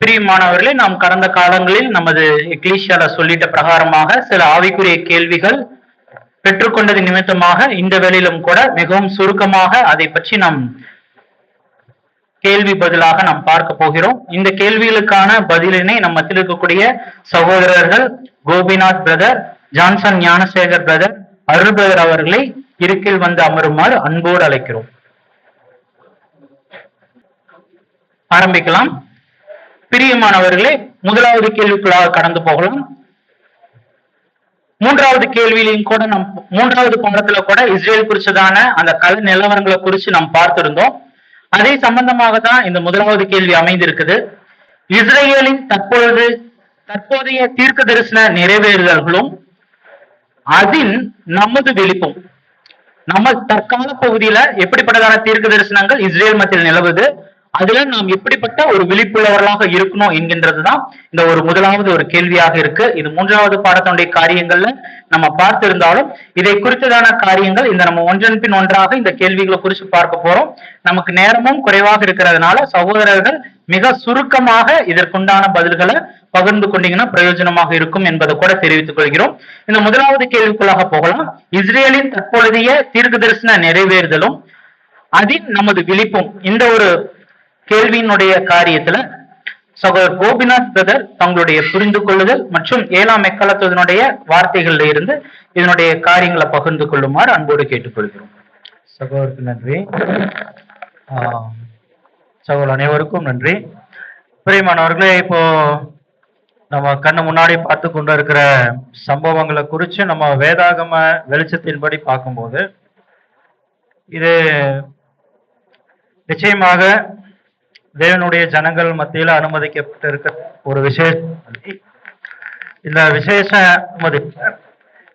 பிரியமானவர்களே, நாம் கடந்த காலங்களில் நமது எக்லீசியால சொல்லிட்ட பிரகாரமாக சில ஆவிக்குரிய கேள்விகள் பெற்றுக்கொண்டது நிமித்தமாக இந்த வேளையிலும் கூட மிகவும் சுருக்கமாக அதை பற்றி நாம் கேள்வி பதிலாக நாம் பார்க்க போகிறோம். இந்த கேள்விகளுக்கான பதிலினை நம்ம மத்தியில் இருக்கக்கூடிய சகோதரர்கள் Gopinath brother, Johnson Gnanasekar brother, Arul brother அவர்களை இருக்கில் வந்து அமருமாறு அன்போடு அழைக்கிறோம். ஆரம்பிக்கலாம். பிரியமானவர்களே, முதலாவது கேள்விக்குள்ளாக கடந்து போகலாம். மூன்றாவது கேள்வியிலையும் கூட மூன்றாவது பாடத்துல கூட இஸ்ரேல் குறிச்சதான அந்த கள நிலவரங்களை குறித்து நாம் பார்த்திருந்தோம். அதே சம்பந்தமாக தான் இந்த முதலாவது கேள்வி அமைந்திருக்குது. இஸ்ரேலின் தற்போதைய தீர்க்க தரிசன நிறைவேறுதல்களும் அதில் நமது வெளிப்பும். நம்ம தற்கால பகுதியில எப்படிப்பட்டதான தீர்க்க தரிசனங்கள் இஸ்ரேல் மத்தியில் நிலவுது, அதுல நாம் எப்படிப்பட்ட ஒரு விழிப்புள்ளவர்களாக இருக்கணும் என்கின்றதுதான் இந்த ஒரு முதலாவது ஒரு கேள்வியாக இருக்கு. இது மூன்றாவது பாடத்தினுடைய காரியங்கள்ல நம்ம பார்த்திருந்தாலும் இதை குறித்ததான காரியங்கள் இந்த நம்ம ஒன்றன் பின் ஒன்றாக இந்த கேள்விகளை குறித்து பார்க்க போறோம். நமக்கு நேரமும் குறைவாக இருக்கிறதுனால சகோதரர்கள் மிக சுருக்கமாக இதற்குண்டான பதில்களை பகிர்ந்து கொண்டீங்கன்னா பிரயோஜனமாக இருக்கும் என்பதை கூட தெரிவித்துக் கொள்கிறோம். இந்த முதலாவது கேள்விக்குள்ளாக போகலாம். இஸ்ரேலின் தற்பொழுதைய தீர்க்க தரிசன நிறைவேறுதலும் அதில் நமது விழிப்பும், இந்த ஒரு கேள்வியினுடைய காரியத்துல சகோதரர் கோபிநாத் பிரதர் தங்களுடைய புரிந்து கொள்ளுதல் மற்றும் 7ஆம் எக்காலத்தினுடைய வார்த்தைகள்ல இருந்து இதனுடைய காரியங்களை பகிர்ந்து கொள்ளுமாறு அன்போடு கேட்டுக்கொள்கிறோம். சகோதரருக்கு நன்றி. சகோதரர் அனைவருக்கும் நன்றி. பிரியமானவர்களே, இப்போ நம்ம கண்ணு முன்னாடி பார்த்து கொண்டு இருக்கிற சம்பவங்களை குறித்து நம்ம வேதாகம வெளிச்சத்தின்படி பார்க்கும்போது இது நிச்சயமாக தேவனுடைய ஜனங்கள் மத்தியில் அனுமதிக்கப்பட்டிருக்க ஒரு இந்த விசேஷ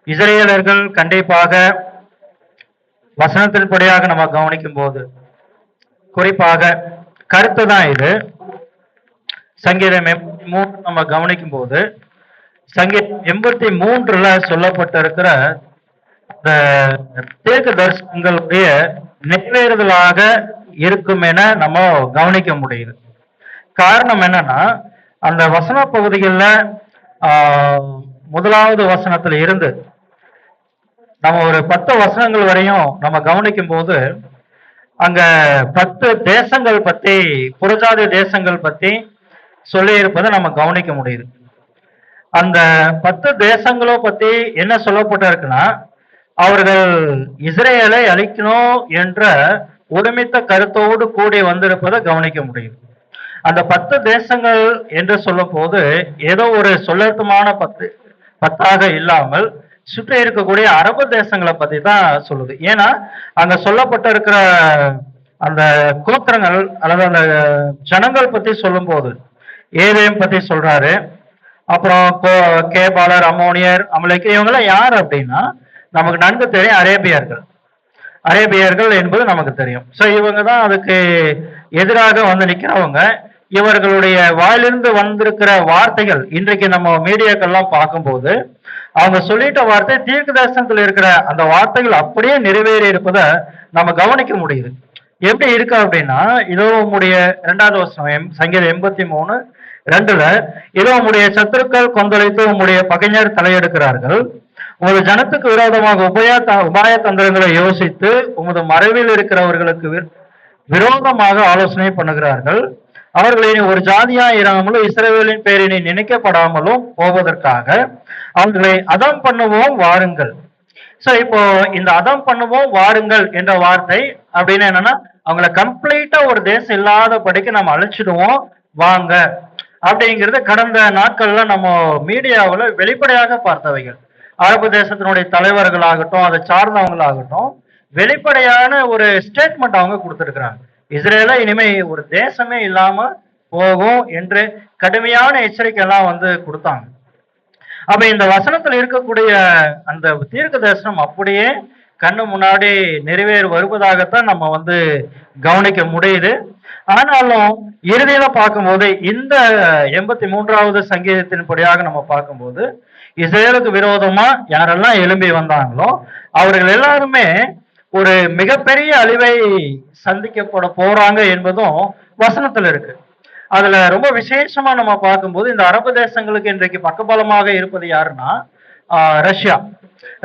இஸ்ரேலர்கள் கண்டிப்பாக வசனத்தின்படியாக நம்ம கவனிக்கும் போது குறிப்பாக கருத்து தான் இது. சங்கீதம் 83 நம்ம கவனிக்கும் போது சங்கீதம் 83ல சொல்லப்பட்டிருக்கிற இந்த தீர்க்க தரிசனங்களுடைய நிறைவேறுதலாக இருக்கும் என நம்ம கவனிக்க முடியுது. காரணம் என்னன்னா, அந்த வசன பகுதிகளில் முதலாவது வசனத்துல இருந்து நம்ம ஒரு 10 வசனங்கள் வரையும் நம்ம கவனிக்கும் போது அங்க 10 தேசங்கள் பத்தி, புறஜாதி தேசங்கள் பத்தி சொல்லி இருப்பதை நம்ம கவனிக்க முடியுது. அந்த 10 தேசங்களோ பத்தி என்ன சொல்லப்பட்டிருக்குன்னா, அவர்கள் இஸ்ரேலை அழிக்கணும் என்ற ஒருமித்த கருத்தோடு கூடி வந்திருப்பதை கவனிக்க முடியும். அந்த 10 தேசங்கள் என்று சொல்லும் போது ஏதோ ஒரு சொல்லட்டுமான 10 இல்லாமல் சுற்றி இருக்கக்கூடிய அரபு தேசங்களை பத்தி தான் சொல்லுது. ஏன்னா அங்க சொல்லப்பட்டிருக்கிற அந்த கோத்திரங்கள் அல்லது அந்த ஜனங்கள் பத்தி சொல்லும் போது ஏதேம் பத்தி சொல்றாரு. அப்புறம் கேபாலர், அம்மோனியர், அமலேக்கு, இவங்கெல்லாம் யார் அப்படின்னா நமக்கு நன்கு தெரியும், அரேபியர்கள் என்பது நமக்கு தெரியும். ஸோ இவங்க தான் அதுக்கு எதிராக வந்து நிற்கிறவங்க. இவர்களுடைய வாயிலிருந்து வந்திருக்கிற வார்த்தைகள் இன்றைக்கு நம்ம மீடியாக்கள்லாம் பார்க்கும்போது அவங்க சொல்லிட்ட வார்த்தை தீர்க்க தரிசனத்தில் இருக்கிற அந்த வார்த்தைகள் அப்படியே நிறைவேறி இருப்பதை நம்ம கவனிக்க முடியுது. எப்படி இருக்கு அப்படின்னா, இதோ உம்முடைய 2வது வசனம் சங்கீதம் 83:2 இதோ உம்முடைய சத்துருக்கள் கொந்தளித்து உம்முடைய பகைஞர் தலையெடுக்கிறார்கள். உமது ஜனத்துக்கு விரோதமாக உபாய தந்திரங்களை யோசித்து உமது மறைவில் இருக்கிறவர்களுக்கு விரோதமாக ஆலோசனை பண்ணுகிறார்கள். அவர்களை ஒரு ஜாதியா இராமலும் இஸ்ரவேலின் பேரினை நினைக்கப்படாமலும் போவதற்காக அவர்களை அதம் பண்ணுவோம் வாருங்கள். சோ இப்போ இந்த அதம் பண்ணுவோம் வாருங்கள் என்ற வார்த்தை அப்படின்னு என்னன்னா, அவங்கள கம்ப்ளீட்டா ஒரு தேசம் இல்லாதபடிக்கு நம்ம அழைச்சிடுவோம் வாங்க அப்படிங்கிறது கடந்த நாட்கள்ல நம்ம மீடியாவில் வெளிப்படையாக பார்த்தவைகள். அரபு தேசத்தினுடைய தலைவர்களாகட்டும், அதை சார்ந்தவங்களாகட்டும், வெளிப்படையான ஒரு ஸ்டேட்மெண்ட் அவங்க கொடுத்துருக்குறாங்க. இஸ்ரேல இனிமே ஒரு தேசமே இல்லாம போகும் என்று கடுமையான எச்சரிக்கை எல்லாம் வந்து கொடுத்தாங்க. அப்ப இந்த வசனத்துல இருக்கக்கூடிய அந்த தீர்க்க தரிசனம் அப்படியே கண்ணு முன்னாடி நிறைவேறு வருவதாகத்தான் நம்ம வந்து கவனிக்க முடியுது. ஆனாலும் இறுதியில பார்க்கும்போது இந்த 83வது சங்கீதத்தின்படியாக நம்ம பார்க்கும்போது இஸ்ரேலுக்கு விரோதமா யாரெல்லாம் எழும்பி வந்தாங்களோ அவர்கள் எல்லாருமே ஒரு மிகப்பெரிய அழிவை சந்திக்கப்பட போறாங்க என்பதும் வசனத்துல இருக்கு. அதுல ரொம்ப விசேஷமா நம்ம பார்க்கும்போது இந்த அரபு தேசங்களுக்கு இன்றைக்கு பக்கபலமாக இருப்பது யாருன்னா ரஷ்யா.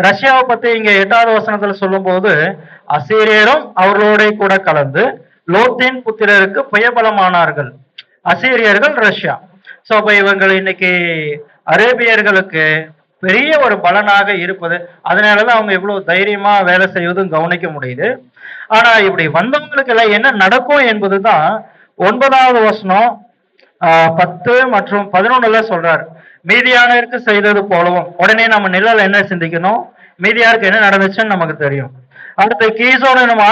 ரஷ்யாவை பத்தி இங்க 8வது வசனத்துல சொல்லும்போது, அசீரியரும் அவர்களோட கூட கலந்து லோத்தின் புத்திரருக்கு பயபலமானார்கள். அசீரியர்கள் ரஷ்யா. சோ அப்ப இவங்கள் இன்னைக்கு அரேபியர்களுக்கு பெரிய ஒரு பலனாக இருப்பது, அதனாலதான் அவங்க இவ்வளவு தைரியமா வேலை செய்வதும் கவனிக்க முடியுது. ஆனா இப்படி வந்தவங்களுக்கு எல்லாம் என்ன நடக்கும் என்பதுதான் 9வது வசனம் 10 மற்றும் 11ல சொல்றாரு. மீதியானருக்கு செய்தது போலவும். உடனே நம்ம நிழல் என்ன சிந்திக்கணும், மீதியாருக்கு என்ன நடந்துச்சுன்னு நமக்கு தெரியும். அடுத்து கீசோன் எனும்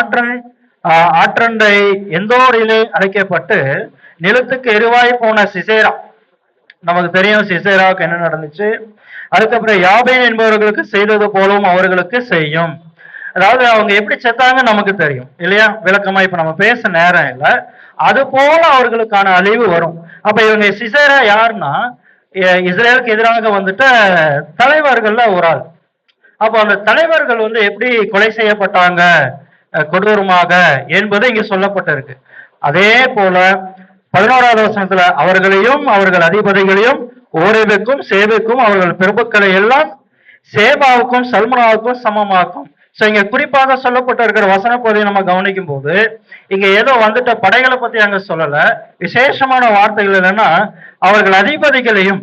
ஆற்றண்டை எந்தோரிலே அழைக்கப்பட்டு நிலத்துக்கு எரிவாய் போன சிசேரா, நமக்கு தெரியும் சிசேராவுக்கு என்ன நடந்துச்சு. அதுக்கப்புறம் யாபேன் என்பவர்களுக்கு செய்தது போலவும் அவர்களுக்கு செய்யும். அதாவது அவங்க எப்படி செத்தாங்க நமக்கு தெரியும் இல்லையா, விளக்கமா இப்ப நம்ம பேச நேரம் இல்லை. அது போல அவர்களுக்கான அழிவு வரும். அப்ப இவங்க சிசேரா யாருன்னா இஸ்ரேலுக்கு எதிராக வந்துட்ட தலைவர்கள்ல ஒரு ஆள். அப்போ அந்த தலைவர்கள் எப்படி கொலை செய்யப்பட்டாங்க கொடூரமாக என்பது இங்க சொல்லப்பட்டிருக்கு. அதே போல 11வது வசனத்துல அவர்களையும் அவர்கள் அதிபதிகளையும் ஓரேபுக்கும் சேபுக்கும் அவர்கள் பிரபுக்களை எல்லாம் சேபாவுக்கும் சல்மனாவுக்கும் சமமாக்கும். சோ இங்க குறிப்பாக சொல்லப்பட்டிருக்கிற வசன பகுதியை நம்ம கவனிக்கும் போது இங்க ஏதோ வந்துட்ட படைகளை பத்தி அங்க சொல்லல. விசேஷமான வார்த்தைகள் என்னன்னா அவர்கள் அதிபதிகளையும்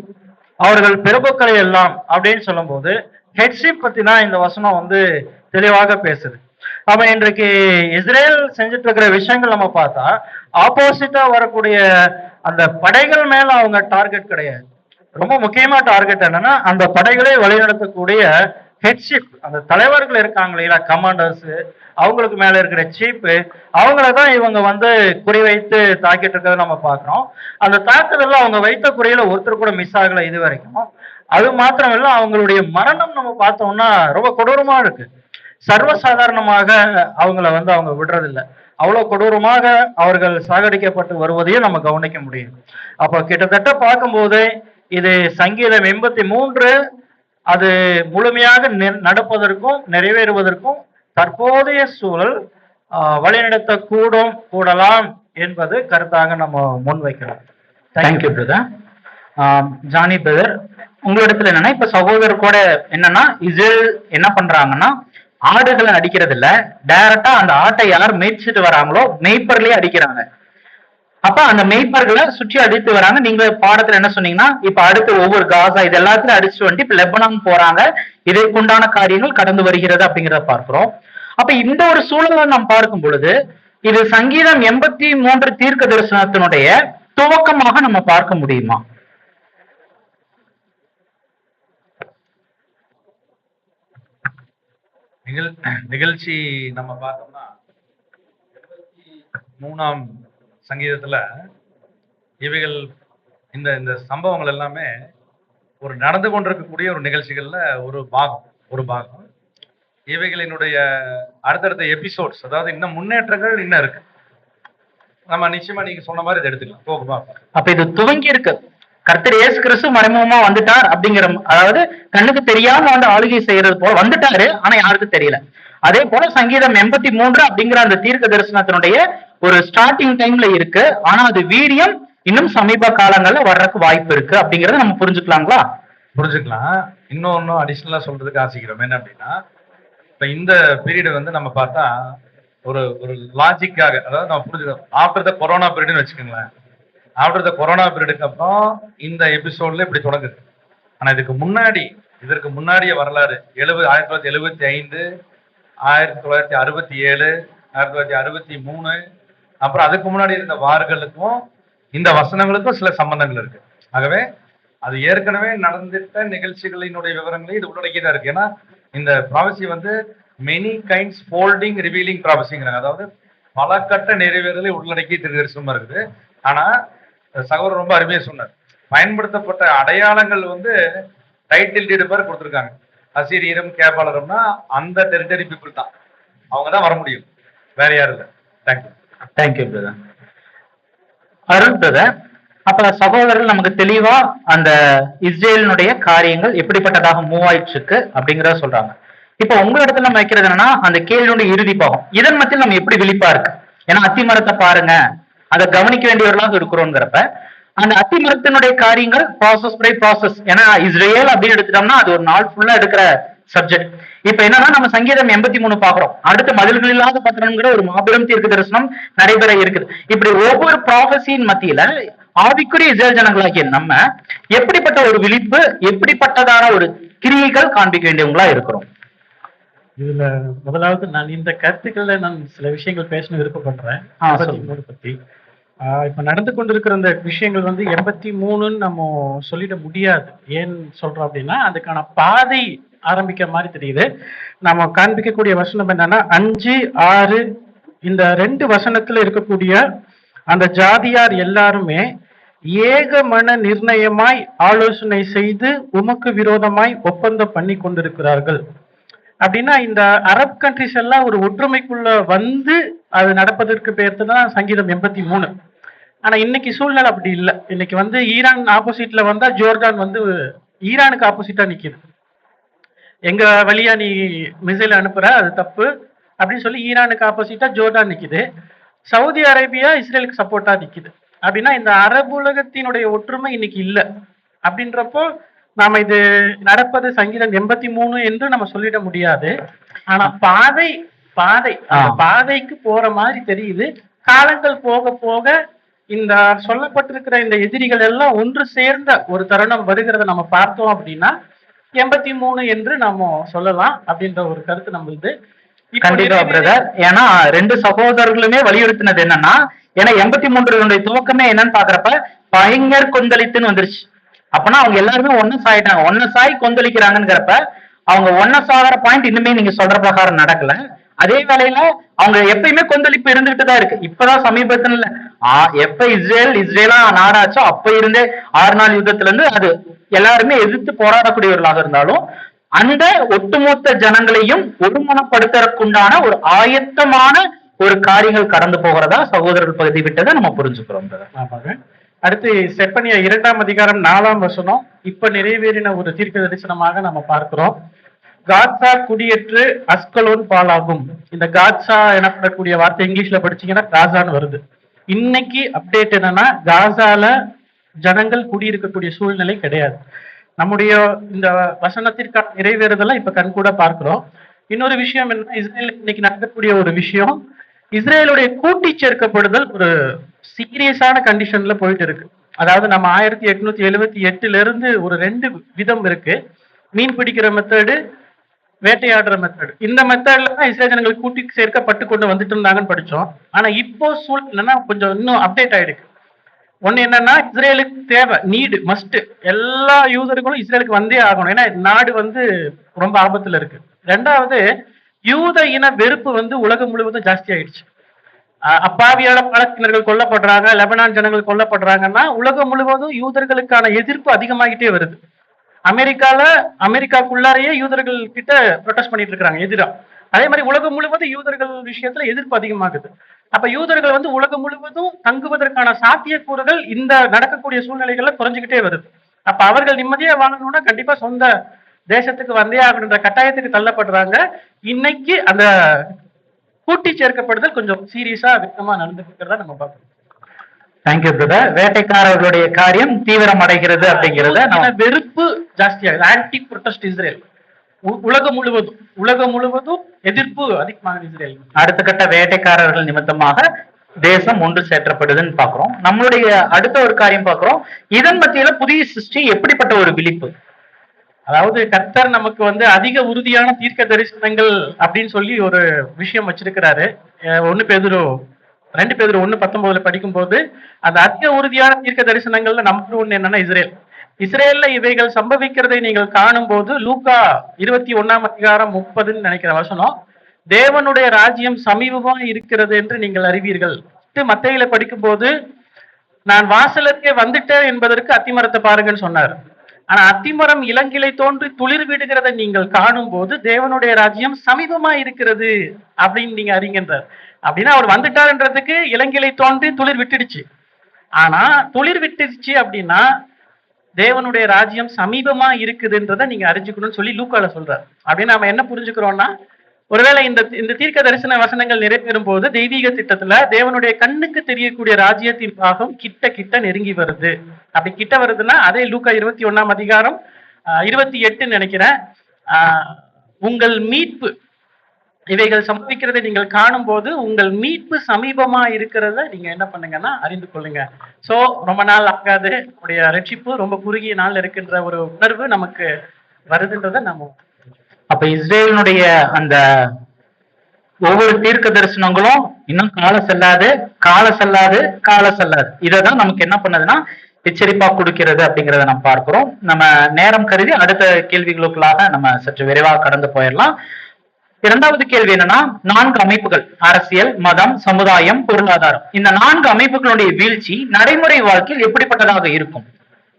அவர்கள் பிரபுக்களை எல்லாம் அப்படின்னு சொல்லும் போது ஹெட்ஷிப் பத்தி தான் இந்த வசனம் தெளிவாக பேசுது. அப்ப இன்றைக்கு இஸ்ரேல் செஞ்சுட்டு இருக்கிற விஷயங்கள் நம்ம பார்த்தா ஆப்போசிட்டா வரக்கூடிய அந்த படைகள் மேல அவங்க டார்கெட் கிடையாது. ரொம்ப முக்கியமா டார்கெட் என்னன்னா அந்த படைகளை வழிநடத்தக்கூடிய ஹெட்ஷிப், அந்த தலைவர்கள் இருக்காங்க இல்லையா, கமாண்டர்ஸ், அவங்களுக்கு மேல இருக்கிற சீப், அவங்களதான் இவங்க குறிவைத்து தாக்கிட்டு இருக்கிறத நம்ம பார்க்கிறோம். அந்த தாக்குதல்ல அவங்க வைத்த குறியில ஒருத்தர் கூட மிஸ் ஆகல இது வரைக்கும். அது மாத்திரமல்ல அவங்களுடைய மரணம் நம்ம பார்த்தோம்னா ரொம்ப கொடூரமா இருக்கு. சர்வசாதாரணமாக அவங்கள அவங்க விடுறதில்லை. அவ்வளவு கொடூரமாக அவர்கள் சாகடிக்கப்பட்டு வருவதையும் நம்ம கவனிக்க முடியும். அப்ப கிட்டத்தட்ட பார்க்கும்போது இது சங்கீதம் 83 அது முழுமையாக நடப்பதற்கும் நிறைவேறுவதற்கும் தற்போதைய சூழல் வழிநடத்த கூடலாம் என்பது கருத்தாக நம்ம முன்வைக்கிறோம். Thank you brother. ஜானி பிரதர், உங்களிடத்துல என்னன்னா இப்ப சகோதரர் கூட என்னன்னா இஸ்ரேல் என்ன பண்றாங்கன்னா ஆடுகளை அடிக்கிறது இல்ல, டைரக்டா அந்த ஆட்டை யார் மேய்ச்சிட்டு வராங்களோ மெய்ப்பர்லயே அடிக்கிறாங்க. அப்ப அந்த மெய்ப்பர்களை சுற்றி அடித்து வராங்க. நீங்க பாடத்துல என்ன சொன்னீங்கன்னா இப்ப அடுத்து ஒவ்வொரு காசா இது எல்லாத்தையும் அடிச்சுட்டு வந்துட்டு இப்ப லெபனான் போறாங்க, இதற்குண்டான காரியங்கள் கடந்து வருகிறது அப்படிங்கிறத பார்க்கிறோம். அப்ப இந்த ஒரு சூழலை நாம் பார்க்கும் பொழுது இது சங்கீதம் 83 தீர்க்க தரிசனத்தினுடைய துவக்கமாக நம்ம பார்க்க முடியுமா? நிகழ்ச்சி நம்ம பார்த்தோம்னா 73ஆம் சங்கீதத்துல இவைகள் இந்த இந்த சம்பவங்கள் எல்லாமே ஒரு நடந்து கொண்டிருக்கக்கூடிய ஒரு நிகழ்ச்சிகள்ல ஒரு பாகம் இவைகளினுடைய அடுத்தடுத்த எபிசோட்ஸ், அதாவது இன்னும் முன்னேற்றங்கள் இன்னும் இருக்கு. நம்ம நிச்சயமா நீங்க சொன்ன மாதிரி இதை எடுத்துக்கலாம் போகுமா. அப்ப இது துவங்கி இருக்கு. கர்த்தர் இயேசு கிறிஸ்து மறைமுகமா வந்துட்டார் அப்படிங்கிற, அதாவது கண்ணுக்கு தெரியாம ஆளுகை செய்யறது போல வந்துட்டாரு, ஆனா யாருக்கும் தெரியல. அதே போல சங்கீதம் 83 அப்படிங்கிற அந்த தீர்க்க தரிசனத்தினுடைய ஒரு ஸ்டார்டிங் டைம்ல இருக்கு, ஆனா அது வீரியம் இன்னும் சமீப காலங்கள்ல வர்றதுக்கு வாய்ப்பு இருக்கு அப்படிங்கறத நம்ம புரிஞ்சுக்கலாங்களா? புரிஞ்சுக்கலாம். இன்னொன்னும் அடிஷனலா சொல்றதுக்கு ஆசைக்கிறோம். என்ன அப்படின்னா இப்ப இந்த பீரியட் நம்ம பார்த்தா ஒரு ஒரு லாஜிக்காக, அதாவது நம்ம புரிஞ்சுக்கணும். ஆஃப்டர் த கொரோனா பீரியட்னு வச்சுக்கோங்களேன். ஆஃப்டர் த கொரோனா பீரியடுக்கு அப்புறம் இந்த எபிசோட்ல இப்படி தொடங்குது. ஆனா இதற்கு முன்னாடிய வரலாறு 1975, 1967, 1963, அப்புறம் அதுக்கு முன்னாடி இருந்த வார்களுக்கும் இந்த வசனங்களுக்கும் சில சம்பந்தங்கள் இருக்கு. ஆகவே அது ஏற்கனவே நடந்துட்ட நிகழ்ச்சிகளினுடைய விவரங்களே இது உள்ளடக்கிதான் இருக்கு. ஏன்னா இந்த prophecy many kinds folding revealing ப்ராபசிங்கிறாங்க. அதாவது பல கட்ட நிறைவேறலை உள்ளடக்கி தரிசனமா இருக்குது. ஆனா சகோதரர் ரொம்ப அருமையா சொன்னார். பயன்படுத்தப்பட்ட அடையாளங்கள் டைட்டில் டீடு பேர் கொடுத்துருக்காங்க. அசீரியரும் கேபாலரும்னா அந்த டெரிட்டரி பீப்புள் தான், அவங்க தான் வர முடியும், வேற யாரும் இல்லை. Thank you brother. அருண் பிரதர், அப்ப சகோதரர்கள் நமக்கு தெளிவா அந்த இஸ்ரேலினுடைய காரியங்கள் எப்படிப்பட்டதாக மூவ் ஆயிட்டு இருக்கு அப்படிங்கிறத சொல்றாங்க. இப்ப உங்க இடத்துல நம்ம வைக்கிறது என்னன்னா அந்த கேள்வியுடைய இறுதி பாகம், இதன் மத்தியில் நம்ம எப்படி விழிப்பா இருக்கு. ஏன்னா அத்திமரத்தை பாருங்க, அதை கவனிக்க வேண்டியவர்களாக இருக்கிறோங்கிறப்ப அந்த அத்திமரத்தினுடைய காரியங்கள் ப்ராசஸ் பை ப்ராசஸ். ஏன்னா இஸ்ரேல் அப்படின்னு எடுத்துட்டோம்னா அது ஒரு நாள் ஃபுல்லா எடுக்கிற சப்ஜெக்ட். இப்ப என்னன்னா நம்ம சங்கீதம் 83 பாக்குறோம். அடுத்து மதில்கள் இல்லாத பட்டணம்ங்கிற ஒரு மாபெரும் தீர்க்க தரிசனம் நடைபெற இருக்குது. இப்படி ஒவ்வொரு ப்ராபசியின் மத்தியில ஆவிக்குரிய இஸ்ரேல் ஜனங்களாகிய நம்ம எப்படிப்பட்ட ஒரு விழிப்பு, எப்படிப்பட்டதான ஒரு கிரியைகள் காண்பிக்க வேண்டியவங்களா இருக்கிறோம். இதுல முதலாவது நான் இந்த கருத்துக்கள்ல நான் சில விஷயங்கள் பேச விருப்பப்படுறேன். சொல்லுங்க. 83 பத்தி. இப்ப நடந்து கொண்டிருக்கிற அந்த விஷயங்கள் வந்து 83ன்னு நம்ம சொல்லிட முடியாது. ஏன் சொல்றோம் அப்படின்னா அதுக்கான பாதை ஆரம்பிக்கிற மாதிரி தெரியுது. நம்ம காண்பிக்கக்கூடிய வசனம் என்னன்னா 5, 6 இந்த 2 வசனத்துல இருக்கக்கூடிய அந்த ஜாதியார் எல்லாருமே ஏக மன நிர்ணயமாய் ஆலோசனை செய்து உமக்கு விரோதமாய் ஒப்பந்தம் பண்ணி கொண்டிருக்கிறார்கள். அப்படின்னா இந்த அரப் கண்ட்ரிஸ் எல்லாம் ஒரு ஒற்றுமைக்குள்ள வந்து அது நடப்பதற்கு பேர் தான் சங்கீதம் 83. ஆனா இன்னைக்கு சூழ்நிலை அப்படி இல்லை. இன்னைக்கு வந்து ஈரான் ஆப்போசிட்ல வந்தா ஜோர்டான் வந்து ஈரானுக்கு ஆப்போசிட்டா நிக்குது. எங்க வழியா நீ மிசைல் அனுப்புற, அது தப்பு அப்படின்னு சொல்லி ஈரானுக்கு ஆப்போசிட்டா ஜோர்டான் நிக்குது. சவுதி அரேபியா இஸ்ரேலுக்கு சப்போர்ட்டா நிக்குது. அப்படின்னா இந்த அரபு உலகத்தினுடைய ஒற்றுமை இன்னைக்கு இல்லை. அப்படின்றப்போ நாம இது நடப்பது சங்கீதம் 83 என்று நம்ம சொல்லிட முடியாது. ஆனா பாதை பாதை அந்த பாதைக்கு போற மாதிரி தெரியுது. காலங்கள் போக போக இந்த சொல்லப்பட்டிருக்கிற இந்த எதிரிகள் எல்லாம் ஒன்று சேர்ந்த ஒரு தருணம் வருகிறத நம்ம பார்த்தோம் அப்படின்னா 83 என்று நாம சொல்லலாம் அப்படின்ற ஒரு கருத்து நம்மளுது. கண்டிப்பா பிரதர். ஏன்னா 2 சகோதரர்களுமே வலியுறுத்தினது என்னன்னா, ஏன்னா 83 துவக்கமே என்னன்னு பாக்குறப்ப பயங்கர கொந்தளித்துன்னு வந்துருச்சு. அப்பனா அவங்க எல்லாருமே ஒன்னு சாயிட்டாங்க. ஒன்னு சாய் கொந்தளிக்கிறாங்கிறப்ப அவங்க ஒன்ன சாகிற பாயிண்ட் இன்னுமே நீங்க சொல்ற பிரகாரம் நடக்கல. அதே வேளையில அவங்க எப்பயுமே கொந்தளிப்பு இருந்துகிட்டு தான் இருக்கு. இப்பதான் சமீபத்துல இல்ல, எப்ப இஸ்ரேலா நாடாச்சோ அப்ப இருந்தே 6 நாள் யுத்தத்துல இருந்து அது எல்லாருமே எதிர்த்து போராடக்கூடியவர்களாக இருந்தாலும் அந்த ஒட்டுமொத்த ஜனங்களையும் ஒருமனப்படுத்துறதுக்குண்டான ஒரு ஆயத்தமான ஒரு காரியங்கள் கடந்து போகிறதா சகோதரர்கள் பகுதி விட்டதை நம்ம புரிஞ்சுக்கிறோம். ஆமாங்க. அடுத்து செப்பனியா 2ஆம் அதிகாரம் 4ஆம் வசனம் இப்ப நிறைவேறின ஒரு தீர்க்க தரிசனமாக நம்ம பார்க்கிறோம். காட்சா குடியேற்று அஸ்கலோன் பாலாகும். இந்த காட்சா எனப்படக்கூடிய வார்த்தை இங்கிலீஷ்ல படிச்சீங்கன்னா காசான்னு வருது. இன்னைக்கு அப்டேட் என்னன்னா காசால ஜனங்கள் குடியிருக்கக்கூடிய சூழ்நிலை கிடையாது. நம்முடைய இந்த வசனத்திற்கான நிறைவேறுதெல்லாம் இப்ப கண்கூட பார்க்கிறோம். இன்னொரு விஷயம் என்ன, இஸ்ரேல் இன்னைக்கு நடக்கக்கூடிய ஒரு விஷயம், இஸ்ரேலுடைய கூட்டி சேர்க்கப்படுதல் ஒரு சீரியஸான கண்டிஷன்ல போயிட்டு இருக்கு. அதாவது நம்ம 1878 இருந்து ஒரு 2 விதம் இருக்கு. மீன் பிடிக்கிற மெத்தடு, வேட்டையாடுற மெத்தட். இந்த மெத்தட்ல தான் இஸ்ரேல் ஜனங்கள் கூட்டி சேர்க்கப்பட்டு கொண்டு வந்துட்டு இருந்தாங்கன்னு படிச்சோம். ஆனா இப்போ சூழ்நிலை கொஞ்சம் இன்னும் அப்டேட் ஆயிருக்கு. ஒண்ணு என்னன்னா இஸ்ரேலுக்கு தேவை, நீடு, மஸ்ட், எல்லா யூதர்களும் இஸ்ரேலுக்கு வந்தே ஆகணும். ஏன்னா நாடு வந்து ரொம்ப ஆபத்துல இருக்கு. 2வது யூத இன வெறுப்பு வந்து உலகம் முழுவதும் ஜாஸ்தி ஆயிடுச்சு. அப்பாவியான பாலஸ்தீனர்கள் கொல்லப்படுறாங்க, லெபனான் ஜனங்கள் கொல்லப்படுறாங்கன்னா உலகம் முழுவதும் யூதர்களுக்கான எதிர்ப்பு அதிகமாகிட்டே வருது. அமெரிக்காக்குள்ளாரையே யூதர்கள் கிட்ட ப்ரொடெஸ்ட் பண்ணிட்டு இருக்காங்க எதிரா. அதே மாதிரி உலகம் முழுவதும் யூதர்கள் விஷயத்துல எதிர்ப்பு அதிகமாகுது. அப்ப யூதர்கள் வந்து உலகம் முழுவதும் தங்குவதற்கான சாத்தியக்கூறுகள் இந்த நடக்கக்கூடிய சூழ்நிலைகள்ல குறைஞ்சுக்கிட்டே வருது. அப்ப அவர்கள் நிம்மதியா வாழணும்னா கண்டிப்பா சொந்த தேசத்துக்கு வந்தே ஆகணுன்ற கட்டாயத்துக்கு தள்ளப்படுறாங்க. இன்னைக்கு அந்த கூட்டி சேர்க்கப்படுதல் கொஞ்சம் சீரியஸா விதமா நடந்துக்கிறதா நம்ம பார்க்கணும். Thank you brother. வேட்டைக்காரர்களுடைய காரியம் தீவிரம் அடைகிறது அப்படிங்கறத வெறுப்பு ஜாஸ்தியாகுது. ஆன்டி ப்ரொடெஸ்ட் இஸ்ரேல் உலகம் முழுவதும் எதிர்ப்பு அதிகமாக இஸ்ரேல். அடுத்த கட்ட வேட்டைக்காரர்கள் நிமித்தமாக தேசம் ஒன்று சேர்க்கப்படுதுன்னு பாக்குறோம். நம்மளுடைய அடுத்த ஒரு காரியம் பாக்குறோம், இதன் மத்தியில புதிய சிருஷ்டி எப்படிப்பட்ட ஒரு விழிப்பு. அதாவது கர்த்தர் நமக்கு வந்து அதிக உறுதியான தீர்க்க தரிசனங்கள் அப்படின்னு சொல்லி ஒரு விஷயம் வச்சிருக்கிறாரு. 2 பேதுரு 1:19 படிக்கும்போது அந்த அதிக உறுதியான தீர்க்க தரிசனங்கள்ல நம்பர் 1 என்னன்னா இஸ்ரேல்ல இவைகள் சம்பவிக்கிறதை நீங்கள் காணும் போது லூக்கா 21ஆம் அதிகாரம் 30ன்னு நினைக்கிற வசனம், தேவனுடைய ராஜ்யம் சமீபமா இருக்கிறது என்று நீங்கள் அறிவீர்கள். மத்தேயுல படிக்கும்போது நான் வாசலுக்கே வந்துட்டேன் என்பதற்கு அத்திமரத்தை பாருங்கன்னு சொன்னார். ஆனா அத்திமரம் இளங்கிளை தோன்றி துளிர் விடுகிறத நீங்கள் காணும் போது தேவனுடைய ராஜ்யம் சமீபமா இருக்கிறது அப்படின்னு நீங்க அறிகின்றார். அப்படின்னா அவர் வந்துட்டாருன்றதுக்கு இளங்கிளை தோன்றி துளிர் விட்டுடுச்சு. ஆனா துளிர் விட்டுடுச்சு அப்படின்னா தேவனுடைய ராஜ்யம் சமீபமா இருக்குதுன்றத நீங்க அறிஞ்சுக்கணும்னு சொல்லி லூக்கால சொல்றாரு. அப்படின்னு நாம என்ன புரிஞ்சுக்கிறோம்னா ஒருவேளை இந்த தீர்க்க தரிசன வசனங்கள் நிறைவேறும் போது தெய்வீக திட்டத்துல தேவனுடைய கண்ணுக்கு தெரியக்கூடிய ராஜ்யத்தின் பாகம் கிட்ட கிட்ட நெருங்கி வருது. அப்படி கிட்ட வருதுன்னா அதே லூக்கா 21ஆம் அதிகாரம் 28 நினைக்கிறேன். உங்கள் மீட்பு இவைகள் சம்பவிக்கிறதை நீங்கள் காணும் போது உங்கள் மீட்பு சமீபமா இருக்கிறத நீங்க என்ன பண்ணுங்கன்னா அறிந்து கொள்ளுங்க. சோ ரொம்ப நாள் ஆகாது, நம்முடைய ரட்சிப்பு ரொம்ப குறுகிய நாள் இருக்கின்ற ஒரு உணர்வு நமக்கு வருதுன்றத நம்ம. அப்ப இஸ்ரேலினுடைய அந்த ஒவ்வொரு தீர்க்க தரிசனங்களும் இன்னும் காலம் செல்லாது, காலம் செல்லாது, காலம் செல்லாது, இததான் நமக்கு என்ன பண்ணுதுன்னா எச்சரிப்பா கொடுக்கிறது அப்படிங்கிறத நம்ம பார்க்கிறோம். நம்ம நேரம் கருதி அடுத்த கேள்விகளுக்குள்ளாக நம்ம சற்று விரைவாக கடந்து போயிடலாம். இரண்டாவது கேள்வி என்னன்னா, 4 அமைப்புகள், அரசியல், மதம், சமுதாயம், பொருளாதாரம், இந்த 4 அமைப்புகளுடைய வீழ்ச்சி நடைமுறை வாழ்க்கையில் எப்படிப்பட்டதாக இருக்கும்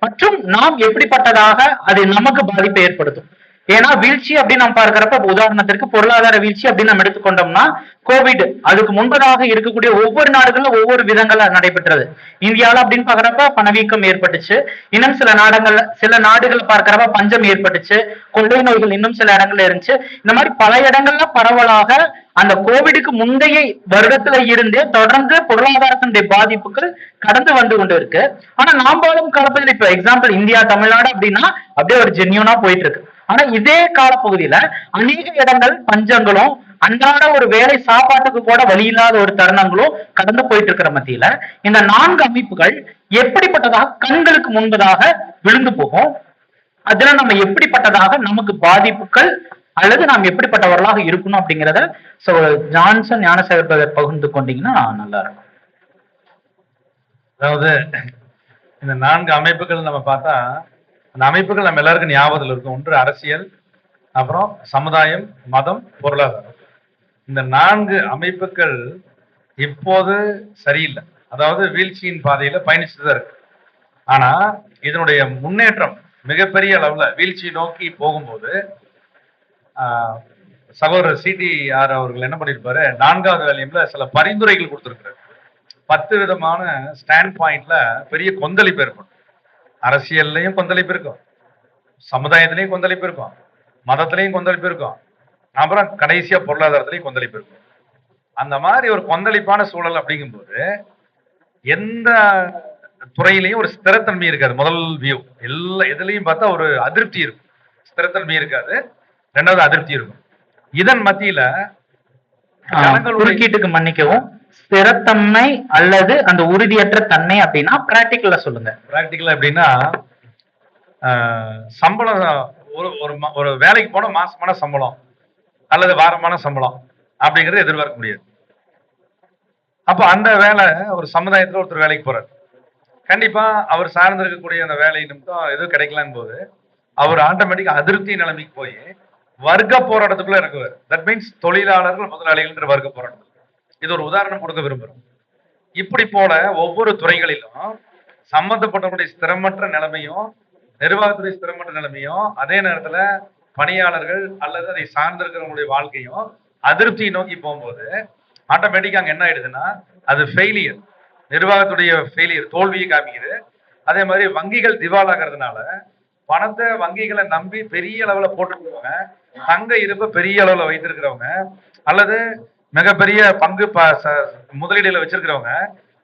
மற்றும் நாம் எப்படிப்பட்டதாக அது நமக்கு பாதிப்பை ஏற்படுத்தும். ஏன்னா வீழ்ச்சி அப்படின்னு நம்ம பார்க்கிறப்ப, உதாரணத்திற்கு பொருளாதார வீழ்ச்சி அப்படின்னு நம்ம எடுத்துக்கொண்டோம்னா கோவிட், அதுக்கு முன்பதாக இருக்கக்கூடிய ஒவ்வொரு நாடுகள்ல ஒவ்வொரு விதங்கள்ல நடைபெற்றது. இந்தியாவில அப்படின்னு பாக்குறப்ப பணவீக்கம் ஏற்பட்டுச்சு, இன்னும் சில நாடுகள் பார்க்கிறப்ப பஞ்சம் ஏற்பட்டுச்சு, கொள்ளை நோய்கள் இன்னும் சில இடங்கள்ல இருந்துச்சு. இந்த மாதிரி பல இடங்கள்ல பரவலாக அந்த கோவிடுக்கு முந்தைய வருடத்துல இருந்தே தொடர்ந்து பொருளாதாரத்தினுடைய பாதிப்புகள் கடந்து வந்து கொண்டு இருக்கு. ஆனா நாம் வாழும் காலப்பகுதியில் இப்ப எக்ஸாம்பிள் இந்தியா, தமிழ்நாடு அப்படின்னா அப்படியே ஒரு ஜென்யூனா போயிட்டு இருக்கு. ஆனா இதே காலப்பகுதியில அநேக இடங்கள் பஞ்சங்களும் அன்றாட ஒரு வேலை சாப்பாட்டுக்கு கூட வழி இல்லாத ஒரு தருணங்களும் கடந்து போயிட்டு இருக்கிற மத்தியில இந்த 4 அமைப்புகள் எப்படிப்பட்டதாக கண்களுக்கு முன்பதாக விழுந்து போகும், அதுல நம்ம எப்படிப்பட்டதாக நமக்கு பாதிப்புகள் அல்லது நாம் எப்படிப்பட்டவர்களாக இருக்கணும் அப்படிங்கிறத ஜான்சன் ஞானசேகர் பகிர்ந்து கொண்டீங்கன்னா நல்லா இருக்கும். அதாவது இந்த 4 அமைப்புகள் நம்ம பார்த்தா, அந்த அமைப்புகள் நம்ம எல்லாருக்கும் ஞாபகத்தில் இருக்கும். ஒன்று அரசியல், அப்புறம் சமுதாயம், மதம், பொருளாதாரம். இந்த 4 அமைப்புகள் இப்போது சரியில்லை, அதாவது வீழ்ச்சியின் பாதையில பயணிச்சுட்டு தான் இருக்கு. ஆனா இதனுடைய முன்னேற்றம் மிகப்பெரிய அளவுல வீழ்ச்சி நோக்கி போகும்போது சகோதரர் CTR அவர்கள் என்ன பண்ணிருப்பாரு, 4வது வால்யூம்ல சில பரிந்துரைகள் கொடுத்திருக்கிறார். 10 விதமான ஸ்டாண்ட் பாயிண்ட்ல பெரிய கொந்தளிப்பு ஏற்படும். அரசியல்லையும் கொந்தளிப்பு இருக்கும், சமுதாயத்திலையும் கொந்தளிப்பு இருக்கும், மதத்திலையும் கொந்தளிப்பு இருக்கும், அப்புறம் கடைசியா பொருளாதாரத்திலையும் கொந்தளிப்பு இருக்கும். அந்த மாதிரி ஒரு கொந்தளிப்பான சூழல் அப்படிங்கும்போது எந்த துறையிலையும் ஒரு ஸ்திரத்தன்மை இருக்காது. முதல் வியூ எதுலையும் பார்த்தா ஒரு அதிருப்தி இருக்கும், ஸ்திரத்தன்மை இருக்காது. 2வது அதிருப்தி இருக்கும். இதன் மத்தியில குறுக்கீட்டுக்கு மன்னிக்கவும், ஸ்திரத்தன்மை அல்லது அந்த உறுதியற்ற தன்மை அப்படின்னா பிராக்டிக்கலா சொல்லுங்க. பிராக்டிக்கலா எப்படின்னா, சம்பளம் ஒரு வேலைக்கு போன மாசமான சம்பளம் அல்லது வாரமான சம்பளம் அப்படிங்கறது எதிர்பார்க்க முடியாது. அப்ப அந்த வேலை ஒரு சமுதாயத்துல ஒருத்தர் வேலைக்கு போறாரு, கண்டிப்பா அவர் சார்ந்து இருக்கக்கூடிய அந்த வேலை நிமித்தம் எதுவும் கிடைக்கலன்னு போது அவர் ஆட்டோமேட்டிக்கா அதிருப்தி நிலைமைக்கு போய் வர்க்க போராட்டத்துக்குள்ள இருக்குவார். தட் மீன்ஸ் தொழிலாளர்கள் முதலாளிகள் வர்க்க போராட்டம். இது ஒரு உதாரணம் கொடுக்க விரும்புறோம். இப்படி போல ஒவ்வொரு துறைகளிலும் சம்பந்தப்பட்டவருடைய ஸ்திரமற்ற நிலைமையும் நிர்வாகத்துடைய ஸ்திரமற்ற நிலைமையும், அதே நேரத்துல பணியாளர்கள் அல்லது அதை சார்ந்திருக்கிறவங்களுடைய வாழ்க்கையும் அதிருப்தியை நோக்கி போகும்போது ஆட்டோமேட்டிக்கா அங்க என்ன ஆயிடுதுன்னா அது ஃபெயிலியர், நிர்வாகத்துடைய ஃபெயிலியர், தோல்வியை காமிக்குது. அதே மாதிரி வங்கிகள் திவாலாகிறதுனால பணத்தை வங்கிகளை நம்பி பெரிய அளவுல போட்டுருக்கவங்க, தங்க இருப்ப பெரிய அளவுல வைத்திருக்கிறவங்க அல்லது மிகப்பெரிய பங்கு முதலீடுகளை வச்சிருக்கிறவங்க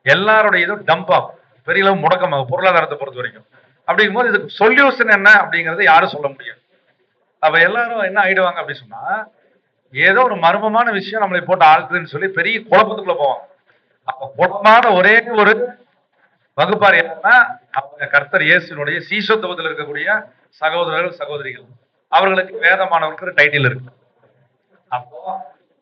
எல்லாருடைய இதுவும் டம்ப் ஆகும், பெரிய அளவு முடக்கமாகும் பொருளாதாரத்தை பொறுத்த வரைக்கும். அப்படிங்கும் போது இதுக்கு சொல்யூஷன் என்ன அப்படிங்கறத யாரும் சொல்ல முடியாது. அப்ப எல்லாரும் என்ன ஆயிடுவாங்க அப்படின்னு சொன்னா, ஏதோ ஒரு மர்மமான விஷயம் நம்மளை போட்டு ஆழ்த்துதுன்னு சொல்லி பெரிய குழப்பத்துக்குள்ள போவாங்க. அப்ப குழப்பமான ஒரே ஒரு வகுப்பார் என்னன்னா அவங்க கர்த்தர் இயேசுனுடைய சீசத்துவத்தில் இருக்கக்கூடிய சகோதரர்கள் சகோதரிகள், அவர்களுக்கு வேதமானவருக்கு டைட்டில் இருக்கு. அப்போ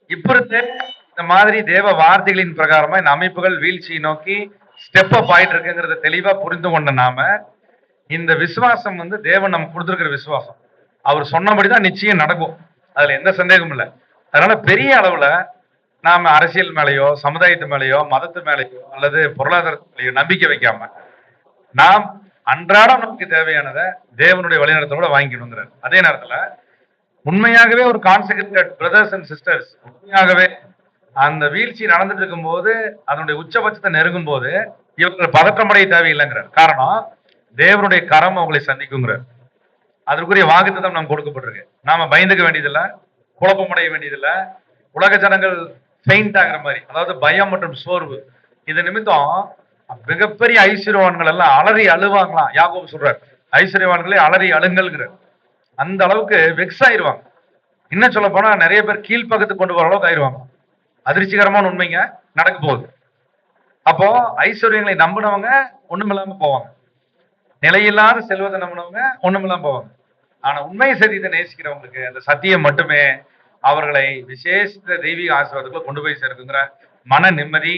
இப்ப இந்த மாதிரி தேவ வார்த்தைகளின் பிரகாரமா இந்த அமைப்புகள் வீழ்ச்சியை நோக்கி ஸ்டெப் அப் ஆயிட்டு இருக்குங்கிறத தெளிவா புரிந்து கொண்ட நாம, இந்த விசுவாசம் தேவன் நமக்கு கொடுத்திருக்கிற விசுவாசம், அவர் சொன்னபடிதான் நிச்சயம் நடக்கும், அதுல எந்த சந்தேகமும் இல்லை. அதனால பெரிய அளவுல நாம அரசியல் மேலேயோ சமுதாயத்து மேலேயோ மதத்து மேலேயோ அல்லது பொருளாதாரத்து மேலேயோ நம்பிக்கை வைக்காம நாம் அன்றாடம் நமக்கு தேவையானதை தேவனுடைய வழிநடத்தோட வாங்கிக்கணுங்கிறார். அதே நேரத்துல உண்மையாகவே ஒரு கான்செக்ரேட்டட் பிரதர்ஸ் அண்ட் சிஸ்டர்ஸ் உண்மையாகவே அந்த வீழ்ச்சி நடந்துட்டு இருக்கும் போது அதனுடைய உச்சபட்சத்தை நெருங்கும் போது இவர்கள் பதற்றமடைய தேவையில்லைங்கிறார். காரணம் தேவனுடைய கரம் அவங்களை சந்திக்குங்கிறார். அதற்குரிய வாக்குத்தத்தம் நாம் கொடுக்கப்பட்டிருக்கு. நாம பயந்துக்க வேண்டியதில்லை, குழப்பமடைய வேண்டியதில்லை. உலக ஜனங்கள் ஃபெயிண்ட் ஆகிற மாதிரி, அதாவது பயம் மற்றும் சோர்வு, இது நிமித்தம் மிகப்பெரிய ஐஸ்வர்யவான்கள் எல்லாம் அலறி அழுவாங்களாம். யாக்கோபு சொல்றார், ஐஸ்வர்யவான்களே அலறி அழுங்கள்ங்கிறார். அந்த அளவுக்கு வெக்ஸ் ஆயிருவாங்க. இன்னும் சொல்ல போனா நிறைய பேர் கீழ்ப்பக்கத்துக்கு கொண்டு வர அளவுக்கு ஆயிருவாங்க. அதிர்ச்சிகரமான உண்மைங்க நடக்க போகுது. அப்போ ஐஸ்வர்யங்களை நம்பினவங்க ஒண்ணுமில்லாம போவாங்க, நிலையில்லாத செல்வத்தை நம்பினவங்க ஒண்ணுமில்லாம போவாங்க. ஆனா உண்மை சத்தியத்தை நேசிக்கிறவங்களுக்கு அந்த சத்தியம் மட்டுமே அவர்களை விசேஷ தெய்வீக ஆசீர்வாதத்துக்குள்ள கொண்டு போய் சேர்க்குங்கிற மன நிம்மதி,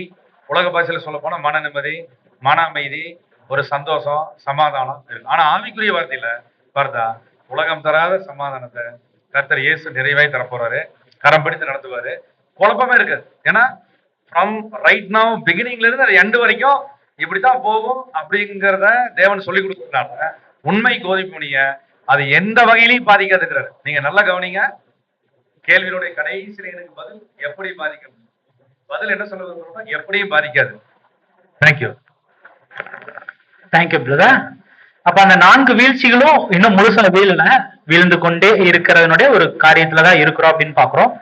உலக பாஷையில சொல்ல போனா மன நிம்மதி, மன அமைதி, ஒரு சந்தோஷம், சமாதானம் இருக்கு. ஆனா ஆவிக்குரிய வார்த்தையில பார்த்தா உலகம் தராத சமாதானத்தை கர்த்தர் இயேசு நிறைவாய் தரப்போறாரு, கரம் பிடித்து நடத்துவாரு. குழப்பமே இருக்காது. ஏன்னா ஃப்ரம் ரைட் நவ் பிகினிங்ல இருந்து அது எண்டு வரைக்கும் இப்படித்தான் போகும் அப்படிங்கிறத தேவன் சொல்லி கொடுக்கறதுனால உண்மை கோதிப்புனிய அது எந்த வகையிலையும் பாதிக்காதுங்கிறாரு. நீங்க நல்லா கவனிங்க. கேள்வியினுடைய கடைசியில் எனக்கு பதில் எப்படி பாதிக்கும், பதில் என்ன சொல்ல விரும்புறோம்னா எப்படியும் பாதிக்காது. தேங்க்யூ. Thank you brother. அப்ப அந்த 4 வீழ்ச்சிகளும் இன்னும் முழுசா வீழல, வீழ்ந்து கொண்டே இருக்கிறதனுடைய ஒரு காரியத்துலதான் இருக்கிறோம் அப்படின்னு பாக்குறோம்.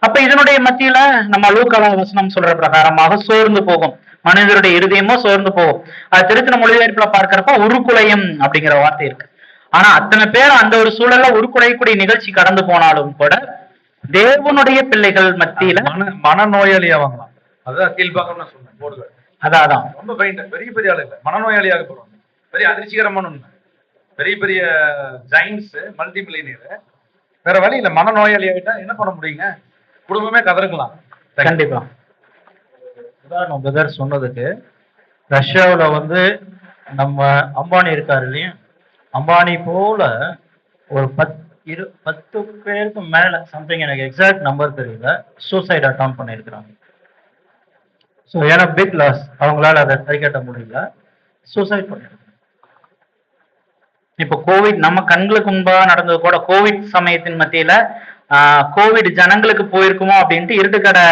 அப்ப இதனுடைய மத்தியில நம்ம லூக்கா வசனம் சொல்ற பிரகாரமாக சோர்ந்து போகும், மனிதருடைய இருதயமோ சோர்ந்து போகும். அது திருத்தின மொழிபெயர்ப்புல பார்க்கிறப்ப உருக்குலையும் அப்படிங்கிற வார்த்தை இருக்கு. ஆனா அத்தனை பேர் அந்த ஒரு சூழல்ல உருக்குலையக்கூடிய நிகழ்ச்சி கடந்து போனாலும் கூட தேவனுடைய பிள்ளைகள் மத்தியில மனநோயாளியாவாங்களாம். அதுதான் கீழ்பாக்கம் நான் சொன்னேன் போடுவேன். அதான் ரொம்ப பெரிய பெரிய ஆளு இல்லை, மனநோயாளியாக போடுவாங்க. பெரிய அதிர்ச்சிகரமான உண்மை. பெரிய பெரிய ஜைன்ஸ், மல்டி மில்லியனியர் வேற வழி இல்லை, மனநோயாளி ஆகிட்டா என்ன பண்ண முடியுங்க? குடும்பமே கதறுக்கலாம். கண்டிப்பா. உதாரணம் பிரதர் சொன்னதுக்கு, ரஷ்யாவில் வந்து நம்ம அம்பானி இருக்காரு இல்லையா, அம்பானி போல ஒரு 10 பேருக்கு மேல சம்திங், எனக்கு எக்ஸாக்ட் நம்பர் தெரியல, சூசைட் அட்டம் பண்ணியிருக்கிறாங்க. ஸோ ஏன்னா பிக் லாஸ், அவங்களால அதை சரி கட்ட முடியல, சூசைட் பண்ணிருக்காங்க. இப்போ கோவிட் நம்ம கண்களுக்கு முன்பாக நடந்தது கூட, கோவிட் சமயத்தின் மத்தியில கோவிட் ஜனங்களுக்கு போயிருக்குமோ அப்படின்ட்டு இருட்டுக்கடை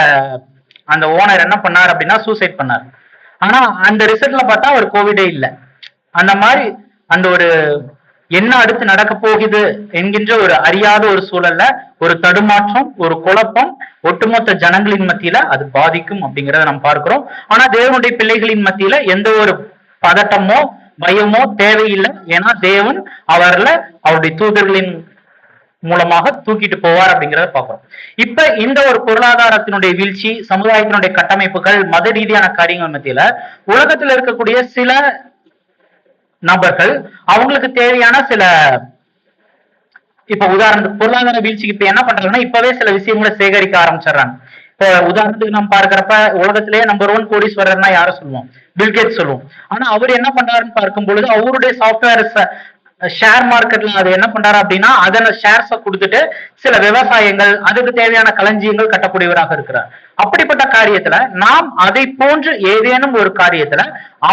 அந்த ஓனர் என்ன பண்ணார் அப்படின்னா சூசைட் பண்ணார். ஆனா அந்த ரிசல்ட்ல பார்த்தா அவர் கோவிடே இல்லை. அந்த மாதிரி அந்த ஒரு என்ன அடுத்து நடக்க போகுது என்கின்ற ஒரு அறியாத ஒரு சூழல்ல ஒரு தடுமாற்றம், ஒரு குழப்பம் ஒட்டுமொத்த ஜனங்களின் மத்தியில அது பாதிக்கும் அப்படிங்கிறத நம்ம பார்க்கிறோம். ஆனா தேவனுடைய பிள்ளைகளின் மத்தியில எந்த ஒரு பதட்டமோ பயமோ தேவையில்லை. ஏன்னா தேவன் அவருடைய தூதர்களின் மூலமாக தூக்கிட்டு போவார் அப்படிங்கிறத பார்க்கிறோம். இப்ப இந்த ஒரு பொருளாதாரத்தினுடைய வீழ்ச்சி, சமுதாயத்தினுடைய கட்டமைப்புகள், மத ரீதியான காரியங்கள் மத்தியில உலகத்தில் இருக்கக்கூடிய சில நபர்கள் அவங்களுக்கு தேவையான சில, இப்ப உதாரணத்துக்கு பொருளாதார வீழ்ச்சிக்கு இப்ப என்ன பண்றாங்கன்னா இப்பவே சில விஷயங்களை சேகரிக்க ஆரம்பிச்சிடறாங்க. இப்ப உதாரணத்துக்கு நம்ம பார்க்கிறப்ப உலகத்திலேயே நம்பர் 1 கோடீஸ்வரர்னா யார சொல்லுவோம்? பில்கேட்ஸ் சொல்லுவோம். ஆனா அவர் என்ன பண்றாருன்னு பார்க்கும் பொழுது அவருடைய சாஃப்ட்வேர் ஷேர் மார்க்கெட்ல அது என்ன பண்றாரு அப்படின்னா அதன ஷேர்ஸை கொடுத்துட்டு சில விவசாயங்கள், அதுக்கு தேவையான களஞ்சியங்கள் கட்டக்கூடியவராக இருக்கிறார். அப்படிப்பட்ட காரியத்துல நாம் அதை போன்று ஏதேனும் ஒரு காரியத்துல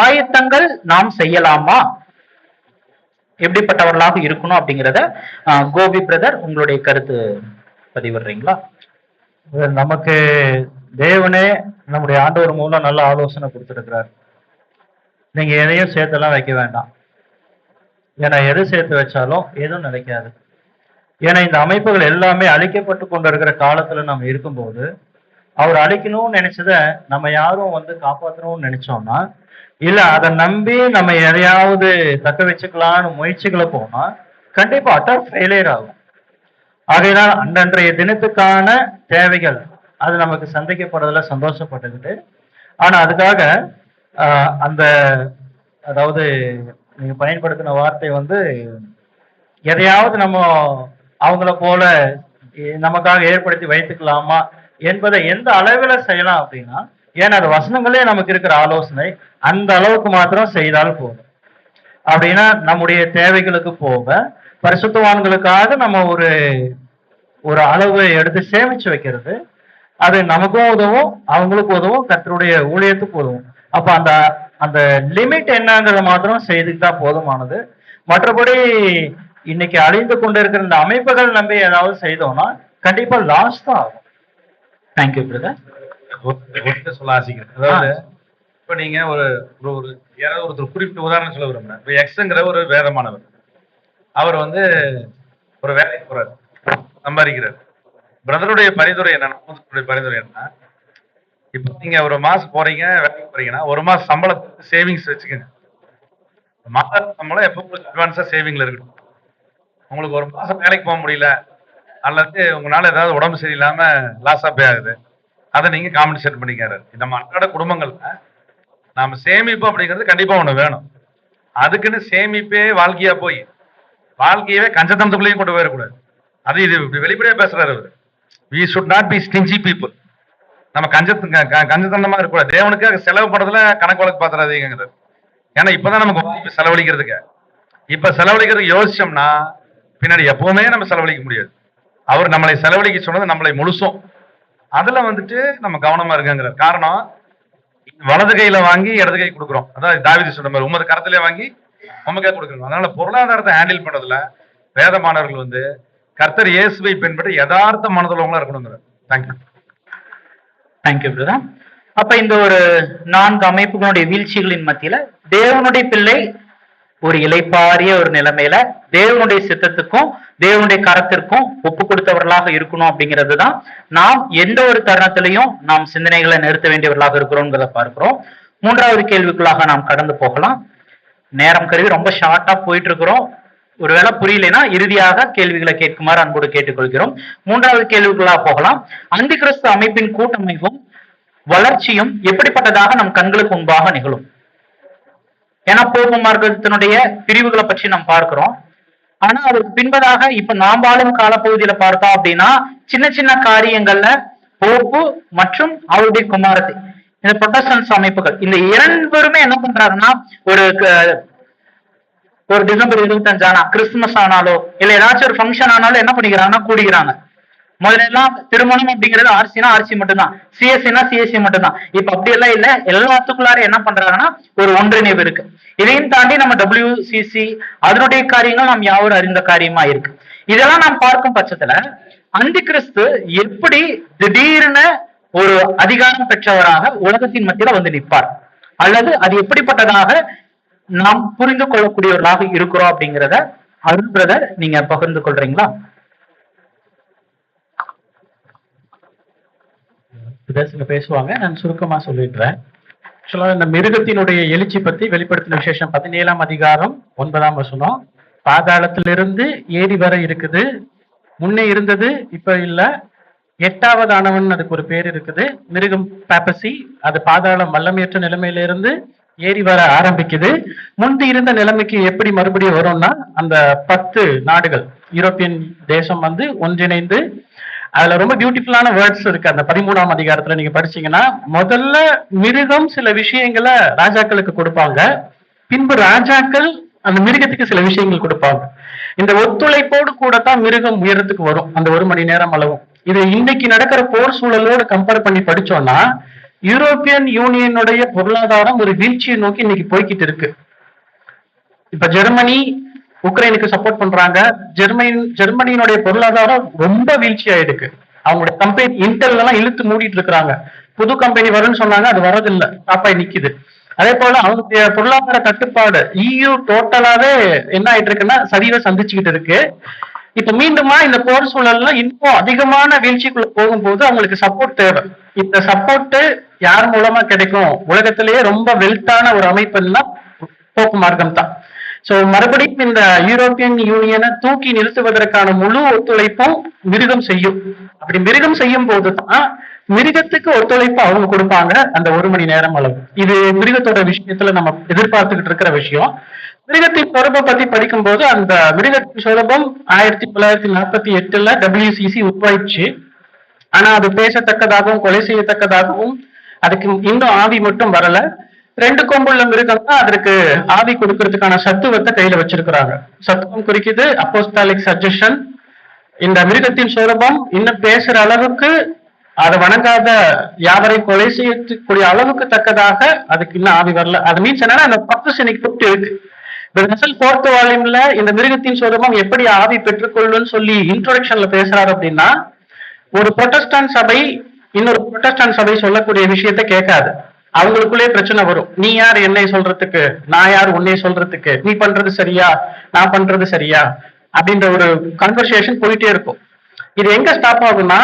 ஆயத்தங்கள் நாம் செய்யலாமா? எப்படிப்பட்டவர்களாக இருக்கணும் அப்படிங்கிறத கோபி பிரதர் உங்களுடைய கருத்து பதிவிடுறீங்களா? நமக்கு தேவனே நம்முடைய ஆண்டவர் மூலம் நல்ல ஆலோசனை கொடுத்துருக்கிறார். நீங்க எதையும் சேர்த்தெல்லாம் வைக்க வேண்டாம். ஏன்னா எது சேர்த்து வச்சாலும் எதுவும் நிலைக்காது. ஏன்னா இந்த அமைப்புகள் எல்லாமே அழிக்கப்பட்டு கொண்டு இருக்கிற காலத்துல நம்ம இருக்கும்போது அவர் அழிக்கணும்னு நினைச்சத நம்ம யாரும் வந்து காப்பாற்றணும்னு நினைச்சோம்னா, இல்ல அதை நம்பி நம்ம எதையாவது தக்க வச்சுக்கலான்னு முயற்சிகளை போனா கண்டிப்பா அட்டர் ஃபெயிலியர் ஆகும். ஆகையினால் அன்றன்றைய தினத்துக்கான தேவைகள் அது நமக்கு சந்திக்கப்படுறதுல சந்தோஷப்பட்டுக்கிட்டு, ஆனா அதுக்காக அந்த அதாவது நீங்க பயன்படுத்தின வார்த்தை வந்து எதையாவது நம்ம அவங்கள போல நமக்காக ஏற்படுத்தி வைத்துக்கலாமா என்பதை எந்த அளவில் செய்யலாம் அப்படின்னா, ஏன்னா அது வசனங்களே நமக்கு இருக்கிற ஆலோசனை, அந்த அளவுக்கு மாத்திரம் செய்தால் போதும். அப்படின்னா நம்முடைய தேவைகளுக்கு போக பரிசுத்தவான்களுக்காக நம்ம ஒரு அளவு எடுத்து சேமிச்சு வைக்கிறது, அது நமக்கும் உதவும், அவங்களுக்கு உதவும், கர்த்தருடைய ஊழியத்துக்கு உதவும். அப்ப அந்த லிமிட் என்னங்கிறத மாத்திரம் செய்துக்கிட்டா போதுமானது. மற்றபடி இன்னைக்கு அழிந்து கொண்டு இருக்கிற இந்த அமைப்புகள் நம்பி ஏதாவது செய்தோம்னா கண்டிப்பா லாஸ் தான் ஆகும். Thank you brother. சொல்ல ஆசைக்கிறேன். அதாவது இப்ப நீங்க யாராவது ஒருத்தர் குறிப்பிட்ட உதாரணம் சொல்ல விரும்புறேன். இப்ப எக்ஸ்ங்கிற ஒரு வேதமானவர், அவர் வந்து ஒரு வேலைக்கு போறாரு, சம்பாதிக்கிறார். பிரதருடைய பரிந்துரை என்னன்னா பரிந்துரை என்ன, இப்போ நீங்க ஒரு மாசம் போறீங்க வேலைக்கு போறீங்கன்னா ஒரு மாசம் சம்பளத்துக்கு சேவிங்ஸ் வச்சுக்கோங்க. மாத சம்பளம் எப்போ உங்களுக்கு அட்வான்ஸா சேவிங்ல இருக்கணும். உங்களுக்கு ஒரு மாசம் வேலைக்கு போக முடியல அல்லது உங்களால ஏதாவது உடம்பு சரியில்லாம லாஸ் ஆஃப் ஆகுது, அதை நீங்க காம்பன்சேட் பண்ணிக்கிறாரு. நம்ம அன்றாட குடும்பங்கள்ல நாம சேமிப்பு அப்படிங்கிறது கண்டிப்பா ஒண்ணு வேணும். அதுக்குன்னு சேமிப்பே வாழ்க்கையா போய் வாழ்க்கையவே கஞ்சத்தனத்துக்குள்ளேயும் கொண்டு போயிடக்கூடாது. அது இது இப்படி வெளிப்படையா பேசுறாரு அவரு. We should not be stingy people. நம்ம கஞ்சத்தனமா இருக்கக்கூடாது. தேவனுக்காக செலவு பண்றதுல கணக்கு வழக்கு பாத்துறாதீங்கிறது. ஏன்னா இப்பதான் நமக்கு வாய்ப்பு செலவழிக்கிறதுக்கு. இப்ப செலவழிக்கிறதுக்கு யோசிச்சோம்னா பின்னாடி எப்பவுமே நம்ம செலவழிக்க முடியாது. அவர் நம்மளை செலவழிக்க சொன்னது நம்மளை முழுசும். அதுல வந்துட்டு நம்ம கவனமா இருக்குங்கிற காரணம், வலது கையில வாங்கி இடது கை கொடுக்குறோம். அதான் தாவீது சொன்ன மாதிரி உமது கரத்திலே வாங்கி உமக்கே கொடுக்குறோம். அதனால பொருளாதாரத்தை ஹேண்டில் பண்றதுல வேதமானவர்கள் வந்து கர்த்தர் இயேசுவை பின்பற்றி யதார்த்த மனதுள்ளவங்களா இருக்கணுங்கிற. தேங்க்யூ. Thank you brother. அப்ப இந்த ஒரு 4 அமைப்புகளுடைய வீழ்ச்சிகளின் மத்தியில தேவனுடைய பிள்ளை ஒரு இளைப்பாறிய ஒரு நிலைமையில தேவனுடைய சித்தத்துக்கும் தேவனுடைய கரத்திற்கும் ஒப்பு கொடுத்தவர்களாக இருக்கணும் அப்படிங்கிறது தான் நாம் எந்த ஒரு தருணத்திலையும் நாம் சிந்தனைகளை நிறுத்த வேண்டியவர்களாக இருக்கிறோம்ங்கிறத பார்க்கிறோம். 3வது கேள்விக்குள்ளாக நாம் கடந்து போகலாம். நேரம் கருவி ரொம்ப ஷார்ட்டா போயிட்டு இருக்கிறோம். ஒருவேளை புரியலைன்னா இறுதியாக கேள்விகளை கேட்குமாறு அன்போடு கேட்டுக்கொள்கிறோம். 3வது கேள்விக்குள்ளாக போகலாம். அந்தி கிறிஸ்து அமைப்பின் கூட்டமைப்பும் வளர்ச்சியும் எப்படிப்பட்டதாக நம் கண்களுக்கு முன்பாக நிகழும்? ஏன்னா போப்பு மார்க்கத்தினுடைய பிரிவுகளை பற்றி நாம் பார்க்கிறோம். ஆனா அதற்கு பின்பதாக இப்ப நாம் வாழும் காலப்பகுதியில பார்த்தோம் அப்படின்னா சின்ன சின்ன காரியங்கள்ல போப்பு மற்றும் அவருடைய குமாரத்தை இந்த புரொட்டஸ்டன்ட் அமைப்புகள் இந்த 2 பேருமே என்ன பண்றாங்கன்னா ஒரு டிசம்பர் 25 ஆனா கிறிஸ்துமஸ் ஆனாலோ இல்ல ஏதாச்சும் ஒரு ஃபங்க்ஷன் ஆனாலும் என்ன பண்ணிக்கிறாங்கன்னா கூடிக்கிறாங்க. முதல்ல எல்லாம் திருமணம் அப்படிங்கிறது ஆர்சினா ஆர்சி மட்டும்தான், சிஎஸ்சினா சிஎஸ்சி மட்டும்தான். இப்ப அப்படி எல்லாம் இல்ல, எல்லாத்துக்குள்ளார என்ன பண்றாங்கன்னா ஒரு ஒன்றிணைவு இருக்கு. இதையும் தாண்டி நம்ம WCC அதனுடைய காரியங்கள் நாம் யாவரும் அறிந்த காரியமா இருக்கு. இதெல்லாம் நாம் பார்க்கும் பட்சத்துல அந்தி கிறிஸ்து எப்படி திடீர்னு ஒரு அதிகாரம் பெற்றவராக உலகத்தின் மத்தியில வந்து நிற்பார், அல்லது அது எப்படிப்பட்டதாக நாம் புரிந்து கொள்ளக்கூடியவர்களாக இருக்கிறோம் அப்படிங்கிறத அருள் பிரதர் நீங்க பகிர்ந்து கொள்றீங்களா? பேசுவாங்க, நான் சுருக்கமா சொல்லிடுறேன். ஆக்சுவலா இந்த மிருகத்தினுடைய எழுச்சி பத்தி வெளிப்படுத்தின விசேஷம் 17ஆம் அதிகாரம் 9ஆம் வசனம். பாதாளத்திலிருந்து ஏறி வர இருக்குது, முன்னே இருந்தது இப்ப இல்ல, 8வது ஆனவன் அதுக்கு ஒரு பேர் இருக்குது. மிருகம் பாப்பசி, அது பாதாளம் வல்லமையற்ற நிலைமையில இருந்து ஏறி வர ஆரம்பிக்குது. முந்தி இருந்த நிலைமைக்கு எப்படி மறுபடியும் வரும்னா அந்த 10 நாடுகள் யூரோப்பியன் தேசம் வந்து ஒன்றிணைந்து, அதுல ரொம்ப பியூட்டிஃபுல்லான வேர்ட்ஸ் இருக்கு அந்த 13ஆம் அதிகாரத்துல நீங்க படிச்சீங்கன்னா, முதல்ல மிருகம் சில விஷயங்களை ராஜாக்களுக்கு கொடுப்பாங்க, பின்பு ராஜாக்கள் அந்த மிருகத்துக்கு சில விஷயங்கள் கொடுப்பாங்க. இந்த ஒத்துழைப்போடு கூட தான் மிருகம் உயரத்துக்கு வரும் அந்த 1 மணி நேரம் அளவும். இது இன்னைக்கு நடக்கிற போர் சூழலோடு கம்பேர் பண்ணி படிச்சோம்னா யூரோப்பியன் யூனியனுடைய பொருளாதாரம் ஒரு வீழ்ச்சியை நோக்கி இன்னைக்கு போய்கிட்டு இருக்கு. இப்ப ஜெர்மனி உக்ரைனுக்கு சப்போர்ட் பண்றாங்க. ஜெர்மனியினுடைய பொருளாதாரம் ரொம்ப வீழ்ச்சி ஆயிடுக்கு. அவங்களோட கம்பெனி இன்டெல் எல்லாம் இழுத்து மூடிட்டு இருக்கிறாங்க. புது கம்பெனி வரும்னு சொன்னாங்க, அது வரதில்லை, டாப்பாய் நிக்குது. அதே போல அவங்களுடைய பொருளாதார தட்டுப்பாடு EU டோட்டலாவே என்ன ஆயிட்டு இருக்குன்னா சரிவை சந்திச்சுக்கிட்டு இருக்கு. இப்ப மீண்டுமா இந்த போர் சூழல்ல இன்னும் அதிகமான வீழ்ச்சிக்குள்ள போகும்போது அவங்களுக்கு சப்போர்ட் தேவை. இந்த சப்போர்ட் யார் மூலமா கிடைக்கும்? உலகத்திலேயே ரொம்ப வெல்த்தான ஒரு அமைப்புன்னா போக்கு மார்க்கம் தான். சோ மறுபடியும் இந்த யூரோப்பியன் யூனியனை தூக்கி நிறுத்துவதற்கான முழு ஒத்துழைப்பும் மிருகம் செய்யும். அப்படி மிருகம் செய்யும் போதுதான் மிருகத்துக்கு ஒத்துழைப்பு அவங்க கொடுப்பாங்க அந்த 1 மணி நேரம் அளவு. இது மிருகத்தோட விஷயத்துல நம்ம எதிர்பார்த்துக்கிட்டு இருக்கிற விஷயம். மிருகத்தின் சொரூபை பத்தி படிக்கும் போது அந்த மிருகத்தின் சொரூபம் 1948 WCC உருவாயிடுச்சு. ஆனா அது பேசத்தக்கதாகவும் கொலை செய்யத்தக்கதாகவும் அதுக்கு இன்னும் ஆவி மட்டும் வரல. 2 கொம்புள்ள மிருகம் தான் அதற்கு ஆவி கொடுக்கறதுக்கான சத்துவத்தை கையில வச்சிருக்கிறாங்க. சத்துவம் குறிக்குது அப்போஸ்டாலிக் சஜஷன். இந்த மிருகத்தின் சொரூபம் இன்னும் பேசுற அளவுக்கு, அதை வணங்காத யாவரை கொலை செய்யக்கூடிய அளவுக்கு தக்கதாக அதுக்கு இன்னும் ஆவி வரல. அது மீன்ஸ் என்னன்னா அந்த பர்பஸ் இன்னைக்கு தொட்டு இருக்கு. 4th வால்யூம்ல இந்த மிருகத்தின் சொரூபம் எப்படி ஆவி பெற்றுக்கொள்ளுன்னு சொல்லி இன்ட்ரோடக்ஷன்ல பேசுறாரு அப்படின்னா, ஒரு புரொட்டஸ்டான்ட் சபை இன்னொரு புரொட்டஸ்டான்ட் சபை சொல்லக்கூடிய விஷயத்த கேட்காது. அவங்களுக்குள்ளே பிரச்சனை வரும். நீ யார் என்னை சொல்றதுக்கு, நான் யார் உன்னை சொல்றதுக்கு, நீ பண்றது சரியா நான் பண்றது சரியா அப்படின்ற ஒரு கன்வர்சேஷன் போயிட்டே இருக்கும். இது எங்க ஸ்டாப் ஆகும்னா,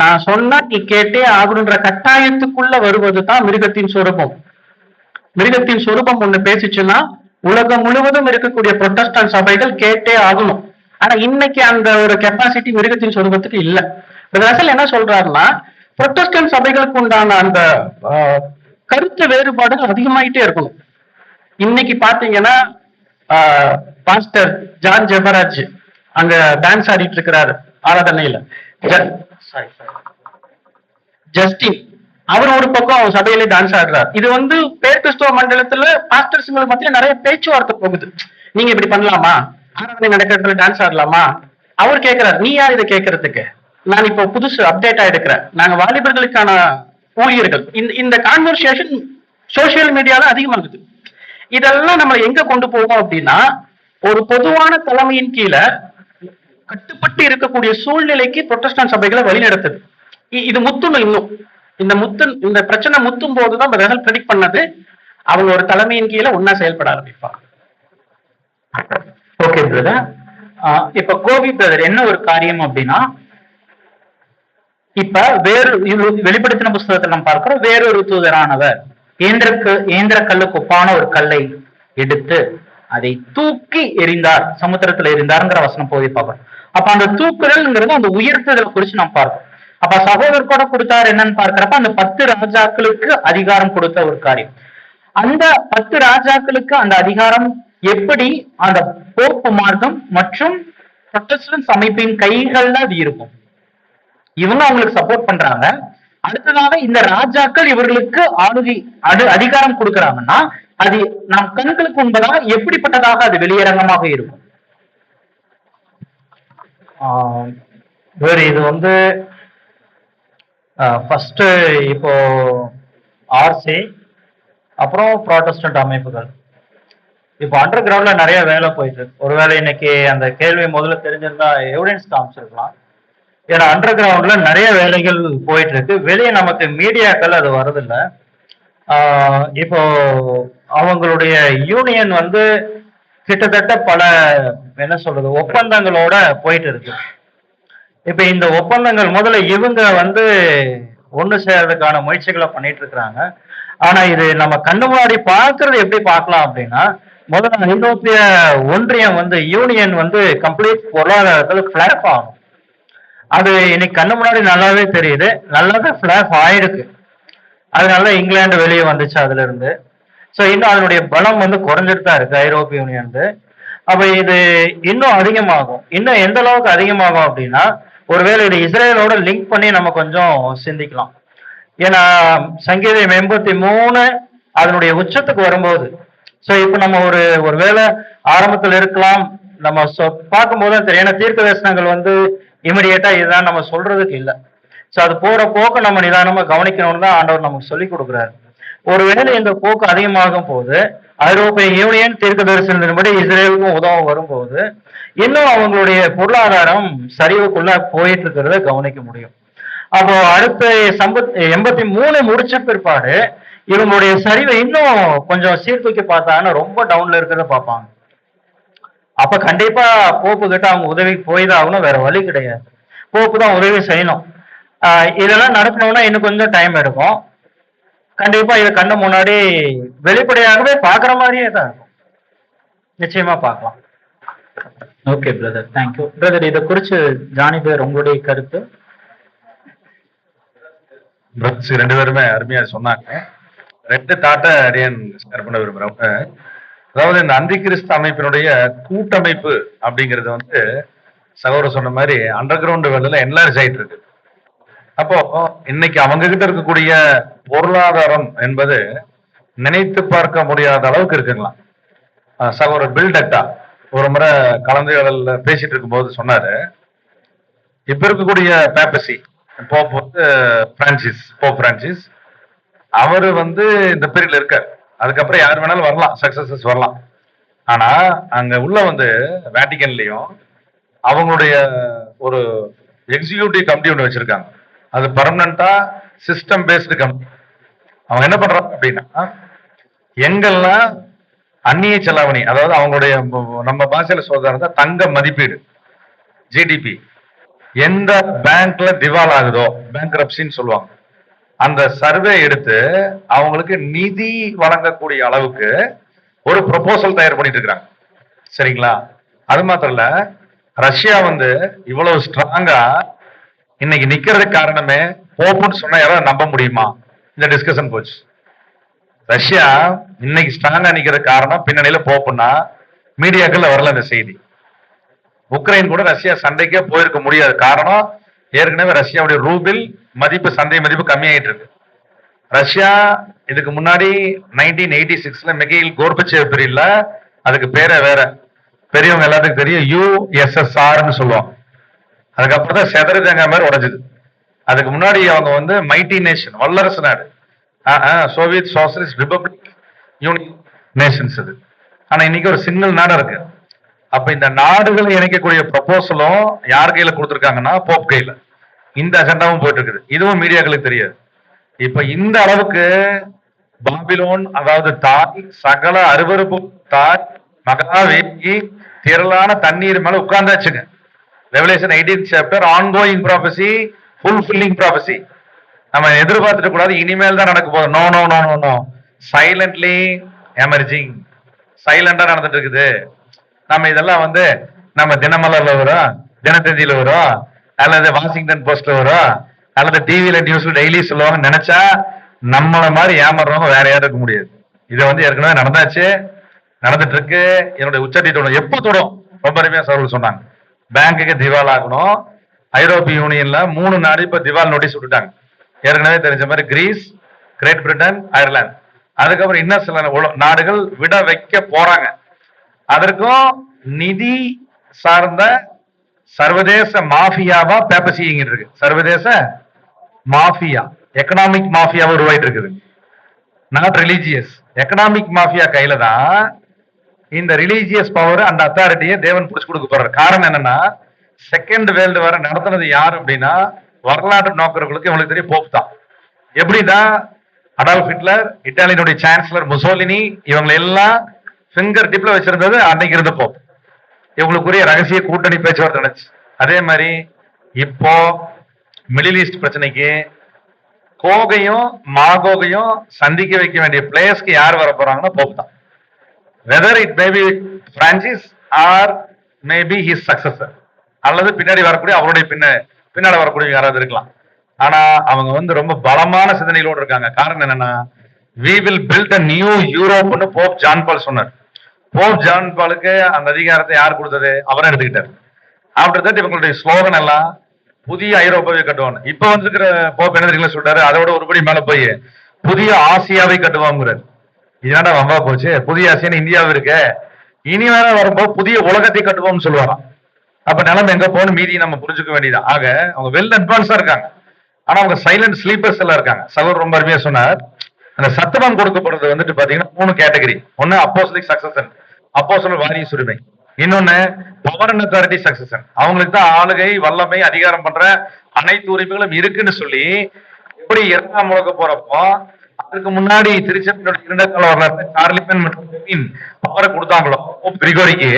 நான் சொன்னா நீ கேட்டே ஆகணுன்ற கட்டாயத்துக்குள்ள வருவது தான் மிருகத்தின் சொரூபம். மிருகத்தின் சொரூபம் ஒண்ணு பேசிச்சுன்னா உலகம் முழுவதும் இருக்கக்கூடிய புரொட்டஸ்டன்ட் சபைகள் கேட்டே ஆகணும். ஆனா இன்னைக்கு அந்த ஒரு கெப்பாசிட்டி மிருகத்தின் சொரூபத்துக்கு இல்ல. ரசல் என்ன சொல்றாருன்னா, புரொட்டஸ்டன்ட் சபைகளுக்கு உண்டான அந்த கருத்து வேறுபாடுகள் அதிகமாயிட்டே இருக்கணும். இன்னைக்கு பாத்தீங்கன்னா பாஸ்டர் ஜான் ஜெபராஜ் அங்க டான்ஸ் ஆடிட்டு இருக்கிறாரு ஆராதனையில. ஜஸ்டின் அவர் ஒரு பக்கம் சபையிலே டான்ஸ் ஆடுறாரு. இது வந்து பேர் கிறிஸ்துவ மண்டலத்துல பாஸ்டர்ஸ்ங்களுக்கு மத்தியில நிறைய பேச்சுவார்த்தை போகுது. நீங்க இப்படி பண்ணலாமா, ஆராதனை நடக்கிறதுல டான்ஸ் ஆடலாமா? அவர் கேட்கிறார், நீ யார் இதை கேட்கறதுக்கு? நான் இப்போ புதுசு அப்டேட்டா எடுக்கிறேன், நாங்க வாலிபர்களுக்கான ஊழியர்கள். இந்த கான்வர்சேஷன் சோசியல் மீடியால அதிகமாகுது. இதெல்லாம் நம்ம எங்க கொண்டு போவோம் அப்படின்னா, ஒரு பொதுவான தலைமையின் கீழே கட்டுப்பட்டு இருக்கக்கூடிய சூழ்நிலைக்கு புரொட்டஸ்டன்ட் சபைகளை வழிநடத்துது. இது முத்தணும். இன்னும் இந்த பிரச்சனை முத்தும் போதுதான் ப்ரெடிக்ட் பண்ணது, அவங்க ஒரு தலைமையின் கீழே ஒன்னா செயல்பட ஆரம்பிப்பாங்க. Okay brother. இப்ப கோபி பிரதர் என்ன ஒரு காரியம் அப்படின்னா, இப்ப வெளிப்படுத்தின புஸ்தகத்தில் நம்ம பார்க்கிறோம், வேறொரு தூதரானவர் ஏந்திர கல்லுக்கு ஒப்பான ஒரு கல்லை எடுத்து அதை தூக்கி எறிந்தார், சமுத்திரத்துல எறிந்தாருங்கிற வசனம் போய் பார்ப்போம். அப்ப அந்த தூக்குதல்ங்கிறது அந்த உயர்த்துதலை குறிச்சு நம்ம பார்ப்போம். அப்ப சகோதரர் கூட கொடுத்தாரு என்னன்னு பார்க்கிறப்ப அந்த 10 ராஜாக்களுக்கு அதிகாரம் கொடுத்த ஒரு காரியம். அந்த 10 ராஜாக்களுக்கு அந்த அதிகாரம் எப்படி அந்த போப்பு மார்க்கம் மற்றும் புரொட்டஸ்டன்ட் அமைப்பின் கைகள்ல அது இருக்கும். இவங்க அவங்களுக்கு சப்போர்ட் பண்றாங்க. அடுத்ததாக இந்த ராஜாக்கள் இவர்களுக்கு அதிகாரம் கொடுக்கறாங்கன்னா அது நம் கண்களுக்கு முன்பதாக எப்படிப்பட்டதாக அது வெளியரங்கமாக இருக்கும். இது வந்து ஃபர்ஸ்ட் இப்போ ஆர்சி, அப்புறம் ப்ராட்டஸ்டன்ட் அமைப்புகள். இப்போ அண்டர் கிரவுண்ட்ல நிறைய வேலை போயிட்டு, ஒருவேளை இன்னைக்கு அந்த கேள்வி முதல்ல தெரிஞ்சிருந்தா எவிடன்ஸ் காமிச்சிருக்கலாம். ஏன்னா அண்டர் கிரவுண்ட்ல நிறைய வேலைகள் போயிட்டு இருக்கு. வெளியே நமக்கு மீடியாக்கள் அது வருதில்லை. இப்போ அவங்களுடைய யூனியன் வந்து கிட்டத்தட்ட பல என்ன சொல்றது ஒப்பந்தங்களோட போயிட்டு இருக்கு. இப்ப இந்த ஒப்பந்தங்கள் முதல்ல இவங்க வந்து ஒண்ணு சேர்றதுக்கான முயற்சிகளை பண்ணிட்டு இருக்கிறாங்க. ஆனா இது நம்ம கண்ணு முன்னாடி பார்க்கறது எப்படி பார்க்கலாம் அப்படின்னா, முதல்ல ஐரோப்பிய ஒன்றியம் வந்து யூனியன் வந்து கம்ப்ளீட் பொருளாதாரத்துல பிளாப் ஆகும். அது இன்னைக்கு கண்ணு முன்னாடி நல்லாவே தெரியுது, நல்லாவே பிளாப் ஆயிருக்கு. அதனால இங்கிலாந்து வெளியே வந்துச்சு அதுல இருந்து. ஸோ இன்னும் அதனுடைய பலம் வந்து குறைஞ்சிட்டு தான் இருக்கு ஐரோப்பிய யூனியன். அப்ப இது இன்னும் அதிகமாகும். இன்னும் எந்த அளவுக்கு அதிகமாகும் அப்படின்னா, ஒருவேளை இது இஸ்ரேலோட லிங்க் பண்ணி நம்ம கொஞ்சம் சிந்திக்கலாம். ஏன்னா சங்கீதம் 83 அதனுடைய உச்சத்துக்கு வரும்போது, ஸோ இப்போ நம்ம ஒரு வேளை ஆரம்பத்தில் இருக்கலாம், நம்ம பார்க்கும்போது தெரியும். ஏன்னா தீர்க்க தரிசனங்கள் வந்து இமிடியேட்டா இதுதான் நம்ம சொல்றதுக்கு இல்லை. ஸோ அது போற போக்கு நம்ம நிதானமா கவனிக்கணும்னு தான் ஆண்டவர் நமக்கு சொல்லி கொடுக்குறாரு. ஒருவேளை இந்த போக்கு அதிகமாகும் போது ஐரோப்பிய யூனியன் தீர்க்க தரிசனத்தின்படி இஸ்ரேலுக்கும் உதவ வரும்போது இன்னும் அவங்களுடைய பொருளாதாரம் சரிவுக்குள்ள போயிட்டு இருக்கிறத கவனிக்க முடியும். அப்போ அடுத்த 83 முடிச்ச பிற்பாடு இவங்களுடைய சரிவை இன்னும் கொஞ்சம் சீர்தூக்கி பார்த்தாங்கன்னா ரொம்ப டவுன்ல இருக்கிறத பார்ப்பாங்க. அப்ப கண்டிப்பா போப்பு கிட்ட அவங்க உதவிக்கு போய் தான் ஆகணும், வேற வழி கிடையாது. போப்பு தான் உதவி செய்யணும். இதெல்லாம் நடக்கணும்னா இன்னும் கொஞ்சம் டைம் எடுக்கும். கண்டிப்பா இதை கண்ணு முன்னாடி வெளிப்படையாகவே பாக்குற மாதிரியே தான் இருக்கும். நிச்சயமா பார்க்கலாம். Okay brother, thank you brother. இதை குறிச்சு ஜானி பேர் உங்களுடைய கருத்து? ரெண்டு பேருமே அருமையா சொன்னாங்க. 2 தாட்டை அடியன் ஷேர் பண்ண விரும்புறேன். அதாவது இந்த அந்தி கிறிஸ்து அமைப்பினுடைய கூட்டமைப்பு அப்படிங்கிறது வந்து சகோதரர் சொன்ன மாதிரி அண்டர் கிரவுண்ட் வேலையில என்லார்ஜ் ஆயிட்டு இருக்கு. அப்போ இன்னைக்கு அவங்க கிட்ட இருக்கக்கூடிய பொருளாதாரம் என்பது நினைத்து பார்க்க முடியாத அளவுக்கு இருக்குங்களா. சகோதரர் பில்டட்டா ஒரு முறை கலந்துரையாடல்ல பேசிட்டு இருக்கும்போது சொன்னாரு, இப்ப இருக்கக்கூடிய பேப்பசி போப் வந்து போப் பிரான்சிஸ் அவரு வந்து இந்த பீரியட்ல இருக்காரு. அதுக்கப்புறம் யார் வேணாலும் வரலாம், சக்சஸஸ் வரலாம். ஆனா அங்க உள்ள வந்து வேட்டிகன்லயும் அவங்களுடைய ஒரு எக்ஸிக்யூட்டிவ் கமிட்டி ஒன்று வச்சிருக்காங்க. அது பர்மனண்டா சிஸ்டம் பேஸ்டு கமிட்டி. அவங்க என்ன பண்றாங்க அப்படின்னா, எங்கெல்லாம் அந்நிய செலாவணி, அதாவது அவங்களுடைய நம்ம பாஷையில சொல்றதா தங்க மதிப்பீடு ஜிடிபி எந்த பேங்க்ல திவால் ஆகுதோ, பேங்க்ரப்சின்னு சொல்லுவாங்க, அந்த சர்வே எடுத்து அவங்களுக்கு நிதி வழங்கக்கூடிய அளவுக்கு ஒரு ப்ரொபோசல் தயார் பண்ணிட்டு இருக்காங்க. சரிங்களா? அது மாத்திரம் இல்ல, ரஷ்யா வந்து இவ்வளவு ஸ்ட்ராங்கா இன்னைக்கு நிக்கிறதுக்கு காரணமே போப்புன்னு சொன்னா யாராவது நம்ப முடியுமா? இந்த டிஸ்கஷன் போச்சு. ரஷ்யா இன்னைக்கு ஸ்ட்ராங்கா நிக்கிறதுக்கு காரணம் பின்னணியில போப்புன்னா மீடியாக்கள்ல வரல அந்த செய்தி. உக்ரைன் கூட ரஷ்யா சண்டைக்கே போயிருக்க முடியாது. காரணம் ஏற்கனவே ரஷ்யாவுடைய ரூபில் மதிப்பு, சந்தை மதிப்பு கம்மியாயிட்டு இருக்கு. ரஷ்யா இதுக்கு முன்னாடி 1986ல மிகையில் கோர்பச்சேவ் பீரியட்ல, அதுக்கு பேரே வேற, பெரியவங்க எல்லாத்துக்கும் தெரியும், USSRன்னு சொல்லுவோம். அதுக்கப்புறம் தான் செதறி தேங்காய் மாதிரி உடைஞ்சது. அதுக்கு முன்னாடி அவங்க வந்து மைட்டி நேஷன், வல்லரசு நாடு, Soviet socialist republic union Nations அது. ஆனா இன்னைக்கு ஒரு சிங்கிள் நாடு இருக்கு. அப்ப இந்த நாடுகளை இணைக்கக்கூடிய ப்ரொபோசலும் யார் கையில கொடுத்திருக்காங்கன்னா போப் கையில. இந்த அஜெண்டாவும் போயிட்டு இருக்குது. இதுவும் மீடியாக்களுக்கு தெரியாது. இப்ப இந்த அளவுக்கு பாபிலோன், அதாவது தாய், சகல அருவருப்பு தாய், மகாவேகி, திரளான தண்ணீர் மேல உட்கார்ந்தாச்சுங்க. Revelation 18th chapter, ongoing prophecy, fulfilling prophecy. நம்ம எதிர்பார்த்துட்டு கூடாது இனிமேல் தான் நடக்க போதும். No no no no no, silently emerging, சைலண்டா நடந்துட்டு இருக்குது. நம்ம இதெல்லாம் வந்து நம்ம தினமலர்ல வரும், தினத்தந்தியில வரும், அல்லது வாஷிங்டன் போஸ்ட்ல வரும், அல்லது டிவியில நியூஸ்ல டெய்லி சொல்லுவாங்க நினைச்சா நம்மள மாதிரி ஏமாறுறவங்க வேற யாரும் இருக்க முடியாது. இதை வந்து ஏற்கனவே நடந்தாச்சு, நடந்துட்டு இருக்கு. என்னுடைய உச்சத்தை தொடும். எப்போ தொடும்? ரொம்ப அருமையா சார் சொன்னாங்க, பேங்குக்கு திவால் ஆகணும். ஐரோப்பிய யூனியன்ல 3 நாடு இப்ப திவால் நோட்டீஸ் விட்டுட்டாங்க. ஏற்கனவே தெரிஞ்ச மாதிரி கிரீஸ், கிரேட் பிரிட்டன், அயர்லாந்து. அதுக்கப்புறம் இன்னும் சில நாடுகள் விட வைக்க போறாங்க. அதற்கும் நிதி சார்ந்த சர்வதேச மாஃபியாவா பேப்பசிங்க இருக்கு. சர்வதேச மாஃபியா, எக்கனாமிக் மாஃபியா உருவாயிட்டு இருக்குது. நாட் ரிலீஜியஸ், எக்கனாமிக் மாஃபியா கையில தான் இந்த ரிலீஜியஸ் பவர், அந்த அத்தாரிட்டியை தேவன் புடிச்சு கொடுக்க போறாரு. காரணம் என்னன்னா, செகண்ட் வேர்ல்டு வார் நடத்துனது யார் அப்படின்னா வரலாற்று நோக்கர்களுக்கு இவங்களுக்கு தெரியும், போப் தான். எப்படின்னா அடால்ஃப் ஹிட்லர், இத்தாலியினுடைய சான்சலர் முசோலினி, இவங்க எல்லாம் ஃபிங்கர் டிப்ல வச்சிருந்தது அன்னைக்கு இருந்த போப். இவங்களுக்குரிய ரகசிய கூட்டணி பேச்சுவார்த்தை நடந்துச்சு. அதே மாதிரி இப்போ மிடில் ஈஸ்ட் பிரச்சனைக்கு கோகையும் மாகோகையும் சந்திக்க வைக்க வேண்டிய பிளேஸ்க்கு யார் வர போறாங்கன்னா போப் தான். Whether it may be Francis or may be his successor, அல்லது பின்னாடி வரக்கூடிய அவருடைய பின்னாடி வரக்கூடிய யாராவது இருக்கலாம். ஆனா அவங்க வந்து ரொம்ப பலமான சிந்தனைகளோடு இருக்காங்க. காரணம் என்னன்னா, we will build a new Europe-னு போப் ஜான் பால் சொன்னார். போப் ஜான் பாலுக்கு அந்த அதிகாரத்தை யார் கொடுத்தது? அவரை எடுத்துக்கிட்டார். ஆஃப்டர் தட் இவங்களுடைய ஸ்லோகன் எல்லாம் புதிய ஐரோப்பாவை கட்டுவாங்க. இப்ப வந்துருக்கிற போப் என்ன தெரியுங்களா சொல்றாரு? அதோட ஒருபடி மேல போய் புதிய ஆசியாவை கட்டுவாங்கிறார். இதனால வம்பா போச்சு, புதிய ஆசியான்னு இந்தியாவும் இருக்கு, இனி வேற வரும்போது புதிய உலகத்தை கட்டுவோம்னு சொல்லுவாராம். அப்ப நிலைமை எங்க போகணும் மீதி நம்ம புரிஞ்சுக்க வேண்டியதான். ஆக அவங்க வெல் அட்வான்ஸா இருக்காங்க. ஆனா அவங்க சைலண்ட் ஸ்லீப்பர்ஸ் எல்லாம் இருக்காங்க. சகோதரர் ரொம்ப அருமையா சொன்னார். அந்த சத்துவம் கொடுக்கப்படுறது வந்துட்டு பாத்தீங்கன்னா 3 கேட்டகரி. ஒன்னு அப்போஸ்தலிக் சக்சஷன், அப்போஸ்தலர் வாரிசு உரிமை. இன்னொன்னு பவர் அண்ட் அத்தாரிட்டி சக்சஷன், அவங்களுக்கு தான் ஆளுகை, வல்லமை, அதிகாரம் பண்ற அனைத்து உரிமைகளும் இருக்குன்னு சொல்லி எப்படி 2ஆம் உலக போறப்போ அதுக்கு முன்னாடி திருச்சபையோட 2 கால வரலாறு சார்லிமன் மற்றும் பவரை கொடுத்தாங்களோ கிரிகோரிக்கு,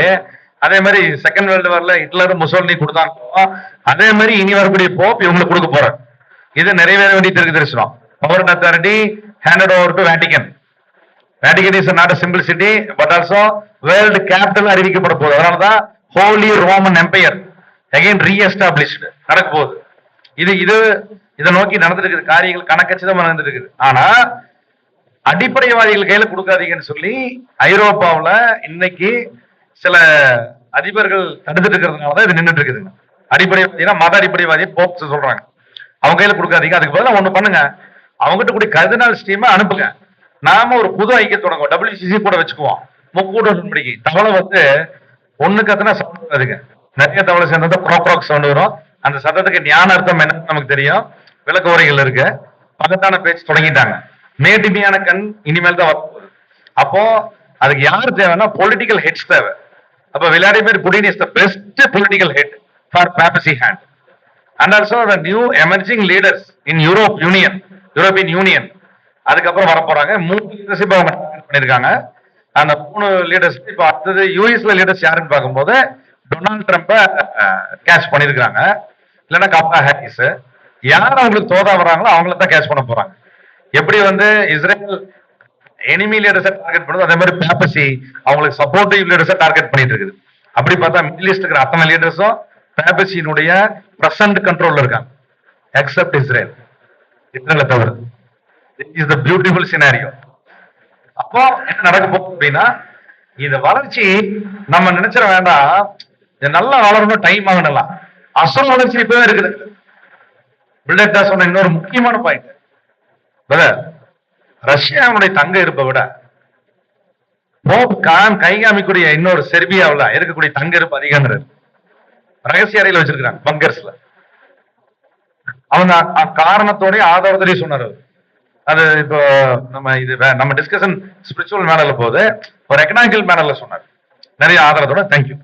அதே மாதிரி செகண்ட் வேர்ல்டு வார்ல ஹிட்லர், முசோலினி கொடுத்தாங்களோ, அதே மாதிரி இனி வரக்கூடிய போப் இவங்களுக்கு கொடுக்க போறாங்க. இது நிறைவேற வேண்டிய இருக்கு தரிசனம். Power and authority handed over to Vatican. Vatican is not a simple city, but also world capital அறிவிக்கப்பட போகுது. அதனால தான் Holy Roman Empire again re-established நடக்க போகுது. இதை நோக்கி நடந்துட்டு இருக்குது. காரியங்கள் கணக்கச்சிதமா நடந்துட்டு இருக்குது. ஆனா அடிப்படைவாதிகள் கையில கொடுக்காதீங்கன்னு சொல்லி ஐரோப்பாவுல இன்னைக்கு சில அதிபர்கள் தடுத்துட்டு இருக்கிறதுனாலதான் இது நின்றுட்டு இருக்குது. அடிப்படைவாதினா மத அடிப்படைவாதி போப் சொல்றாங்க, அவங்க கையில கொடுக்காதீங்க. அதுக்கு பதிலாக ஒண்ணு பண்ணுங்க, அவங்ககிட்ட கூடிய கர்தினால் ஸ்டீமை அனுப்புங்க. நாம ஒரு புது ஐக்கியம் தொடங்குவோம், WCC கூட வச்சுக்குவோம். முக்கூட உடன்படிக்கை. தவளை வந்து ஒண்ணு கத்துனா சவுண்ட் வராதுங்க, நிறைய தவளை சேர்ந்தா ப்ரோக்ராக் சவுண்ட் வரும். அந்த சத்தத்துக்கு ஞான அர்த்தம் என்னன்னு நமக்கு தெரியும், விளக்க உரைகள் இருக்கு. பகத்தான பேச்சு தொடங்கிட்டாங்க. மேட்டுமையான கண் இனிமேல் தான் வரப்போகுது. அப்போ அதுக்கு யார் தேவைன்னா பொலிட்டிக்கல் ஹெட்ஸ் தேவை. அப்ப Vladimir Putin is the best political head for papacy hand. And also the new emerging leaders in European Union அதுக்கப்புறம் வர போறாங்க. 3 லீடர்ஷிப் அவங்க பண்ணிருக்காங்க. அந்த 3 லீடர்ஸ் இப்ப அடுத்தது யூஎஸ்ல லீடர்ஸ் யாருன்னு பார்க்கும்போது டொனால்ட் ட்ரம்ப கேட்ச் பண்ணிருக்காங்க. இல்லைன்னா கமலா ஹாரிஸ், யார் அவங்களுக்கு தோதா வராங்களோ அவங்கள தான் கேட்ச் பண்ண போறாங்க. எப்படி வந்து இஸ்ரேல் எனிமி லீடர்ஸை டார்கெட் பண்ணுது, அதே மாதிரி பேப்பசி அவங்களுக்கு சப்போர்ட்டிவ் லீடர்ஸை டார்கெட் பண்ணிட்டு இருக்குது. அப்படி பார்த்தா மிடில் ஈஸ்ட் இருக்கிற அத்தனை லீடர்ஸும் பேப்பசியினுடைய பிரசன்ட் கண்ட்ரோல்ல இருக்காங்க, எக்ஸப்ட் இஸ்ரேல், இஸ்ரேலை தவிர. Is the beautiful scenario. அப்போ என்ன நடக்க போகுது அப்படின்னா, இந்த வளர்ச்சி நம்ம நினைச்சிட வேண்டாம், இது நல்லா வளரணும், டைம் ஆகணும். அசுர வளர்ச்சி இப்பவே இருக்குது. பில்டர் தான் சொன்ன இன்னொரு முக்கியமான பாயிண்ட், ரஷ்யாவுடைய தங்க இருப்பை விட போப் கை காமிக்கூடிய இன்னொரு செர்பியாவில் இருக்கக்கூடிய தங்க இருப்பு அதிகங்கிறது ரகசிய அறையில் வச்சிருக்கிறாங்க, பங்கர்ஸ்ல. அவங்க காரணத்தோடய ஆதாரத்தோடய சொன்னார். அது இப்போ நம்ம டிஸ்கஷன் ஸ்பிரிச்சுவல் மேனர்ல போது ஒரு எக்கனாமிக்கல் மேனர்ல சொன்னார், நிறைய ஆதாரத்தோட. தேங்க்யூ.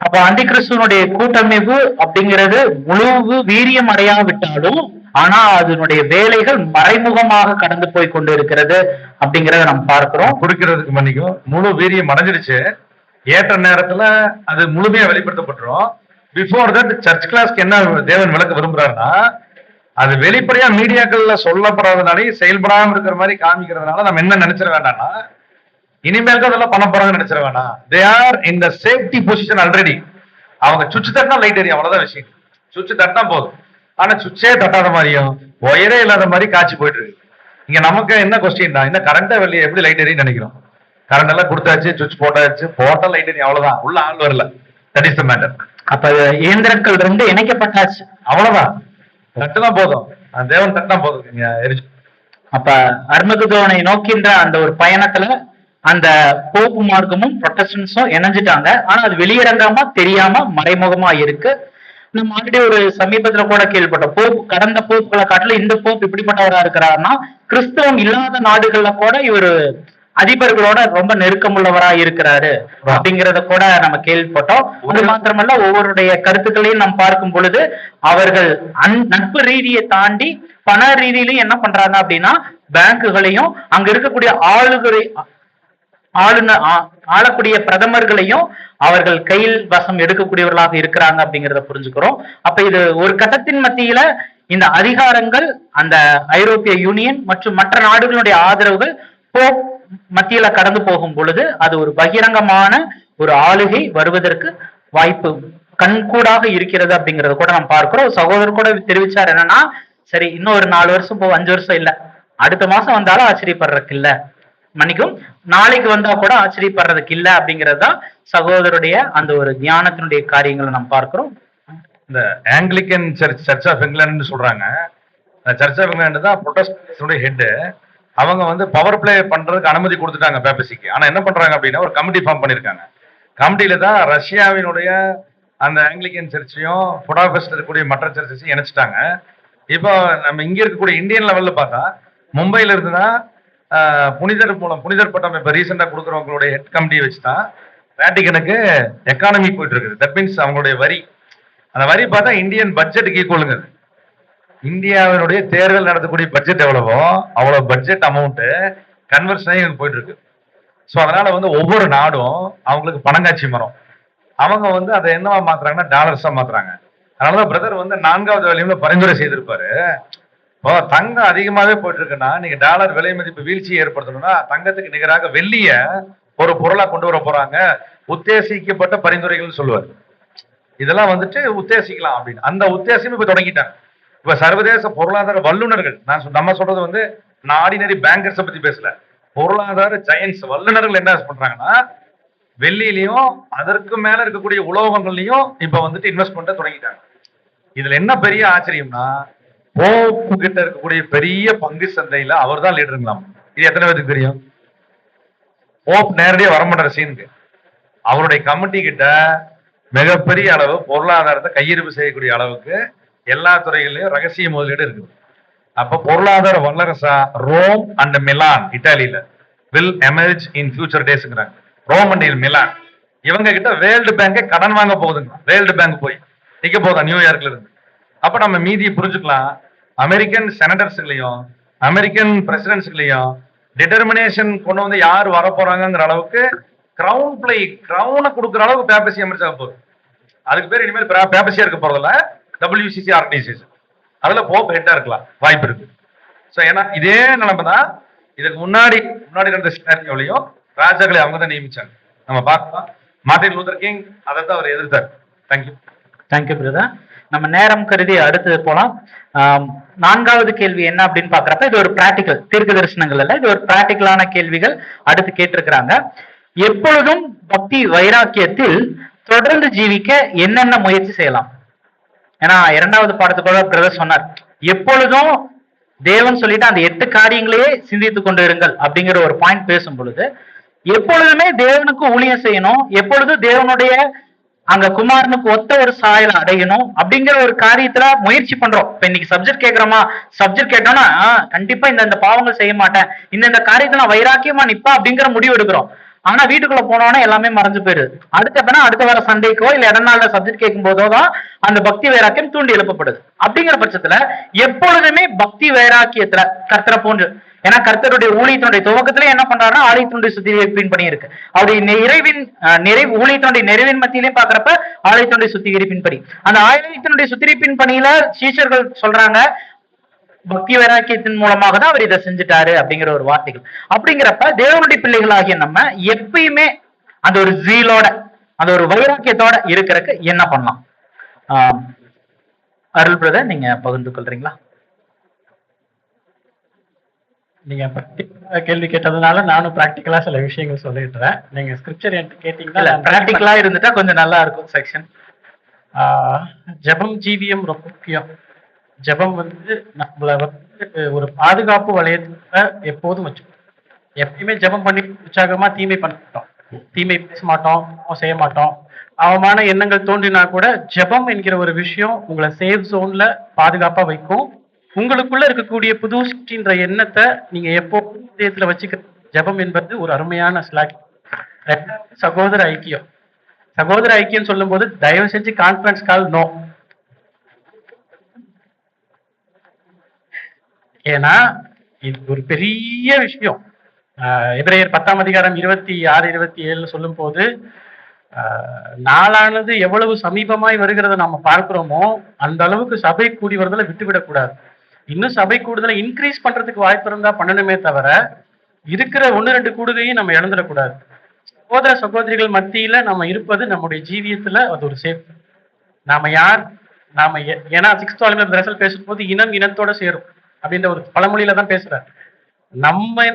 அப்ப அந்தி கிறிஸ்துவனுடைய கூட்டமைப்பு அப்படிங்கிறது முழு வீரியம் அடையாவிட்டாலும் ஆனா அதனுடைய வேலைகள் மறைமுகமாக கடந்து போய் கொண்டு இருக்கிறது அப்படிங்கறத நம்ம பார்க்கிறோம். குறிக்கிறதுக்கு மன்னிக்கும், முழு வீரியம் அடைஞ்சிடுச்சு. ஏற்ற நேரத்துல அது முழுமையா வெளிப்படுத்தப்பட்டுரும். பிஃபோர் தட் சர்ச் கிளாஸ்க்கு என்ன தேவன் விளக்க விரும்புறாருன்னா, அது வெளிப்படையா மீடியாக்கள்ல சொல்லப்படாதனாலே செயல்படாம இருக்கிற மாதிரி காமிக்கிறதுனால நம்ம என்ன நினைச்சிட வேண்டாம்னா, இனிமேல் அதெல்லாம் பண்ண போறாங்கன்னு நினைச்சிட வேண்டாம். They are in the safety position already. அவங்க சுவிட்ச் தட்டினா லைட் எரியும், அவ்வளவுதான் விஷயம். சுவிட்ச் தட்டினா போதும். ஆனா சுவிட்சே தட்டாத மாதிரியும் ஒயரே இல்லாத மாதிரி காட்சி போயிட்டு இருக்கு. இங்க நமக்கு என்ன கொஸ்டின் தான், இந்த கரண்டா வெளியே எப்படி லைட் எரியும் நினைக்கிறோம். கரண்ட் எல்லாம் கொடுத்தாச்சு, சுவிட்ச் போட்டாச்சு, போட்டா லைட் எரியும், அவ்வளவுதான். உள்ள ஆள் வரல. That is the matter. அப்ப இயந்திரங்கள் ரெண்டு இணைக்கப்பட்டாச்சு, அவ்வளவுதான். தட்டுதான் போதும், தேவன் தட்டினா போதும், எரிச்சு. அப்ப அர்மகுதோனை நோக்கின்ற அந்த ஒரு பயணத்துல அந்த போப்பு மார்க்கமும் புரொட்டஸ்டன்ஸும் இணைஞ்சிட்டாங்க. ஆனா அது வெளியரங்கமா தெரியாம மறைமுகமா இருக்கு. நம்ம ஆல்ரெடி ஒரு சமீபத்துல கூட கேள்விப்பட்டோம், போப் கடந்த போப்புகளை காட்டில இந்த போப் இப்படிப்பட்டவரா இருக்கிறாருன்னா கிறிஸ்தவம் இல்லாத நாடுகள்ல கூட இவர் அதிபர்களோட ரொம்ப நெருக்கமுள்ளவரா இருக்கிறாரு அப்படிங்கறத கூட நம்ம கேள்விப்பட்டோம். அது மாத்திரமல்ல, ஒவ்வொருடைய கருத்துக்களையும் நாம் பார்க்கும் பொழுது அவர்கள் நட்பு ரீதியை தாண்டி பண ரீதியிலையும் என்ன பண்றாங்க அப்படின்னா, பேங்குகளையும் அங்க இருக்கக்கூடிய ஆளக்கூடிய பிரதமர்களையும் அவர்கள் கையில் வசம் எடுக்கக்கூடியவர்களாக இருக்கிறாங்க அப்படிங்கிறத புரிஞ்சுக்கிறோம். அப்ப இது ஒரு கட்டத்தின் மத்தியில இந்த அதிகாரங்கள் அந்த ஐரோப்பிய யூனியன் மற்றும் மற்ற நாடுகளுடைய ஆதரவுகள் போப் மத்தியில கடந்து போகும் பொழுது அது ஒரு பகிரங்கமான ஒரு ஆளுகை வருவதற்கு வாய்ப்பு கண்கூடாக இருக்கிறது அப்படிங்கறத கூட நம்ம பார்க்கிறோம். சகோதரர் கூட தெரிவிச்சார் என்னன்னா, சரி இன்னும் ஒரு 4 வருஷம் 5 வருஷம் இல்ல, அடுத்த மாசம் வந்தாலும் ஆச்சரியப்படுறதுக்கு இல்ல, மன்னிக்கும் நாளைக்கு வந்தா கூட ஆச்சரியப்படுறதுக்கு இல்ல அப்படிங்கறதுதான் சகோதரருடைய அந்த ஒரு தியானத்தினுடைய காரியங்களை நம்ம பார்க்கிறோம். இந்த ஆங்கிலிக்கன் சர்ச் ஆஃப் இங்கிலாந்து சொல்றாங்க. சர்ச் ஆஃப் இங்கிலாந்து தான் புரொட்டஸ்டன்ட்ஸோட ஹெட். அவங்க வந்து பவர் பிளே பண்றதுக்கு அனுமதி கொடுத்துட்டாங்க பேப்பசிக்கு. ஆனா என்ன பண்றாங்க அப்படின்னா, ஒரு கமிட்டி ஃபார்ம் பண்ணிருக்காங்க. கமிட்டியில தான் ரஷ்யாவினுடைய அந்த ஆங்கிலிக்கன் சர்ச்சையும் புடாபெஸ்ட் இருக்கக்கூடிய மற்ற சர்ச்சஸையும் இணைச்சிட்டாங்க. இப்போ நம்ம இங்க இருக்கக்கூடிய இந்தியன் லெவல்ல பார்த்தா மும்பையில இருந்துதான் புனிதர் பட்டம் இப்ப ரீசெண்டா கொடுக்குறவங்களுடைய ஹெட் கமிட்டியை வச்சுதான் வேட்டிகனுக்கு எக்கானமி போயிட்டு இருக்குது. தட் மீன்ஸ் அவங்களுடைய வரி, அந்த வரி பார்த்தா இந்தியன் பட்ஜெட்டுக்கு ஈக்குவலுங்க. இந்தியாவினுடைய தேர்தல் நடத்தக்கூடிய பட்ஜெட் எவ்வளவோ அவ்வளவு பட்ஜெட் அமௌண்ட் கன்வர்ஷன் ஆகி போயிட்டு இருக்கு. ஸோ அதனால வந்து ஒவ்வொரு நாடும் அவங்களுக்கு பணங்காட்சி மரம். அவங்க வந்து அதை என்னவா மாத்துறாங்கன்னா டாலர்ஸா மாத்துறாங்க. அதனாலதான் பிரதர் வந்து 4வது வேலையும்ல பரிந்துரை செய்திருப்பாரு. இப்போ தங்கம் அதிகமாவே போயிட்டு இருக்குன்னா நீங்க டாலர் விலை மதிப்பு வீழ்ச்சியை ஏற்படுத்தணும்னா தங்கத்துக்கு நிகராக வெள்ளிய ஒரு பொருளா கொண்டு வர போறாங்க, உத்தேசிக்கப்பட்ட பரிந்துரைகள் சொல்லுவார். இதெல்லாம் வந்துட்டு உத்தேசிக்கலாம் அப்படின்னு அந்த உத்தேசம் இப்ப தொடங்கிட்டாங்க. இப்ப சர்வதேச பொருளாதார வல்லுநர்கள், நம்ம சொல்றது வந்து ஆர்டினரி பேங்கர்ஸை பத்தி பேசல, பொருளாதார ஜெயன்ஸ் வல்லுநர்கள் என்ன பண்றாங்கன்னா வெள்ளியிலையும் அதற்கு மேல இருக்கக்கூடிய உலோகங்கள்லயும் இப்ப வந்துட்டு இன்வெஸ்ட்மெண்ட்டை தொடங்கிட்டாங்க. இதுல என்ன பெரிய ஆச்சரியம்னா, போப்பு கிட்ட இருக்கக்கூடிய பெரிய பங்கு சந்தையில அவர் தான் லீடருங்களாம். இது எத்தனை பேருக்கு தெரியும்? போப் நேரடியா வரமாட்டார் சீனுக்கு. அவருடைய கமிட்டி கிட்ட மிகப்பெரிய அளவு பொருளாதாரத்தை கையிருப்பு செய்யக்கூடிய அளவுக்கு எல்லா துறைகளிலும் ரகசிய முதலீடு இருக்குது. அப்ப பொருளாதார வல்லரசா ரோம் அண்ட் மிலான் இட்டாலியில வில் எமர்ஜ் இன் ஃபியூச்சர் டேஸ்ங்கிறாங்க. ரோம் அண்ட் மிலான் இவங்க கிட்ட வேர்ல்டு பேங்கை கடன் வாங்க போகுதுங்க. வேர்ல்டு பேங்க் போய் நிக்க போதா நியூயார்க்ல இருந்து. அப்ப நம்ம மீதியை புரிஞ்சுக்கலாம். அமெரிக்கன் செனட்டர்ஸ்களையும் அமெரிக்கன் பிரசிடென்ட்ஸ்களையும் டிட்டர்மினேஷன் கொண்டு வந்து யார் வர போறாங்கிற அளவுக்கு கிரவுனை கொடுக்குற அளவுக்கு பேப்பசி அமெரிக்கா போகுது. அதுக்கு பேர் இனிமேல் பேப்பர்ஸியா இருக்க போறதில்ல, WCC ஆர்கனைசேஷன். அதுல போப் ஹெட்டா இருக்கலாம், வாய்ப்பு இருக்கு. சோ ஏன்னா இதே நிலைமை தான் இதுக்கு முன்னாடி நடந்த சினாரியோலயும் ராஜாக்களை அவங்க தான் நியமிச்சாங்க. நம்ம பார்க்கலாம், மார்ட்டின் லூதர் கிங் அதை தான் அவர் எதிர்த்தார். தேங்க்யூ. Thank you brother. நம்ம நேரம் கருதி அடுத்து போலாம். நான்காவது கேள்வி என்ன அப்படின்னு பாக்குறப்ப இது ஒரு பிராக்டிக்கல், தீர்க்க தரிசனங்கள் அல்ல, இது ஒரு பிராக்டிக்கலான கேள்விகள் அடுத்து கேட்டிருக்கிறாங்க. எப்பொழுதும் பக்தி வைராக்கியத்தில் தொடர்ந்து ஜீவிக்க என்னென்ன முயற்சி செய்யலாம்? ஏன்னா இரண்டாவது பாடத்துக்கூட பிரதர் சொன்னார், எப்பொழுதும் தேவன் சொல்லிட்டு அந்த 8 காரியங்களையே சிந்தித்துக் கொண்டு இருங்கள் அப்படிங்கிற ஒரு பாயிண்ட் பேசும் பொழுது, எப்பொழுதுமே தேவனுக்கு ஊழியம் செய்யணும், எப்பொழுதும் தேவனுடைய அங்க குமாரனுக்கு ஒத்த ஒரு சாயலை அடையணும் அப்படிங்கிற ஒரு காரியத்துல முயற்சி பண்றோம். இப்ப இன்னைக்கு சப்ஜெக்ட் கேட்கிறோமா, சப்ஜெக்ட் கேட்டோம்னா கண்டிப்பா இந்த பாவங்கள் செய்ய மாட்டேன், இந்த காரியத்தை நான் வைராக்கியமா நிப்பா அப்படிங்கிற முடிவு எடுக்கிறோம். ஆனா வீட்டுக்குள்ள போனோன்னா எல்லாமே மறைஞ்சு போயிருது. அடுத்த வர சண்டைக்கோ இல்ல எதனால சப்ஜெக்ட் கேட்கும் போதோதான் அந்த பக்தி வைராக்கியம் தூண்டி எழுப்பப்படுது. அப்படிங்கிற பட்சத்துல எப்பொழுதுமே பக்தி வைராக்கியத்துல கர்த்தரை போன்று, ஏன்னா கர்த்தருடைய ஊழியத்தினுடைய துவக்கத்திலே என்ன பண்றாருன்னா ஆலயத்தினுடைய சுத்திகரிப்பின் பணி இருக்கு. அவருடைய ஊழியத்தினுடைய நிறைவின் மத்தியிலே பாக்குறப்ப ஆலயத்தினுடைய சுத்திகரிப்பின் பணி, அந்த ஆலயத்தினுடைய சுத்திகரிப்பின் பணியில சீஷர்கள் சொல்றாங்க பக்தி வைராக்கியத்தின் மூலமாக தான் அவர் இதை செஞ்சுட்டாரு அப்படிங்கிற ஒரு வார்த்தைகள். அப்படிங்கிறப்ப தேவனுடைய பிள்ளைகளாகிய நம்ம எப்பயுமே அந்த ஒரு ஜீலோட அந்த ஒரு வைராக்கியத்தோட இருக்கிறதுக்கு என்ன பண்ணலாம்? அருள் பிரதர், நீங்க பகிர்ந்து கொள்றீங்களா? நீங்க கேள்வி கேட்டதுனால நானும் பிராக்டிக்கலா சில விஷயங்கள் சொல்லிடுறேன். நீங்க ஸ்கிரிப்சர் என்கிட்ட கேட்டீங்கன்னா பிராக்டிக்கலா இருந்துட்டா கொஞ்சம் நல்லா இருக்கும் செக்ஷன். ஜெபம் ஜீவியம் ரொம்ப முக்கியம். ஜெபம் நம்மள ஒரு பாதுகாப்பு வளையத்துல எப்போதும் வச்சுக்கணும். எப்பயுமே ஜெபம் பண்ணி உற்சாகமா தீமை பண்ண மாட்டோம், தீமை பேச மாட்டோம், செய்ய மாட்டோம். அவமான எண்ணங்கள் தோன்றினா கூட ஜெபம் என்கிற ஒரு விஷயம் உங்களை சேஃப் ஜோன்ல பாதுகாப்பா வைக்கும். உங்களுக்குள்ள இருக்கக்கூடிய புது சிருஷ்டின்ற எண்ணத்தை நீங்க எப்போதும் இதயத்துல வச்சுக்க. ஜெபம் என்பது ஒரு அருமையான ஸ்லாக். சகோதர ஐக்கியம். சகோதர ஐக்கியம் சொல்லும் போது தயவு செஞ்சு கான்ஃபரன்ஸ் கால் நோ. ஏன்னா இது ஒரு பெரிய விஷயம். எபிரேயர் 10ஆம் அதிகாரம் 26, 27 சொல்லும் போது நாளானது எவ்வளவு சமீபமாய் வருகிறத நம்ம பார்க்கிறோமோ அந்த அளவுக்கு சபை கூடி வருதலை விட்டுவிடக்கூடாது. இன்னும் சபை கூடுதலை இன்க்ரீஸ் பண்றதுக்கு வாய்ப்பு இருந்தா பண்ணணுமே தவிர இருக்கிற 1-2 கூடுகையும் நம்ம இழந்துடக்கூடாது. சகோதர சகோதரிகள் மத்தியில நம்ம இருப்பது நம்முடைய ஜீவியத்துல அது ஒரு சேஃப். நாம யார், ஏன்னா 6th வால்யூம் ரசல் பேசும்போது இனம் இனத்தோட சேரும் அப்படின்ற ஒரு பழமொழியில தான் பேசுறாரு.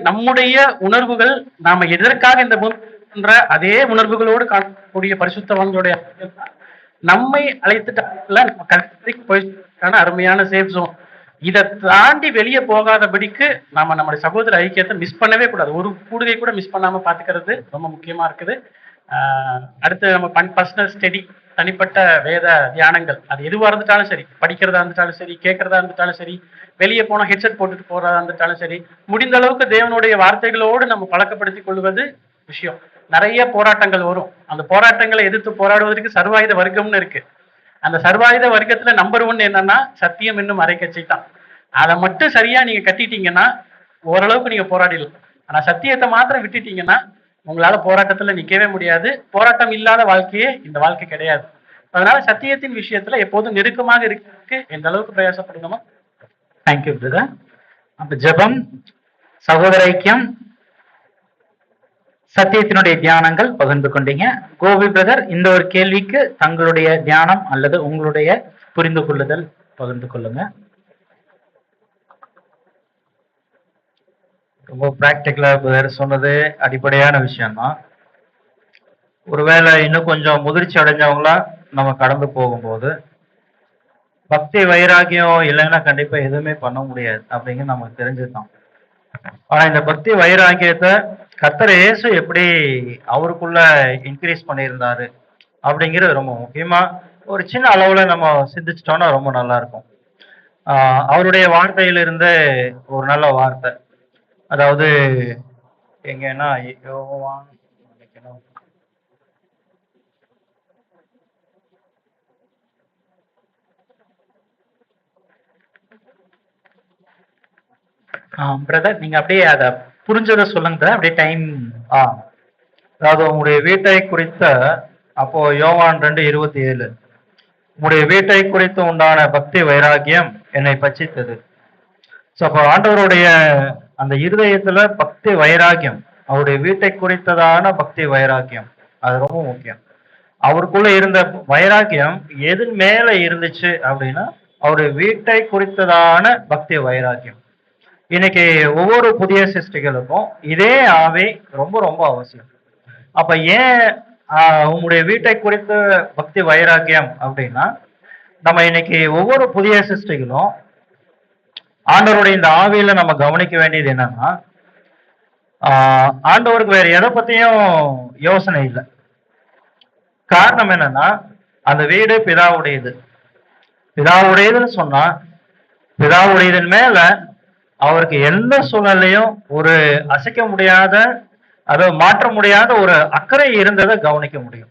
நம்முடைய உணர்வுகள் நாம எதற்காக இந்த பூமின்ற அதே உணர்வுகளோடு காணக்கூடிய பரிசுத்தவான்களுடைய நம்மை அழைத்துட்டால நம்ம கருத்துக்கு போயிருக்கான அருமையான சேஃப் ஜோன். இதை தாண்டி வெளியே போகாதபடிக்கு நாம நம்முடைய சகோதர ஐக்கியத்தை மிஸ் பண்ணவே கூடாது. ஒரு கூடுகை கூட மிஸ் பண்ணாம பாத்துக்கிறது ரொம்ப முக்கியமா இருக்குது. அடுத்து நம்ம பர்சனல் ஸ்டடி, தனிப்பட்ட வேத தியானங்கள், அது எதுவாக இருந்துட்டாலும் சரி, படிக்கிறதா இருந்துட்டாலும் சரி, கேட்கறதா இருந்துட்டாலும் சரி, வெளியே போனா ஹெட்செட் போட்டுட்டு போறதா இருந்துட்டாலும் சரி, முடிந்த அளவுக்கு தேவனுடைய வார்த்தைகளோடு நம்ம பழக்கப்படுத்திக் கொள்வது விஷயம். நிறைய போராட்டங்கள் வரும். அந்த போராட்டங்களை எதிர்த்து போராடுவதற்கு சர்வாயுத வர்க்கம்னு இருக்கு. அந்த சர்வாயுத வர்க்கத்துல நம்பர் 1 என்னன்னா சத்தியம் என்னும் அரைக்கச்சை தான். அதை மட்டும் சரியா நீங்க கட்டிட்டீங்கன்னா ஓரளவுக்கு நீங்க போராடிடலாம். ஆனா சத்தியத்தை மாத்திரம் விட்டுட்டீங்கன்னா உங்களால போராட்டத்துல நிக்கவே முடியாது. போராட்டம் இல்லாத வாழ்க்கையே இந்த வாழ்க்கை கிடையாது. அதனால சத்தியத்தின் விஷயத்துல எப்போதும் நெருக்கமாக இருக்கிறதுக்கு எந்த அளவுக்கு பிரயாசப்படுங்கமோ. Thank you brother. அப்ப ஜெபம், சகோதர ஐக்கியம், சத்தியத்தினுடைய தியானங்கள் பகிர்ந்து கொண்டீங்க. கோபி பிரதர், இந்த ஒரு கேள்விக்கு தங்களுடைய தியானம் அல்லது உங்களுடைய புரிந்து கொள்ளுதல் பகிர்ந்து கொள்ளுங்க. ரொம்ப பிராக்டிக்கலா பிரதர் சொன்னது அடிப்படையான விஷயம்தான். ஒருவேளை இன்னும் கொஞ்சம் முதிர்ச்சி அடைஞ்சவங்களா நம்ம கடந்து போகும்போது பக்தி வைராகியம் இல்லைன்னா கண்டிப்பா எதுவுமே பண்ண முடியாது அப்படிங்கிறது நமக்கு தெரிஞ்சுதான். ஆனா இந்த பக்தி வைராகியத்தை கர்த்தர் இயேசு எப்படி அவருக்குள்ள இன்க்ரீஸ் பண்ணியிருந்தாரு அப்படிங்கிறது ரொம்ப முக்கியமா ஒரு சின்ன அளவுல நம்ம சிந்திச்சிட்டோம்னா ரொம்ப நல்லா இருக்கும். அவருடைய வார்த்தையிலிருந்து ஒரு நல்ல வார்த்தை, அதாவது எங்கன்னா யோவான் பிரதர், நீங்க அப்படியே அத புரிஞ்சதை சொல்லுங்க. அப்படியே டைம். அதாவது உங்களுடைய வீட்டை குறித்த அப்போ யோவான் 2:27, உம்முடைய வீட்டை குறித்து உண்டான பக்தி வைராக்கியம் என்னை பட்சித்தது. ஸோ அப்போ ஆண்டவருடைய அந்த இருதயத்துல பக்தி வைராக்கியம், அவருடைய வீட்டை குறித்ததான பக்தி வைராக்கியம், அது ரொம்ப முக்கியம். அவருக்குள்ள இருந்த வைராக்கியம் எது மேல இருந்துச்சு அப்படின்னா அவருடைய வீட்டை குறித்ததான பக்தி வைராக்கியம். இன்னைக்கு ஒவ்வொரு புதிய சிருஷ்டிகளுக்கும் இதே ஆவி ரொம்ப ரொம்ப அவசியம். அப்ப ஏன் உங்களுடைய வீட்டை குறித்த பக்தி வைராக்கியம் அப்படின்னா, நம்ம இன்னைக்கு ஒவ்வொரு புதிய சிருஷ்டிகளும் ஆண்டவருடைய இந்த ஆவியில நம்ம கவனிக்க வேண்டியது என்னன்னா, ஆண்டவருக்கு வேற எதை பத்தியும் யோசனை இல்லை. காரணம் என்னன்னா, அந்த வீடு பிதாவுடையது. பிதாவுடையதுன்னு சொன்னா பிதாவுடையதன் மேல அவருக்கு எந்த சூழ்நிலையும் ஒரு அசைக்க முடியாத, அதை மாற்ற முடியாத ஒரு அக்கறை இருந்ததை கவனிக்க முடியும்.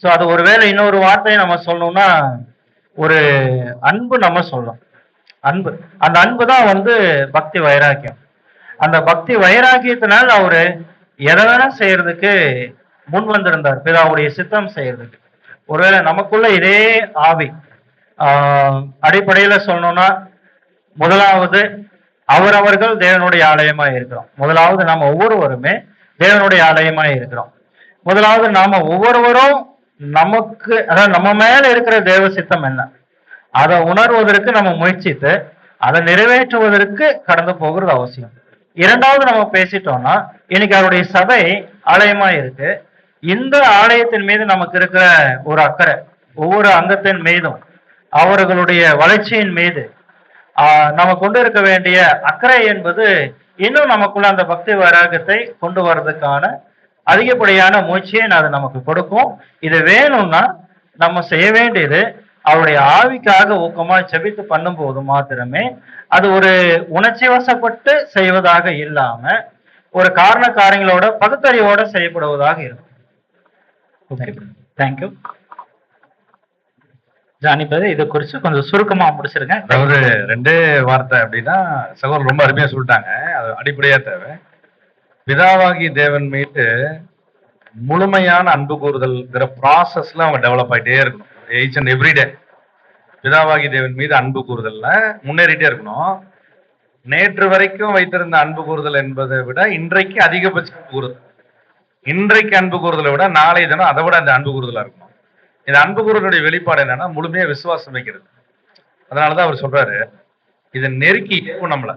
ஸோ அது ஒருவேளை இன்னொரு வார்த்தையை நம்ம சொல்லணும்னா ஒரு அன்பு நம்ம சொல்லலாம். அன்பு, அந்த அன்பு தான் பக்தி வைராக்கியம். அந்த பக்தி வைராக்கியத்தினால் அவரு எதை வேணா செய்யறதுக்கு முன் வந்திருந்தார், பிதாவுடைய சித்தம் செய்யறதுக்கு. ஒருவேளை நமக்குள்ள இதே ஆவி அடிப்படையில சொல்லணும்னா, முதலாவது அவரவர்கள் தேவனுடைய ஆலயமா இருக்கிறோம். முதலாவது நாம ஒவ்வொருவருமே தேவனுடைய ஆலயமா இருக்கிறோம். முதலாவது நாம ஒவ்வொருவரும் நமக்கு, அதாவது நம்ம மேல இருக்கிற தேவ சித்தம் என்ன, அதை உணர்வதற்கு நம்ம முயற்சித்து அதை நிறைவேற்றுவதற்கு கடந்து போகிறது அவசியம். இரண்டாவது நம்ம பேசிட்டோம்னா, இன்னைக்கு அவருடைய சபை ஆலயமா இருக்கு. இந்த ஆலயத்தின் மீது நமக்கு இருக்கிற ஒரு அக்கறை, ஒவ்வொரு அங்கத்தின் மீதும் அவர்களுடைய வளர்ச்சியின் மீது நம்ம கொண்டு இருக்க வேண்டிய அக்கறை என்பது இன்னும் நமக்குள்ள அந்த பக்தி வைராகத்தை கொண்டு வர்றதுக்கான அதிகப்படியான முயற்சியை அது நமக்கு கொடுக்கும். இது வேணும்னா நம்ம செய்ய வேண்டியது, அவருடைய ஆவிக்காக ஊக்கமா செபித்து பண்ணும்போது மாத்திரமே அது ஒரு உணர்ச்சி வசப்பட்டு செய்வதாக இல்லாம ஒரு காரண காரியங்களோட பகுத்தறிவோட செய்யப்படுவதாக இருக்கும். தேங்க்யூ. ஜானிபதி, இது குறித்து கொஞ்சம் சுருக்கமா முடிச்சிருங்க. அதாவது 2 வார்த்தை அப்படின்னா சகோதரர் ரொம்ப அருமையா சொல்லிட்டாங்க. அது அடிப்படையா தேவை. பிதாவாகி தேவன் மீது முழுமையான அன்பு கூறுதல்ங்கிற ப்ராசஸ்ல அவங்க டெவலப் ஆகிட்டே இருக்கணும். ஈச் அண்ட் எவ்ரி டே பிதாவாகி தேவன் மீது அன்பு கூறுதல்ல முன்னேறிட்டே இருக்கணும். நேற்று வரைக்கும் வைத்திருந்த அன்பு கூறுதல் என்பதை விட இன்றைக்கு அதிகபட்ச அன்பு கூறுதல், இன்றைக்கு அன்பு கூறுதலை விட நாளைய தினம் அதை விட அந்த அன்பு கூறுதலா இருக்கணும். இந்த அன்பு கூறுதலுடைய வெளிப்பாடு என்னன்னா, முழுமையா விசுவாசம் வைக்கிறது. அதனாலதான் அவர் சொல்றாரு, இதை நெருக்கி நம்மள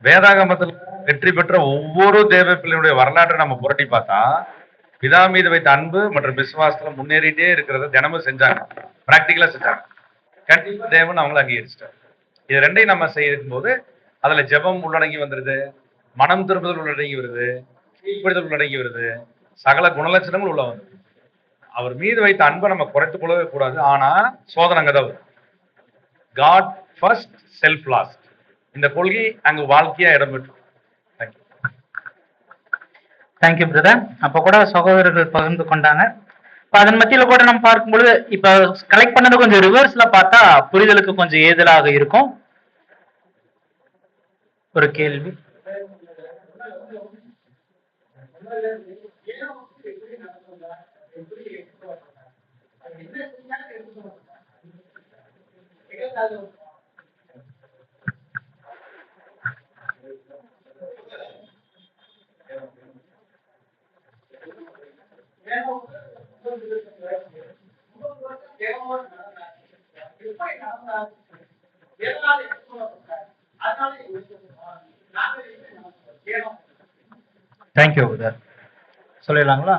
வேதாகமத்தில் வெற்றி பெற்ற ஒவ்வொரு தேவ பிள்ளையுடைய வரலாற்றை நம்ம புரட்டி பார்த்தா, பிதா மீது வைத்த அன்பு மற்றும் விசுவாசத்துல முன்னேறிட்டே இருக்கிறத தினமும் செஞ்சாங்க, பிராக்டிக்கலா செஞ்சாங்க. கண்டிப்பா தேவன் அவங்களை அங்கீகரிச்சிட்டார். இது ரெண்டையும் நம்ம செய்யும் போது அதுல ஜெபம் உள்ளடங்கி வந்துருது, மனம் திரும்புதல் உள்ளடங்கி வருது, கீழ்ப்படுதல் உள்ளடங்கி வருது, சகல குணலட்சணங்கள் உள்ள வந்து. அவர் மீது வைத்த அன்பை நம்ம குறைத்துக் கொள்ளவே கூடாது. ஆனா சோதனை அங்கதான் வரும். God first, self last. இந்த கொள்கை அங்கு வாழ்க்கையா இடம்பெற்று. Thank you brother. அப்ப கூட சகோதரர்கள் பகிர்ந்து கொண்டாங்க. இப்ப அதன் மத்தியில கூட நம்ம பார்க்கும்பொழுது இப்ப கலெக்ட் பண்ணது கொஞ்சம் ரிவர்ஸ்ல பார்த்தா புரிதலுக்கு கொஞ்சம் ஏதலாக இருக்கும். ஒரு கேள்வி. Thank you brother. சொல்லிடலாங்களா?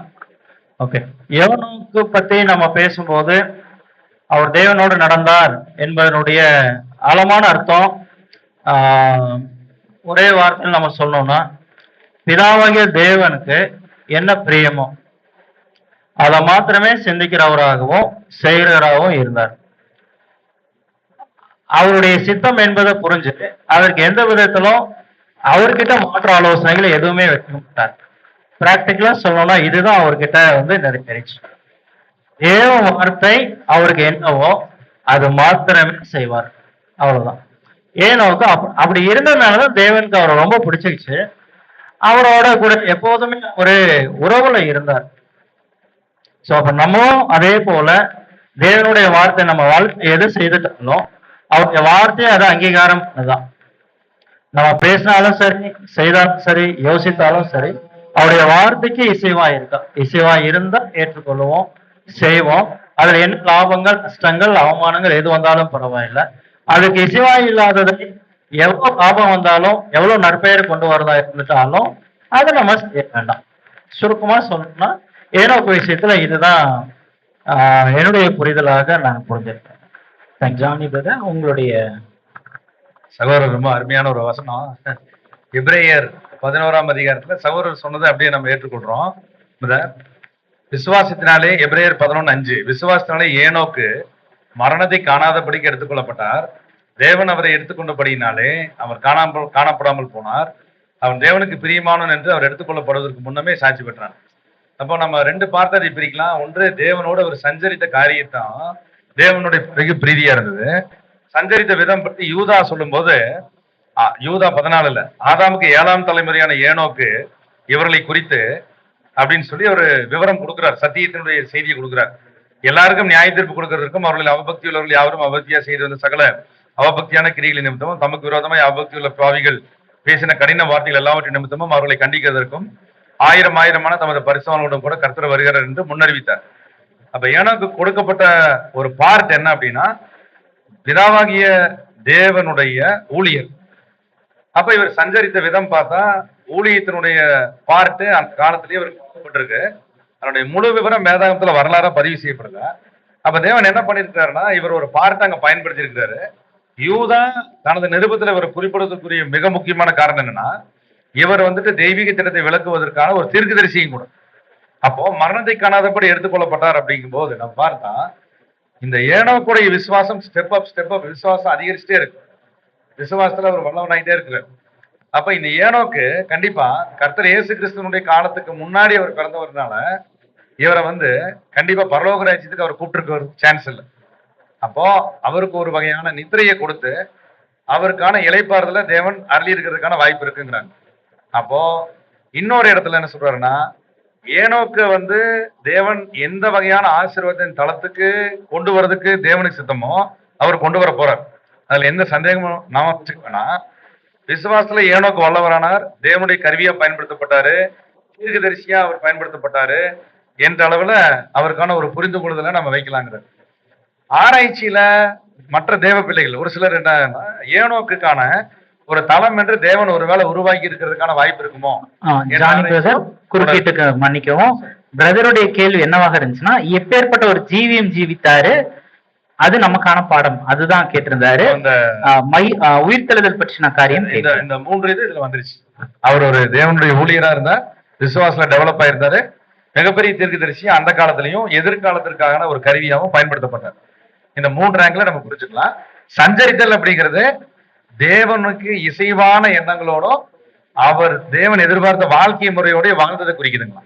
ஓகே. யோனுக்கு பத்தி நம்ம பேசும்போது அவர் தேவனோடு நடந்தார் என்பதனுடைய ஆழமான அர்த்தம் ஒரே வார்த்தையில் நம்ம சொல்லணும்னா, பிதாவாகிய தேவனுக்கு என்ன பிரியமோ அதை மாத்திரமே சிந்திக்கிறவராகவும் செய்கிறவராகவும் இருந்தார். அவருடைய சித்தம் என்பதை புரிஞ்சு அதற்கு எந்த விதத்திலும் அவர்கிட்ட மாற்ற ஆலோசனைகளை எதுவுமே வைக்க மாட்டார். பிராக்டிக்கலா சொல்லணும்னா இதுதான் அவர்கிட்ட நிறைவேறிச்சு. தேவ வார்த்தை அவருக்கு என்னவோ அது மாத்திரமே செய்வார், அவ்வளவுதான். ஏனோக்கு அப்படி இருந்ததுனாலதான் தேவனுக்கு அவரை ரொம்ப பிடிச்சிருச்சு. அவரோட கூட எப்போதுமே ஒரு உறவுல இருந்தார். ஸோ அப்ப நம்மளும் அதே போல தேவனுடைய வார்த்தை நம்ம வாழ்க்கை எது செய்துட்டாலும் அவருடைய வார்த்தையை அதை அங்கீகாரம் பண்ணுதான். நம்ம பேசினாலும் சரி, செய்தாலும் சரி, யோசித்தாலும் சரி, அவருடைய வார்த்தைக்கு இசைவா இருக்கா, இசைவா இருந்தா ஏற்றுக்கொள்வோம், செய்வோம். அதுல என்ன லாபங்கள், நஷ்டங்கள், அவமானங்கள் எது வந்தாலும் பரவாயில்லை. அதுக்கு இசைவா இல்லாததை எவ்வளவு லாபம் வந்தாலும், எவ்வளவு நற்பெயர் கொண்டு வரதா இருந்துட்டாலும் அதை நம்ம செய்ய வேண்டாம். சுருக்கமா சொல்லணும்னா ஏனோக்கு விஷயத்துல இதுதான் என்னுடைய புரிதலாக நான் புரிஞ்சிருக்கேன். ஜானி பிரதர், உங்களுடைய சகோதரர் ரொம்ப அருமையான ஒரு வசனம். எபிரேயர் 11ஆம் அதிகாரத்துல சகோதரர் சொன்னதை அப்படியே நம்ம ஏற்றுக்கொள்றோம். விசுவாசத்தினாலே, எபிரேயர் 11:5, விசுவாசத்தினாலே ஏனோக்கு மரணத்தை காணாதபடிக்கு எடுத்துக்கொள்ளப்பட்டார். தேவன் அவரை எடுத்துக்கொண்டபடியினாலே அவர் காணப்படாமல் போனார். அவன் தேவனுக்கு பிரியமானவன் என்று அவர் எடுத்துக்கொள்ளப்படுவதற்கு முன்னமே சாட்சி பெற்றான். அப்போ நம்ம ரெண்டு பார்த்ததை பிரிக்கலாம். ஒன்று, தேவனோடு அவர் சஞ்சரித்த காரியத்தான் தேவனுடைய மிக பிரீதியா இருந்தது. சஞ்சரித்த விதம் பற்றி யூதா சொல்லும் போது, யூதா 14 ஆதாமுக்கு 7ஆம் தலைமுறையான ஏனோக்கு இவர்களை குறித்து அப்படின்னு சொல்லி ஒரு விவரம் கொடுக்கிறார், சத்தியத்தினுடைய செய்தியை கொடுக்கிறார். எல்லாருக்கும் நியாய தீர்ப்பு கொடுக்கறதுக்கும் அவர்களில் அவபக்தி உள்ளவர்கள் யாவரும் அவபக்தியா செய்து வந்த சகல அவபக்தியான கிரிகளின் நிமித்தமும் தமக்கு விரோதமாய் அவபக்தி உள்ள பாவிகள் பேசின கடின வார்த்தைகள் எல்லாவற்றின் நிமித்தமும் அவர்களை கண்டிக்கிறதற்கும் ஆயிரமான தமது பரிசுகளுடன் கூட கர்த்தர் வருகிறார் என்று முன்னறிவித்தார். அப்ப ஏனோக்கு கொடுக்கப்பட்ட ஒரு பார்ட் என்ன அப்படின்னா, பிதாவாகிய தேவனுடைய ஊழியர். அப்ப இவர் சஞ்சரித்த விதம் பார்த்தா ஊழியத்தினுடைய பார்ட்டு அந்த காலத்திலேயே இவர் கொடுக்கப்பட்டிருக்கு. அதனுடைய முழு விவரம் வேதாகமத்துல வரலாறா பதிவு செய்யப்படுங்க. அப்ப தேவன் என்ன பண்ணிருக்காருன்னா, இவர் ஒரு பார்ட் அங்க பயன்படுத்தி இருக்கிறாரு. யூதா தனது நிருபத்துல இவர் குறிப்பிடுவதற்குரிய மிக முக்கியமான காரணம் என்னன்னா, இவர் வந்துட்டு தெய்வீக திட்டத்தை விளக்குவதற்கான ஒரு தீர்க்கதரிசியும் கூட. அப்போ மரணத்தை காணாதபடி எடுத்துக்கொள்ளப்பட்டார் அப்படிங்கும் போது நம்ம பார்த்தா இந்த ஏனோக்குடைய விசுவாசம் ஸ்டெப் அப் விசுவாசம் அதிகரிச்சுட்டே இருக்கு. விசுவாசத்துல அவர் வல்லவனாயிட்டே இருக்கிறார். அப்ப இந்த ஏனோக்கு கண்டிப்பா கர்த்தர் இயேசு கிறிஸ்துவனுடைய காலத்துக்கு முன்னாடி அவர் பிறந்தவர்னால இவரை கண்டிப்பா பரலோக ராஜ்யத்துக்கு அவர் கூப்பிட்டு சான்ஸ் இல்லை. அப்போ அவருக்கு ஒரு வகையான நித்திரையை கொடுத்து அவருக்கான இளைப்பாறுதல தேவன் அருளி இருக்கிறதுக்கான வாய்ப்பு இருக்குங்கிறாங்க. அப்போ இன்னொரு இடத்துல என்ன சொல்றாருன்னா, ஏனோக்கு தேவன் எந்த வகையான ஆசீர்வாதத்தின் தளத்துக்கு கொண்டு வரதுக்கு தேவனுக்கு சித்தமோ அவர் கொண்டு வர போறார். அதுல எந்த சந்தேகமும் நாம வச்சுக்கோனா, விசுவாசத்துல ஏனோக்கு வல்லவரானார், தேவனுடைய கருவியா பயன்படுத்தப்பட்டாரு, தீர்க்கதரிசியா அவர் பயன்படுத்தப்பட்டாரு என்ற அளவுல அவருக்கான ஒரு புரிந்து கொள்ளுதலை நம்ம வைக்கலாங்கிறது. ஆராய்ச்சியில மற்ற தேவ பிள்ளைகள் ஒரு சிலர் என்ன, ஏனோக்குக்கான ஒரு தளம் என்று தேவன் ஒருவேளை உருவாக்கி இருக்கிறதுக்கான வாய்ப்பு இருக்குமோ? ஜானி பிரதர், குறுக்கீட்டுக்கு மன்னிக்கவும். பிரதருடைய கேள்வி என்னவாக இருந்துச்சுன்னா, எப்பேற்பட்ட ஒரு ஜீவியம் ஜீவித்தாரு, அது நமக்கான பாடம், அதுதான் கேட்டிருந்தாரு. அந்த உயிர்த்தெழுதல் பற்றின காரியம் இந்த 3 இதுல வந்துருச்சு. அவர் ஒரு தேவனுடைய ஊழியரா இருந்தார், விசுவாசத்துல டெவலப் ஆயிருந்தாரு, மிகப்பெரிய தீர்க்கதரிசி, அந்த காலத்திலையும் எதிர்காலத்திற்கான ஒரு கருவியாகவும் பயன்படுத்தப்பட்டார். இந்த 3 ஆங்கில நம்ம புரிஞ்சுக்கலாம். சஞ்சரித்தல் அப்படிங்கிறது தேவனுக்கு இசைவான எண்ணங்களோட அவர் தேவன் எதிர்பார்த்த வாழ்க்கை முறையோட வாழ்ந்ததை குறிக்குதுங்களா?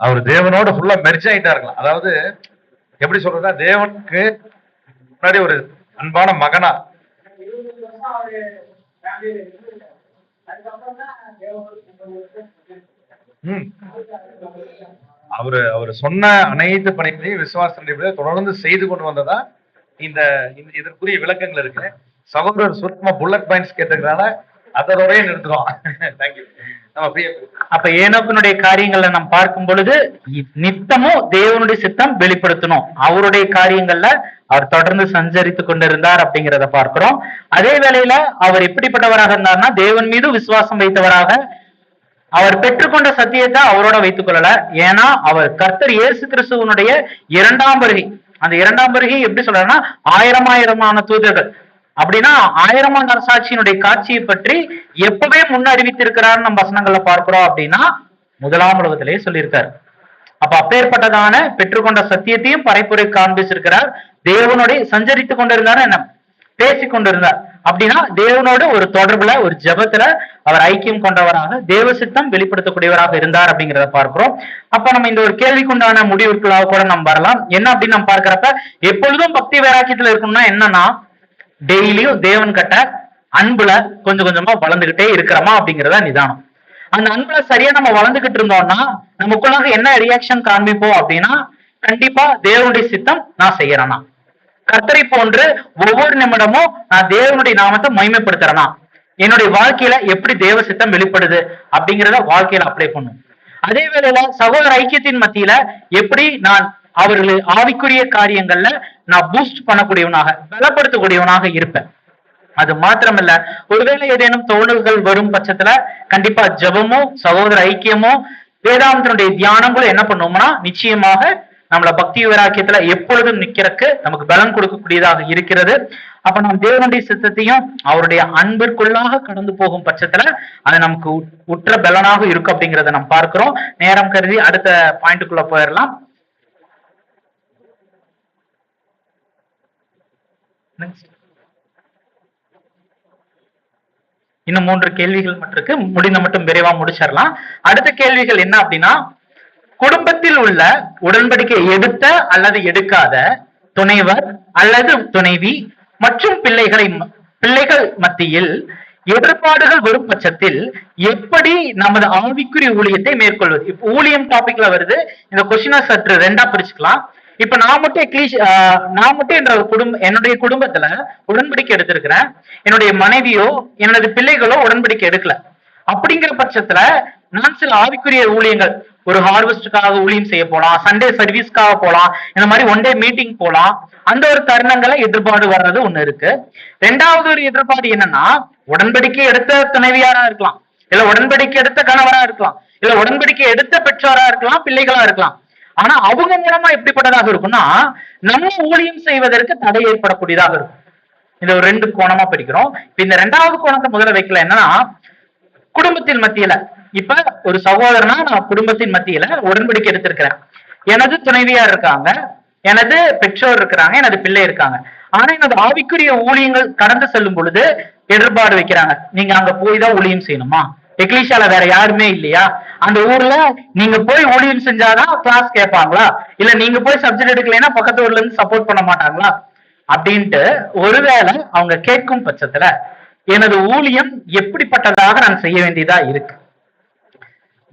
அவர் தேவனோட ஃபுல்லா மெர்ஜ் ஆயிட்டாருங்களா? அதாவது எப்படி சொல்றதா, தேவனுக்கு முன்னாடி ஒரு அன்பான மகனா அவரு சொன்ன அனைத்து பணிகளையும் விசுவாச தொடர்ந்து செய்து கொண்டு வந்ததா இந்த இதற்குரிய விளக்கங்கள் இருக்கு. சகோதரர் சுத்தமா புல்லட் பாயிண்ட்ஸ் கேட்டதுனால அதோடய நிறுத்துறோம். தேங்க்யூ. அப்ப ஏனோக்கினுடைய காரியங்கள்ல நாம் பார்க்கும் பொழுது நித்தமும் தேவனுடைய சித்தம் வெளிப்படுத்தணும். அவருடைய காரியங்கள்ல அவர் தொடர்ந்து சஞ்சரித்து கொண்டிருந்தார் அப்படிங்கிறத பார்க்கிறோம். அதே வேளையில அவர் எப்படிப்பட்டவராக இருந்தார்னா, தேவன் மீது விசுவாசம் வைத்தவராக, அவர் பெற்றுக்கொண்ட சத்தியத்தை அவரோட வைத்துக் கொள்ளல. ஏன்னா அவர் கர்த்தர் இயேசு கிறிஸ்துவனுடைய 2ஆம் வருகை, அந்த 2ஆம் வருகை எப்படி சொல்றாருன்னா, ஆயிரமான தூதர்கள் அப்படின்னா 1000ஆம் அரசாட்சியினுடைய காட்சியை பற்றி எப்பவே முன்னறிவித்திருக்கிறார் நம்ம வசனங்கள்ல பார்க்கிறோம். அப்படின்னா 1ஆம் உலகத்திலேயே சொல்லியிருக்காரு. அப்ப அப்பேற்பட்டதான பெற்றுக்கொண்ட சத்தியத்தையும் பரைப்புரை காண்பிச்சிருக்கிறார். தேவனுடைய சஞ்சரித்துக் கொண்டிருந்தார், என்ன பேசிக் கொண்டிருந்தார். அப்படின்னா தேவனோடு ஒரு தொடர்புல ஒரு ஜெபத்துல அவர் ஐக்கியம் கொண்டவராக தேவ சித்தம் வெளிப்படுத்தக்கூடியவராக இருந்தார் அப்படிங்கிறத பார்க்கிறோம். அப்ப நம்ம இந்த ஒரு கேள்விக்குண்டான முடிவுகளாக கூட நம்ம வரலாம். என்ன அப்படின்னு நம்ம பார்க்கிறப்ப எப்பொழுதும் பக்தி வைராக்கியத்துல இருக்கணும்னா என்னன்னா டெய்லியும் தேவன் கிட்ட அன்புல கொஞ்சம் கொஞ்சமா வளர்ந்துகிட்டே இருக்கிறோமா அப்படிங்கறத நிதானம். அந்த அன்புல சரியா நம்ம வளர்ந்துகிட்டு இருந்தோம்னா நமக்குள்ளாக என்ன ரியாக்ஷன் காண்பிப்போம் அப்படின்னா கண்டிப்பா தேவனுடைய சித்தம் நான் செய்யறேனா, கர்த்தரை போன்று ஒவ்வொரு நிமிடமும் நான் தேவனுடைய நாமத்தை மகிமைப்படுத்துறேனா, என்னுடைய வாழ்க்கையில எப்படி தேவ சித்தம் வெளிப்படுது அப்படிங்கிறத வாழ்க்கையில அப்ளை பண்ணும். அதே வேளையில சகோதர ஐக்கியத்தின் மத்தியில எப்படி நான் அவர்கள் ஆவிக்குரிய காரியங்கள்ல நான் பூஸ்ட் பண்ணக்கூடியவனாக பலப்படுத்தக்கூடியவனாக இருப்பேன். அது மாத்திரமல்ல, ஒருவேளை ஏதேனும் தோணல்கள் வரும் பட்சத்துல கண்டிப்பா ஜெபமோ சகோதர ஐக்கியமோ வேதாந்தனுடைய தியானங்களும் என்ன பண்ணுவோம்னா நிச்சயமாக நம்மள பக்தி வைராக்கியத்துல எப்பொழுதும் நிக்கிறதுக்கு நமக்கு பலன் கொடுக்கக்கூடியதாக இருக்கிறது. அப்ப நாம் தேவனுடைய சித்தத்தையும் அவருடைய அன்பிற்குள்ளாக கடந்து போகும் பட்சத்துல அது நமக்கு உற்ற பலனாக இருக்கும் அப்படிங்கறத நம்ம பார்க்கிறோம். நேரம் கருதி அடுத்த பாயிண்ட்டுக்குள்ள போயிடலாம். இன்னும் 3 கேள்விகள் மட்டும் இருக்கு, முடிந்த மட்டும் விரைவா முடிச்சிடலாம். அடுத்த கேள்விகள் என்ன அப்படின்னா, குடும்பத்தில் உள்ள உடன்படிக்கை எடுத்த அல்லது எடுக்காத துணைவர் அல்லது துணைவி மற்றும் பிள்ளைகள் மத்தியில் எதிர்பாடுகள் வரும் பட்சத்தில் எப்படி நமது ஆவிக்குரிய ஊழியத்தை மேற்கொள்வது? இப்ப ஊழியம் டாபிக்ல வருது. இந்த கொஸ்டினை சற்று 2ஆ பிரிச்சுக்கலாம். இப்ப நான் மட்டும் என்னுடைய குடும்பத்துல உடன்படிக்கை எடுத்திருக்கிறேன், என்னுடைய மனைவியோ என்னுடைய பிள்ளைகளோ உடன்படிக்கை எடுக்கல. அப்படிங்கிற பட்சத்துல நான் சில ஆவிக்குரிய ஊழியங்கள், ஒரு ஹார்வெஸ்டுக்காக ஊழியம் செய்ய போலாம், சண்டே சர்வீஸ்க்காக போலாம், இந்த மாதிரி ஒன் டே மீட்டிங் போலாம். அந்த ஒரு தருணங்களை எதிர்பாடு வர்றது ஒண்ணு இருக்கு. 2வது ஒரு எதிர்பாடு என்னன்னா, உடன்படிக்கை எடுத்த துணைவியாரா இருக்கலாம், இல்ல உடன்படிக்கை எடுத்த கணவரா இருக்கலாம், இல்ல உடன்படிக்கை எடுத்த பெற்றோரா இருக்கலாம், பிள்ளைகளா இருக்கலாம். ஆனா அவங்க மூலமா எப்படிப்பட்டதாக இருக்கும்னா நம்ம ஊழியம் செய்வதற்கு தடை ஏற்படக்கூடியதாக இருக்கும். இந்த ஒரு 2 கோணமா பிரிக்கிறோம். இப்ப இந்த 2வது கோணத்தை முதல்ல வைக்கல. என்னன்னா குடும்பத்தின் மத்தியில, இப்ப ஒரு சகோதரனா நான் குடும்பத்தின் மத்தியில உடன்படிக்கை எடுத்திருக்கிறேன். எனது துணைவியார் இருக்காங்க, எனது பெற்றோர் இருக்கிறாங்க, எனது பிள்ளை இருக்காங்க. ஆனா எனது ஆவிக்குரிய ஊழியங்கள் கடந்து செல்லும் பொழுது எதிர்பாடு வைக்கிறாங்க, நீங்க அங்க போய் தான் ஊழியம் செய்யணுமா, எக்லீஷியால வேற யாருமே இல்லையா, அந்த ஊர்ல நீங்க போய் ஊழியம் செஞ்சாதான் கிளாஸ் கேட்பாங்களா, இல்ல நீங்க போய் சப்ஜெக்ட் எடுக்கலைன்னா பக்கத்து ஊர்ல இருந்து சப்போர்ட் பண்ண மாட்டாங்களா அப்படின்ட்டு ஒருவேளை அவங்க கேட்கும் பட்சத்துல எனது ஊழியம் எப்படிப்பட்டதாக நான் செய்ய வேண்டியதா இருக்கு?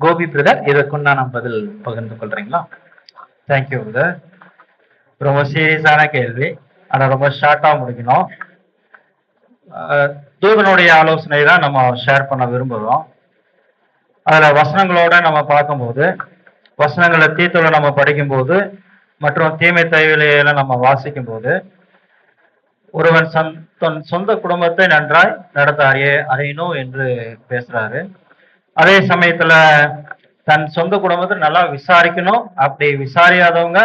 கோபி பிரதர், இதற்குண்டா நான் பதில் பகிர்ந்து கொள்றீங்களா? Thank you brother. ரொம்ப சீரியஸான கேள்வி, ஆனா ரொம்ப ஷார்ட்டா முடிக்கணும். தூதனுடைய ஆலோசனை தான் நம்ம ஷேர் பண்ண விரும்புகிறோம். அதுல வசனங்களோட நம்ம பார்க்கும்போது, வசனங்களை தீத்துல நம்ம படிக்கும்போது மற்றும் தீமை தயவிலையில நம்ம வாசிக்கும் போது, ஒருவன் தன் சொந்த குடும்பத்தை நன்றாய் நடத்த அறியணும் என்று பேசுறாரு. அதே சமயத்துல தன் சொந்த குடும்பத்தை நல்லா விசாரிக்கணும், அப்படி விசாரியாதவங்க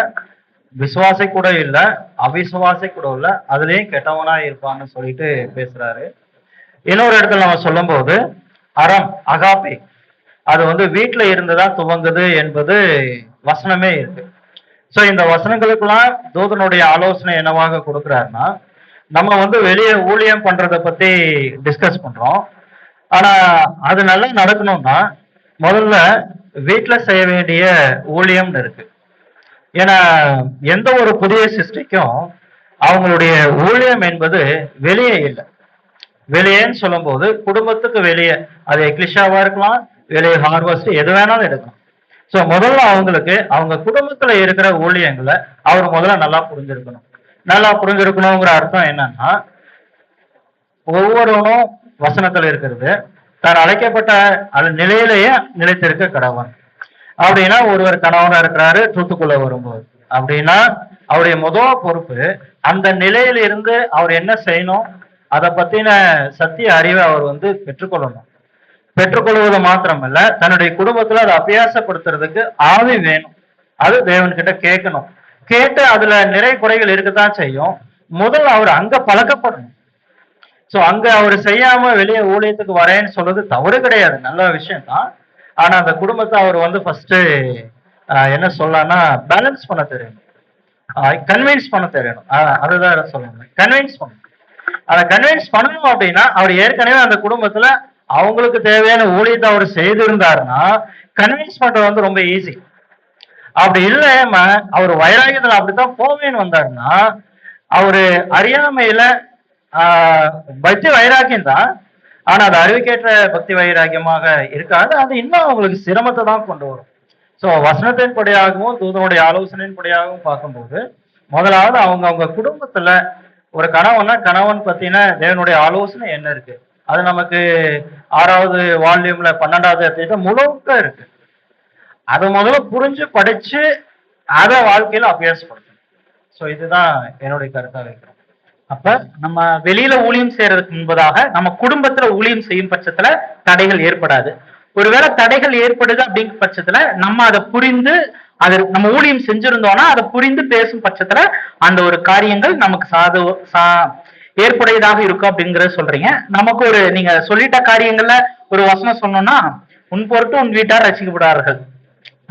விசுவாசி கூட இல்ல, அவிசுவாசி கூட இல்ல, அதுலயும் கெட்டவனா இருப்பான்னு சொல்லிட்டு பேசுறாரு. இன்னொரு இடத்துல நம்ம சொல்லும் போது அறம் அகாப்பே அது வந்து வீட்டுல இருந்துதான் துவங்குது என்பது வசனமே இருக்கு. சோ இந்த வசனங்களுக்கெல்லாம் தூதனுடைய ஆலோசனை என்னவாக கொடுக்குறாருன்னா, நம்ம வந்து வெளியே ஊழியம் பண்றதை பத்தி டிஸ்கஸ் பண்றோம். ஆனா அது நல்லா நடக்கணும்னா முதல்ல வீட்டுல செய்ய வேண்டிய ஊழியம்னு இருக்கு. ஏன்னா எந்த ஒரு புதிய சிருஷ்டிக்கும் அவங்களுடைய ஊழியம் என்பது வெளியே இல்லை. வெளியேன்னு சொல்லும் போது குடும்பத்துக்கு வெளியே, அது எக்லிஷாவா இருக்கலாம், வெளியே ஹார்வெஸ்ட் எது வேணாலும் எடுக்கலாம். ஸோ முதல்ல அவங்களுக்கு அவங்க குடும்பத்துல இருக்கிற ஊழியங்களை அவர் முதல்ல நல்லா புரிஞ்சிருக்கணும். நல்லா புரிஞ்சிருக்கணுங்கிற அர்த்தம் என்னன்னா, ஒவ்வொருவனும் வசனத்துல இருக்கிறது தான் அழைக்கப்பட்ட அந்த நிலையிலேயே நிலைத்திருக்க கடவன். அப்படின்னா ஒருவர் கணவனா இருக்கிறாரு தூத்துக்குள்ள வரும்போது, அப்படின்னா அவருடைய முதல் பொறுப்பு அந்த நிலையில இருந்து அவர் என்ன செய்யணும் அதை பத்தின சத்திய அறிவை அவர் வந்து பெற்றுக்கொள்ளணும். பெற்றுக்கொள்வது மாத்திரமல்ல, தன்னுடைய குடும்பத்துல அதை அபியாசப்படுத்துறதுக்கு ஆவி வேணும். அது தேவன்கிட்ட கேட்கணும். கேட்டு அதுல நிறை குறைகள் இருக்கத்தான் செய்யும். முதல்ல அவர் அங்க பழக்கப்படணும். சோ அங்க அவர் செய்யாம வெளியே ஊழியத்துக்கு வரேன்னு சொல்றது தவறு கிடையாது, நல்ல விஷயம் தான். ஆனா அந்த குடும்பத்தை அவர் வந்து ஃபர்ஸ்ட் என்ன சொல்லலாம்னா பேலன்ஸ் பண்ண தெரியணும், கன்வின்ஸ் பண்ண தெரியணும். அதுதான் சொல்லணும், கன்வின்ஸ் பண்ணணும். அதை கன்வின்ஸ் பண்ணணும் அப்படின்னா அவர் ஏற்கனவே அந்த குடும்பத்துல அவங்களுக்கு தேவையான ஊழியத்தை அவர் செய்திருந்தாருன்னா கன்வின்ஸ் பண்றது வந்து ரொம்ப ஈஸி. அப்படி இல்லாம அவர் வைராகியத்துல அப்படித்தான் போவேன்னு வந்தாருன்னா அவரு அறியாமையில பக்தி வைராக்கியம் தான், ஆனா அது அறிவிக்கேற்ற பக்தி வைராக்கியமாக இருக்காது. அது இன்னும் அவங்களுக்கு சிரமத்தை தான் கொண்டு வரும். ஸோ வசனத்தின் படியாகவும் தூதனுடைய ஆலோசனையின் படியாகவும் பார்க்கும்போது முதலாவது அவங்க குடும்பத்துல ஒரு கணவன் பத்தின தேவனுடைய ஆலோசனை என்ன இருக்கு, அது நமக்கு 6வது வால்யூம்ல 12வது அத்தியாயத்துல முழுக்க இருக்கு. அதை முதல்ல புரிஞ்சு படிச்சு அதை வாழ்க்கையில அபியாசப்படுத்தணும். ஸோ இதுதான் என்னுடைய கருத்தாக இருக்கிறேன். அப்ப நம்ம வெளியில ஊழியம் செய்யறதுக்கு முன்பதாக நம்ம குடும்பத்துல ஊழியம் செய்யும் பட்சத்துல தடைகள் ஏற்படாது. ஒருவேளை தடைகள் ஏற்படுது அப்படிங்கிற பட்சத்துல நம்ம அதை புரிந்து அது நம்ம ஊழியம் செஞ்சிருந்தோம்னா அதை புரிந்து பேசும் பட்சத்துல அந்த ஒரு காரியங்கள் நமக்கு ஏற்புடையதாக இருக்கும் அப்படிங்கறத சொல்றீங்க. நமக்கு ஒரு நீங்க சொல்லிட்ட காரியங்கள்ல ஒரு வசனம் சொன்னோம்னா, உன் பொருட்டு உன் வீட்டார் ரசிக்கப்படுவார்கள்.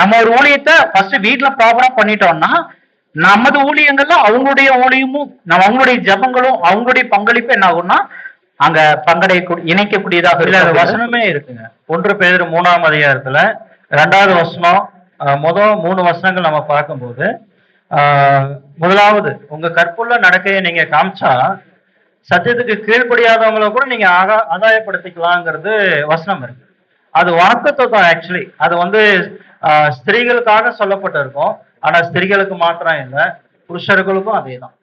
நம்ம ஒரு ஊழியத்தை ஃபர்ஸ்ட் வீட்டுல ப்ராப்பரா பண்ணிட்டோம்னா நமது ஊழியங்கள்ல அவங்களுடைய ஊழியமும் அவங்களுடைய ஜபங்களும் அவங்களுடைய பங்களிப்பு என்ன ஆகும்னா அங்க இணைக்கக்கூடியதாக இல்ல. அந்த வசனமே இருக்குங்க. 1 பேதுரு 3ஆம் அதிகாரத்துல 2வது வசனம், முதல் 3 வசனங்கள் நம்ம பார்க்கும்போது முதலாவது உங்க கற்புள்ள நடக்கையை நீங்க காமிச்சா சத்தியத்துக்கு கீழ்ப்படியாதவங்களை கூட நீங்க ஆதாயப்படுத்திக்கலாங்கிறது வசனம் இருக்கு. அது வாக்குத்தத்தம். ஆக்சுவலி அது வந்து ஸ்திரீகளுக்காக சொல்லப்பட்டிருக்கும். ஆனா ஸ்திரீகளுக்கு மாத்திரம் இல்லை, புருஷர்களுக்கும் அதே தான்.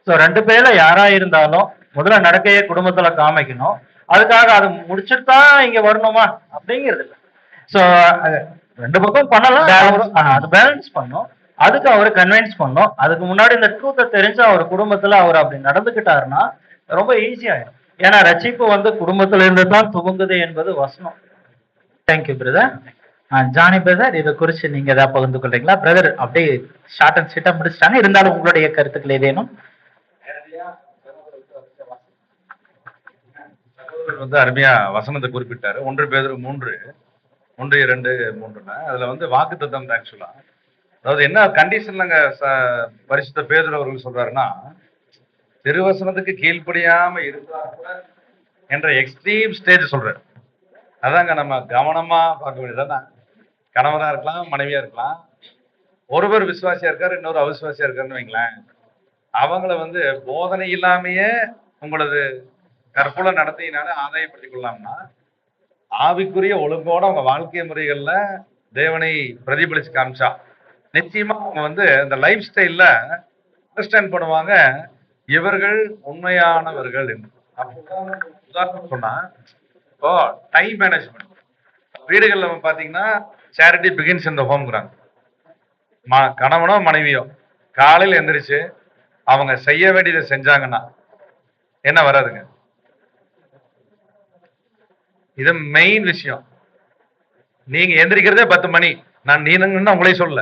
ஸோ 2 பேர்ல யாரா இருந்தாலும் முதல்ல நடக்கையை குடும்பத்துல காமிக்கணும். அதுக்காக அது முடிச்சுட்டு தான் இங்க வரணுமா அப்படிங்கிறது இல்லை. ஸோ 2 பக்கம் பண்ணலாம், அது பேலன்ஸ் பண்ணும். அதுக்கு அவரை கன்வின்ஸ் பண்ணும். அதுக்கு முன்னாடி இந்த ட்ரூத்தை தெரிஞ்சு அவர் குடும்பத்துல அவர் அப்படி நடந்துக்கிட்டாருன்னா ரொம்ப ஈஸியாயிடும். ஏன்னா ரட்சிப்பு வந்து குடும்பத்துல இருந்து தான் துவங்குது என்பது வசனம். Thank you brother. ஜானி பிரதர், இதை குறித்து நீங்க ஏதாவது பகிர்ந்து கொள்றீங்களா? பிரதர் அப்படியே ஷார்ட் அண்ட் ஸ்வீட்டா முடிச்சிட்டாங்க, இருந்தாலும் உங்களுடைய கருத்துக்கள் ஏதேனும்? வந்து அருமையா வசனத்தை குறிப்பிட்டாரு. 1 பேதுரு 3 1 2 3 அதுல வந்து வாக்குத்தத்தம் ஆக்சுவலா, அதாவது என்ன கண்டிஷன்லங்க பரிசுத்த பேதுரு அவர்கள் சொல்றாருன்னா, திருவசனத்துக்கு கீழ்ப்படியாம இருந்தா கூட என்ற எக்ஸ்ட்ரீம் ஸ்டேஜ் சொல்றாரு. அதாங்க நம்ம கவனமா பார்க்க வேண்டியதுதான். கணவரா இருக்கலாம், மனைவியா இருக்கலாம், ஒருவர் விசுவாசியா இருக்காரு, இன்னொரு அவிசுவாசியா இருக்காருன்னு வைங்களேன். அவங்கள வந்து போதனை இல்லாமையே உங்களது கற்புல நடத்தினால ஆதாயப்படுத்திக் கொள்ளலாம்னா, ஆவிக்குரிய ஒழுங்கோட அவங்க வாழ்க்கை முறைகள்ல தேவனை பிரதிபலிச்சு காமிச்சா நிச்சயமா அவங்க வந்து இந்த லைஃப் ஸ்டைல்ல அண்டர்ஸ்டாண்ட் பண்ணுவாங்க இவர்கள் உண்மையானவர்கள் என்று. உதாரணம் சொன்னா, இப்போ டைம் மேனேஜ்மெண்ட் வீடுகள்ல பாத்தீங்கன்னா சேரிட்டி பிகின்ஸ் இன் தி ஹோம்ங்கிறாங்க. கணவனோ மனைவியோ காலையில் எந்திரிச்சு அவங்க செய்ய வேண்டியதை செஞ்சாங்கன்னா என்ன வராதுங்க. இது மெயின் விஷயம். நீங்க எந்திரிக்கிறதே 10 மணி. நான் நீங்க உங்களே சொல்ல,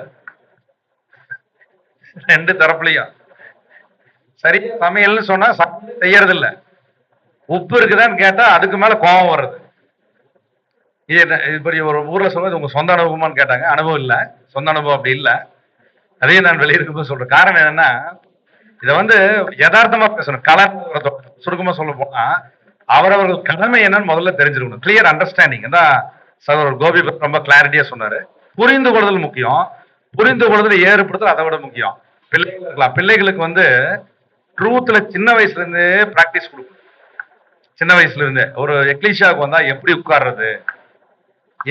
2 தரப்புலையும் சரி சமையல்னு சொன்னா செய்யறது இல்ல. உப்பு இருக்குதான்னு கேட்டா அதுக்கு மேல கோபம் வருது. இப்படி ஒரு ஊர்ல சொல்றது உங்க சொந்த அனுபவமான்னு கேட்டாங்க. அனுபவம் இல்ல, சொந்த அனுபவம் அப்படி இல்ல. அதையும் நான் வெளியிருக்கும் சொல்றேன். காரணம் என்னன்னா, இதை வந்து யதார்த்தமா பேசணும். சுருக்கமா சொல்ல போனா அவரவர்கள் கடமை என்னன்னு முதல்ல தெரிஞ்சிருக்கணும். கிளியர் அண்டர்ஸ்டாண்டிங் தான் சகோதரர் கோபி ரொம்ப கிளாரிட்டியா சொன்னாரு. புரிந்து கொள்ளுதல் முக்கியம். புரிந்து கொள்ளுதல் ஏற்படுத்தல் அதை விட முக்கியம். பிள்ளைகள் இருக்கலாம், பிள்ளைகளுக்கு வந்து ட்ரூத்ல சின்ன வயசுல இருந்தே பிராக்டிஸ் கொடுக்கணும். சின்ன வயசுல இருந்து ஒரு எக்லீஷியாவுக்கு வந்தா எப்படி உட்கார்றது,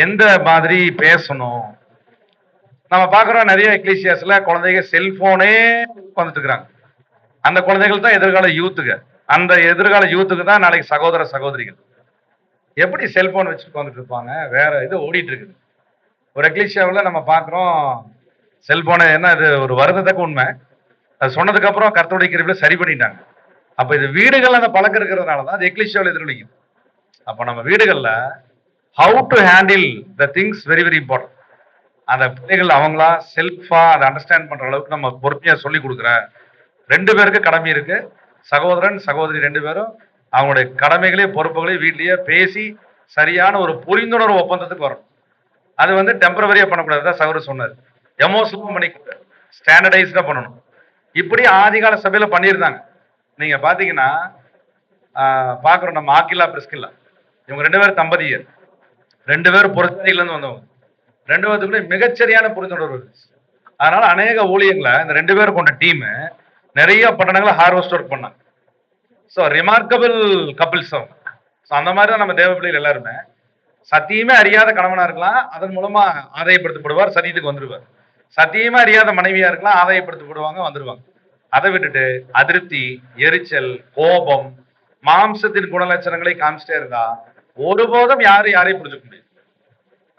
எந்த மாதிரி பேசணும். நம்ம பாக்குறோம் நிறைய எக்லீசியாஸ்ல குழந்தைங்க செல்போனே உட்காந்துட்டு இருக்கிறாங்க. அந்த குழந்தைகள் தான் எதிர்கால யூத்துக்கு. அந்த எதிர்கால யூத்துக்கு தான் நாளைக்கு சகோதர சகோதரிகள். எப்படி செல்போன் வச்சு உட்காந்துட்டு இருப்பாங்க, வேற இது ஓடிட்டு இருக்குது. ஒரு எக்லீசியாவில் நம்ம பாக்குறோம் செல்போனை, என்ன இது ஒரு வருத்தத்தக்க உண்மை. அது சொன்னதுக்கு அப்புறம் கர்த்தருடைய கிருபையில சரி பண்ணிட்டாங்க. அப்ப இது வீடுகள்ல அந்த பழக்கம் இருக்கிறதுனாலதான் அது எக்லீசியாவில் எதிரொலிக்கும். அப்ப நம்ம வீடுகள்ல how to handle the things very very important. அந்த பிள்ளைகள் அவங்களா செல்ஃபா அதை அண்டர்ஸ்டாண்ட் பண்ற அளவுக்கு நம்ம பொறுமையா சொல்லி கொடுக்குற 2 பேருக்கு கடமை இருக்கு. சகோதரன் சகோதரி 2 பேரும் அவங்களுடைய கடமைகளையும் பொறுப்புகளையும் வீட்லயே பேசி சரியான ஒரு புரிந்துணர்வு ஒப்பந்தத்துக்கு வரும். அது வந்து டெம்பரவரியா பண்ணக்கூடாது. சகோதரர் சொன்னார், எமோஷனல் பண்ணி ஸ்டாண்டர்டைஸ்டா பண்ணணும். இப்படி ஆதிகால சபையில பண்ணியிருந்தாங்க. நீங்க பாத்தீங்கன்னா பார்க்குறோம் நம்ம ஆக்கிலா பிரிஸ்கில்லா, இவங்க 2 பேரும் தம்பதியர், 2 பேரும் புறத்திலிருந்து வந்தவங்க, 2 பேருக்குள்ளே மிகச்சரியான புரிந்துணர்வு இருந்துச்சு. அதனால அநேக ஊழியங்களை இந்த 2 பேரும் கொண்ட டீம் நிறைய பட்டணங்களை ஹார்வெஸ்ட் ஒர்க் பண்ணாங்க. ஸோ ரிமார்க்கபிள் கப்பிள்ஸ் அவங்க. ஸோ அந்த மாதிரி தான் நம்ம தேவ பிள்ளைகள் எல்லாருமே. சத்தியமே அறியாத கணவனா இருக்கலாம், அதன் மூலமா ஆதாயப்படுத்தப்படுவார், சத்தியத்துக்கு வந்துருவார். சத்தியமே அறியாத மனைவியா இருக்கலாம், ஆதாயப்படுத்தப்படுவாங்க, வந்துருவாங்க. அதை விட்டுட்டு அதிருப்தி, எரிச்சல், கோபம், மாம்சத்தின் குணலட்சணங்களை காமிச்சிட்டே இருந்தா ஒருபோதும் யாரையும் புரிஞ்சுக்க முடியாது.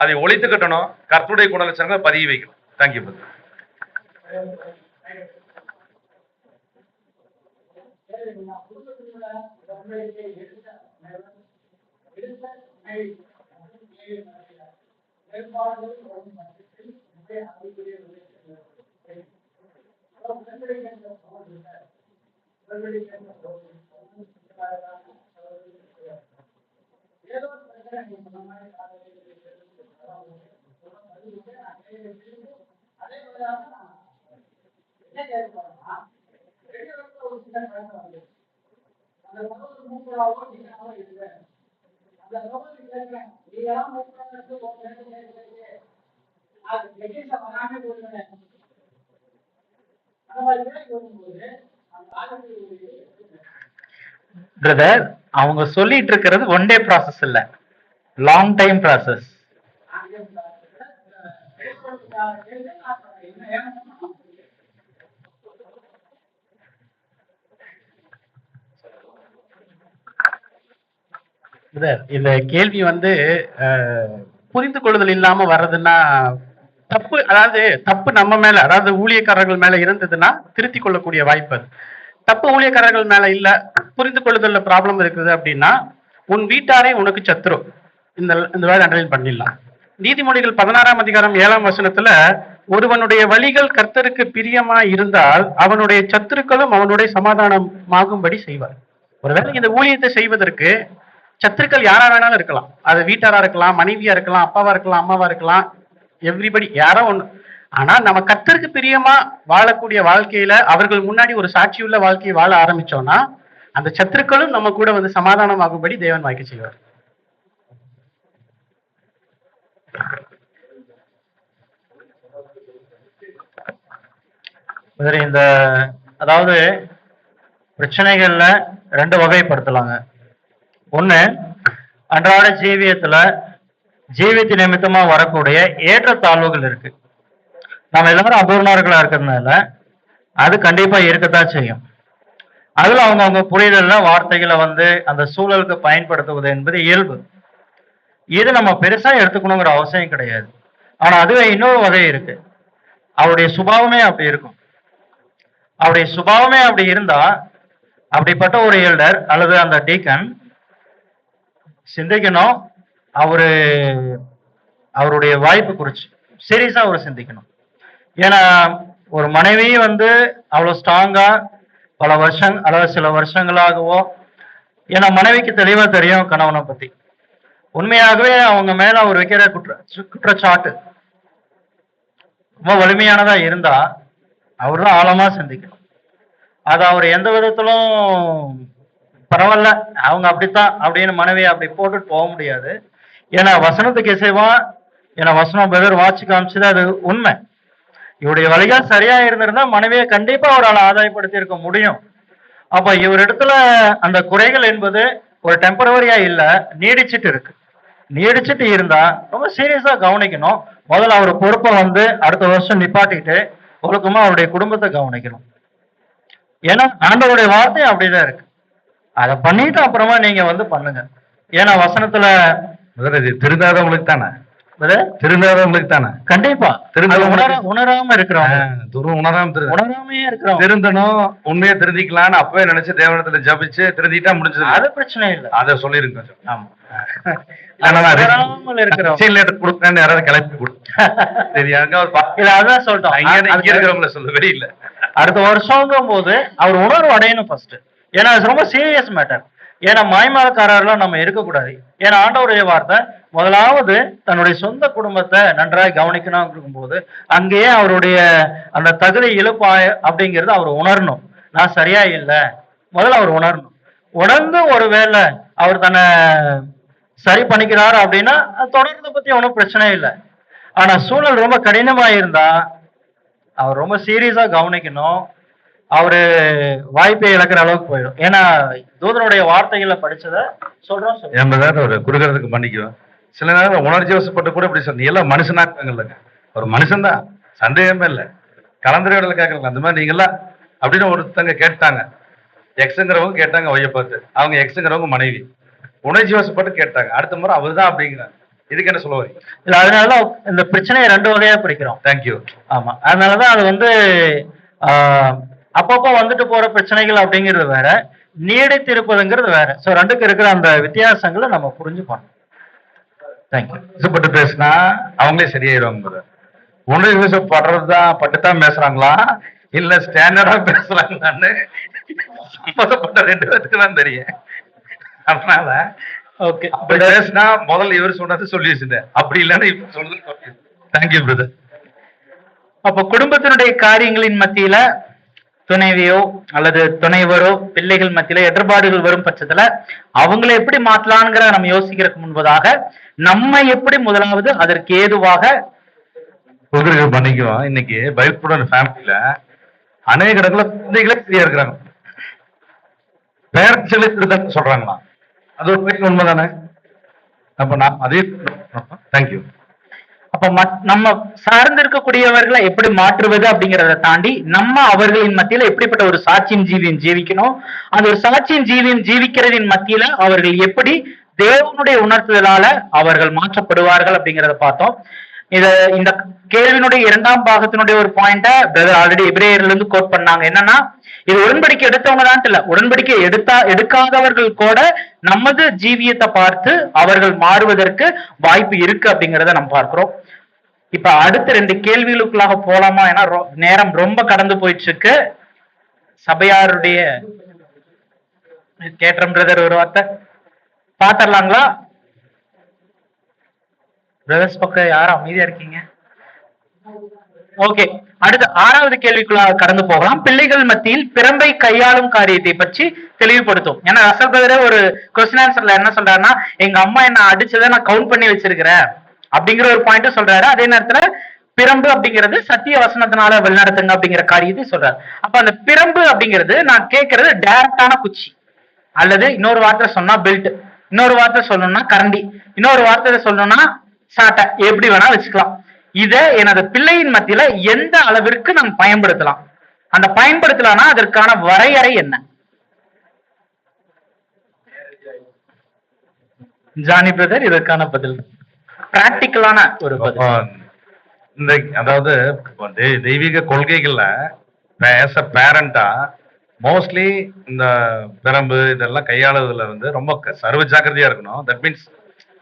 அதை ஒழித்து கட்டணும், கர்த்தருடைய குணலட்சணங்களை பதிய வைக்கணும். Thank you brother. பிரதர், அவங்க சொல்லிட்டு இருக்கிறது ஒன் டே ப்ராசஸ் இல்ல, லாங் டைம் ப்ராசஸ். இந்த கேள்வி வந்து புரிந்து கொள்ளுதல் இல்லாம வர்றதுன்னா தப்பு. அதாவது தப்பு நம்ம மேல, அதாவது ஊழியக்காரர்கள் மேல இருந்ததுன்னா திருத்திக் கொள்ளக்கூடிய வாய்ப்பு அது. தப்பு ஊழியக்காரர்கள் மேல இல்ல, புரிந்து கொள்ளுதல்ல ப்ராப்ளம் இருக்குது அப்படின்னா உன் வீட்டாரை உனக்கு சத்துரு, இந்த வேலை அண்டர்லைன் பண்ணிடலாம். நீதிமொழிகள் 16ஆம் அதிகாரம் 7ஆம் வசனத்துல ஒருவனுடைய வழிகள் கர்த்தருக்கு பிரியமா இருந்தால் அவனுடைய சத்துருக்களும் அவனுடைய சமாதானமாகும்படி செய்வார். ஒருவேளை இந்த ஊழியத்தை செய்வதற்கு சத்துருக்கள் யாரா வேணாலும் இருக்கலாம். அது வீட்டாரா இருக்கலாம், மனைவியா இருக்கலாம், அப்பாவா இருக்கலாம், அம்மாவா இருக்கலாம், எவ்ரிபடி யாரோ ஒண்ணு. ஆனா நம்ம கர்த்தருக்கு பிரியமா வாழக்கூடிய வாழ்க்கையில அவர்கள் முன்னாடி ஒரு சாட்சியுள்ள வாழ்க்கையை வாழ ஆரம்பிச்சோம்னா அந்த சத்துருக்களும் நம்ம கூட வந்து சமாதானமாகும்படி தேவன் வாய்க்க செய்வார். இந்த அதாவது பிரச்சனைகள்ல 2 வகைப்படுத்தலாங்க. ஒண்ணு, அன்றாட ஜீவியத்து நிமித்தமா வரக்கூடிய ஏற்றத்தாழ்வுகள் இருக்கு. நம்ம எல்லாரும் அபூர்ணர்களா இருக்கிறதுனால அது கண்டிப்பா இருக்கத்தான் செய்யும். அதுல அவங்க புரிதல்ல வார்த்தைகளை வந்து அந்த சூழலுக்கு பயன்படுத்துவது என்பது இயல்பு. இது நம்ம பெருசா எடுத்துக்கணுங்கிற அவசியம் கிடையாது. ஆனா அதுவே இன்னொரு வகை இருக்கு, அவருடைய சுபாவமே அப்படி இருக்கும். அவருடைய சுபாவமே அப்படி இருந்தா அப்படிப்பட்ட ஒரு எல்டர் அல்லது அந்த டீக்கன் சிந்திக்கணும். அவருடைய வாய்ப்பு குறிச்சு சீரியஸா அவர் சிந்திக்கணும். ஏன்னா ஒரு மனைவி வந்து அவ்வளவு ஸ்ட்ராங்கா பல வருஷம் அல்லது சில வருஷங்களாகவோ, ஏன்னா மனைவிக்கு தெளிவா தெரியும் கணவனை பத்தி. உண்மையாகவே அவங்க மேல அவர் வைக்கிற குற்றச்சாட்டு ரொம்ப வலிமையானதா இருந்தா அவர் தான் ஆழமா சிந்திக்கணும். அது அவர் எந்த விதத்திலும் பரவாயில்ல அவங்க அப்படித்தான் அப்படின்னு மனைவியை அப்படி போட்டுட்டு போக முடியாது. ஏன்னா வசனத்துக்கு இசைவா, ஏன்னா வசனம் பிரதர் வாட்சி காமிச்சது அது உண்மை. இவருடைய வழிகள் சரியா இருந்திருந்தா மனைவியை கண்டிப்பா அவரால் ஆதாயப்படுத்தி இருக்க முடியும். அப்ப இவர் இடத்துல அந்த குறைகள் என்பது ஒரு டெம்பரவரியா இல்ல, நீடிச்சிட்டு இருக்கு. நீடிச்சிட்டு இருந்தா ரொம்ப சீரியஸா கவனிக்கணும். முதல்ல அவர் பொறுப்பை வந்து அடுத்த வருஷம் நிப்பாட்டிட்டு ஒழுக்கமா அவருடைய குடும்பத்தை கவனிக்கணும். ஏன்னா ஆண்டவருடைய வார்த்தை அப்படிதான் இருக்கு. அதை பண்ணிட்டு அப்புறமா நீங்க வந்து பண்ணுங்க. ஏன்னா வசனத்துல திருந்தாதவங்களுக்கு தானே, திருந்தாதவங்களுக்கு தானே கண்டிப்பா உணராம இருக்கிறவங்க, உணராமையே இருக்கிறோம். திருந்தணும், உண்மையா திருந்திக்கலாம்னு அப்பவே நினைச்சு தேவனத்துல ஜபிச்சு திருந்திட்டா முடிஞ்சது. அது பிரச்சனை இல்லை, அதை சொல்லிருங்க. ஆமா, கொடுக்கன்னு யாராவது கிளப்பி கொடுத்து அதான் சொல்லிட்டோம். இங்க இருக்கிறவங்கள சொல்ல வெளியில அடுத்த வருஷங்கும் போது அவர் உணர்வு அடையணும் ஃபர்ஸ்ட். ஏன்னா அது ரொம்ப சீரியஸ் மேட்டர். ஏன்னா மாய்மாலக்காரர்லாம் நம்ம இருக்கக்கூடாது. ஏன்னா ஆண்டவருடைய வார்த்தை முதலாவது தன்னுடைய சொந்த குடும்பத்தை நன்றாக கவனிக்கணும் இருக்கும்போது அங்கேயே அவருடைய அந்த தகுதி இழப்பாய அப்படிங்கிறது அவர் உணரணும். நான் சரியா இல்லை, முதல்ல அவர் உணரணும். உணர்ந்து ஒருவேளை அவர் தன்னை சரி பண்ணிக்கிறாரு அப்படின்னா அது தொடர்றதை பத்தி ஒன்றும் பிரச்சனை இல்லை. ஆனா சூழல் ரொம்ப கடினமா இருந்தா அவர் ரொம்ப சீரியஸா கவனிக்கணும். அவரு வாய்ப்பை இழக்கிற அளவுக்கு போயிடும். ஏன்னா தூதனுடைய வார்த்தைகளை படிச்சதை சொல்றோம். என்பதாக ஒரு குறுகிறதுக்கு மன்னிக்குவேன். சில நேரம் உணர்ச்சி வசப்பட்டு கூட இப்படி சொல், நீ எல்லாம் மனுஷனா இருக்காங்கல்லங்க, ஒரு மனுஷன் தான், சந்தேகமே இல்லை, கலந்துரையாடல கேட்கல அந்த மாதிரி நீங்களாம் அப்படின்னு ஒருத்தங்க கேட்டாங்க. எக்ஸுங்கிறவங்க கேட்டாங்க ஒய்ய பார்த்து, அவங்க எக்ஸுங்கிறவங்க மனைவி உணர்ச்சி வசப்பட்டு கேட்டாங்க. அடுத்த முறை அவர் தான் அப்படிங்கிறாங்க. இதுக்கு என்ன சொல்ல வரீங்க? இல்ல, அதனாலதான் இந்த பிரச்சனையை 2 வகையா பிடிக்கிறோம். தேங்க்யூ. ஆமா, அதனாலதான் அது வந்து ஆஹ், அப்பப்போ வந்துட்டு போற பிரச்சனைகள் அப்படிங்கிறது வேற, நீடித்திருப்பதுங்கிறது வேற. சோ 2க்கு இருக்கிற அந்த வித்தியாசங்களை நம்ம புரிஞ்சுக்கணும். தேங்க்யூ. வசப்பட்டு பேசினா அவங்களே சரியாயிருவாங்க. உணர்ச்சி வசப்படுறதுதான் பட்டுத்தான் பேசுறாங்களா இல்ல ஸ்டாண்டர்டா பேசுறாங்களான்னு சம்மந்தப்பட்ட 2 பேருக்கு தான் தெரியும். அதனால ஓகே, அப்படி பேசினா முதல்ல இவர் சொன்னது சொல்லி வச்சிருந்தேன், அப்படி இல்லைன்னா இப்ப சொல்லுங்க. Thank you brother. அப்ப குடும்பத்தினுடைய காரியங்களின் மத்தியில துணைவியோ அல்லது துணைவரோ பிள்ளைகள் மத்தியில இடர்பாடுகள் வரும் பட்சத்துல அவங்களை எப்படி மாத்தலாம்ங்கிற நம்ம யோசிக்கிறதுக்கு முன்பதாக நம்ம எப்படி முதலாவது அதற்கு ஏதுவாக குதிரைகள் பண்ணிக்குவோம். இன்னைக்கு பைபிள் ஃபேமிலியில அநேக இடத்துல குழந்தைகளே சரியா இருக்கிறாங்க, பேரண்ட்ஸ்களே திருத்தம் சொல்றாங்களா, அது ஒரு பெரிய உண்மை தானே? அப்ப நான் அதே தேங்க்யூ. அப்ப நம்ம சார்ந்து இருக்கக்கூடியவர்களை எப்படி மாற்றுவது அப்படிங்கறத தாண்டி நம்ம அவர்களின் மத்தியில எப்படிப்பட்ட ஒரு சாட்சியின் ஜீவியம் ஜீவிக்கணும், அந்த ஒரு சாட்சியின் ஜீவியம் ஜீவிக்கிறதின் மத்தியில அவர்கள் எப்படி தேவனுடைய உணர்த்துதலால அவர்கள் மாற்றப்படுவார்கள் அப்படிங்கறத பார்த்தோம். இந்த கேள்வியினுடைய 2ஆம் பாகத்தினுடைய ஒரு பாயிண்ட பிரதர் ஆல்ரெடி எபிரேயர்ல இருந்து கோட் பண்ணாங்க. என்னன்னா, இது உடன்படிக்கை எடுத்தவங்க தான் இல்ல, உடன்படிக்கை எடுக்காதவர்கள் கூட நமது ஜீவியத்தை பார்த்து அவர்கள் மாறுவதற்கு வாய்ப்பு இருக்கு அப்படிங்கறத நம்ம பார்க்கிறோம். இப்ப அடுத்த 2 கேள்விகளுக்குள்ளாக போலாமா? ஏன்னா நேரம் ரொம்ப கடந்து போயிட்டு இருக்கு. சபையாருடைய கேட்டம் பிரதர் ஒரு வார்த்தை பாத்திரலாங்களா? பிரதர்ஸ் பக்கம் யாரும் அமைதியா இருக்கீங்க? ஓகே, அடுத்த 6வது கேள்விக்குள்ளாக கடந்து போகலாம். பிள்ளைகள் மத்தியில் பிரம்பை கையாளும் காரியத்தை பற்றி தெளிவுபடுத்தும். ஏன்னா ரசல் பிரதரே ஒரு கொஸ்டின் ஆன்சர்ல என்ன சொல்றாருன்னா, எங்க அம்மா என்ன அடிச்சதை நான் கவுண்ட் பண்ணி வச்சிருக்கிறேன் அப்படிங்கிற ஒரு பாயிண்ட் சொல்றாரு. அதே நேரத்துல பிரம்பு அப்படிங்கிறது சத்திய வசனத்தினால வழிநடத்துங்க அப்படிங்கிற காரியத்தை சொல்றாரு. அப்ப அந்த பிரம்பு அப்படிங்கிறது நான் கேட்கறது டைரக்டான குச்சி, அல்லது இன்னொரு வார்த்தை சொன்னா பெல்ட், இன்னொரு வார்த்தை சொல்லணும்னா கரண்டி, இன்னொரு வார்த்தை சொல்லணும்னா சாட்டை, எப்படி வேணா வச்சுக்கலாம். இத எனது பிள்ளையின் மத்தியில எந்த அளவிற்கு நான் பயன்படுத்தலாம், அந்த பயன்படுத்தலாம்னா அதற்கான வரையறை என்ன? ஜானி பிரதர் இதற்கான பதில், பிராக்டிக்கலான ஒரு பதில். இந்த அதாவது தெய்வீக கொள்கைகள்ல ஆஸ் அ பேரண்டா மோஸ்ட்லி இந்த பிரம்பு இதெல்லாம் கையாளுவதுல வந்து ரொம்ப சர்வ ஜாக்கிரதையா இருக்கணும். தட் மீன்ஸ்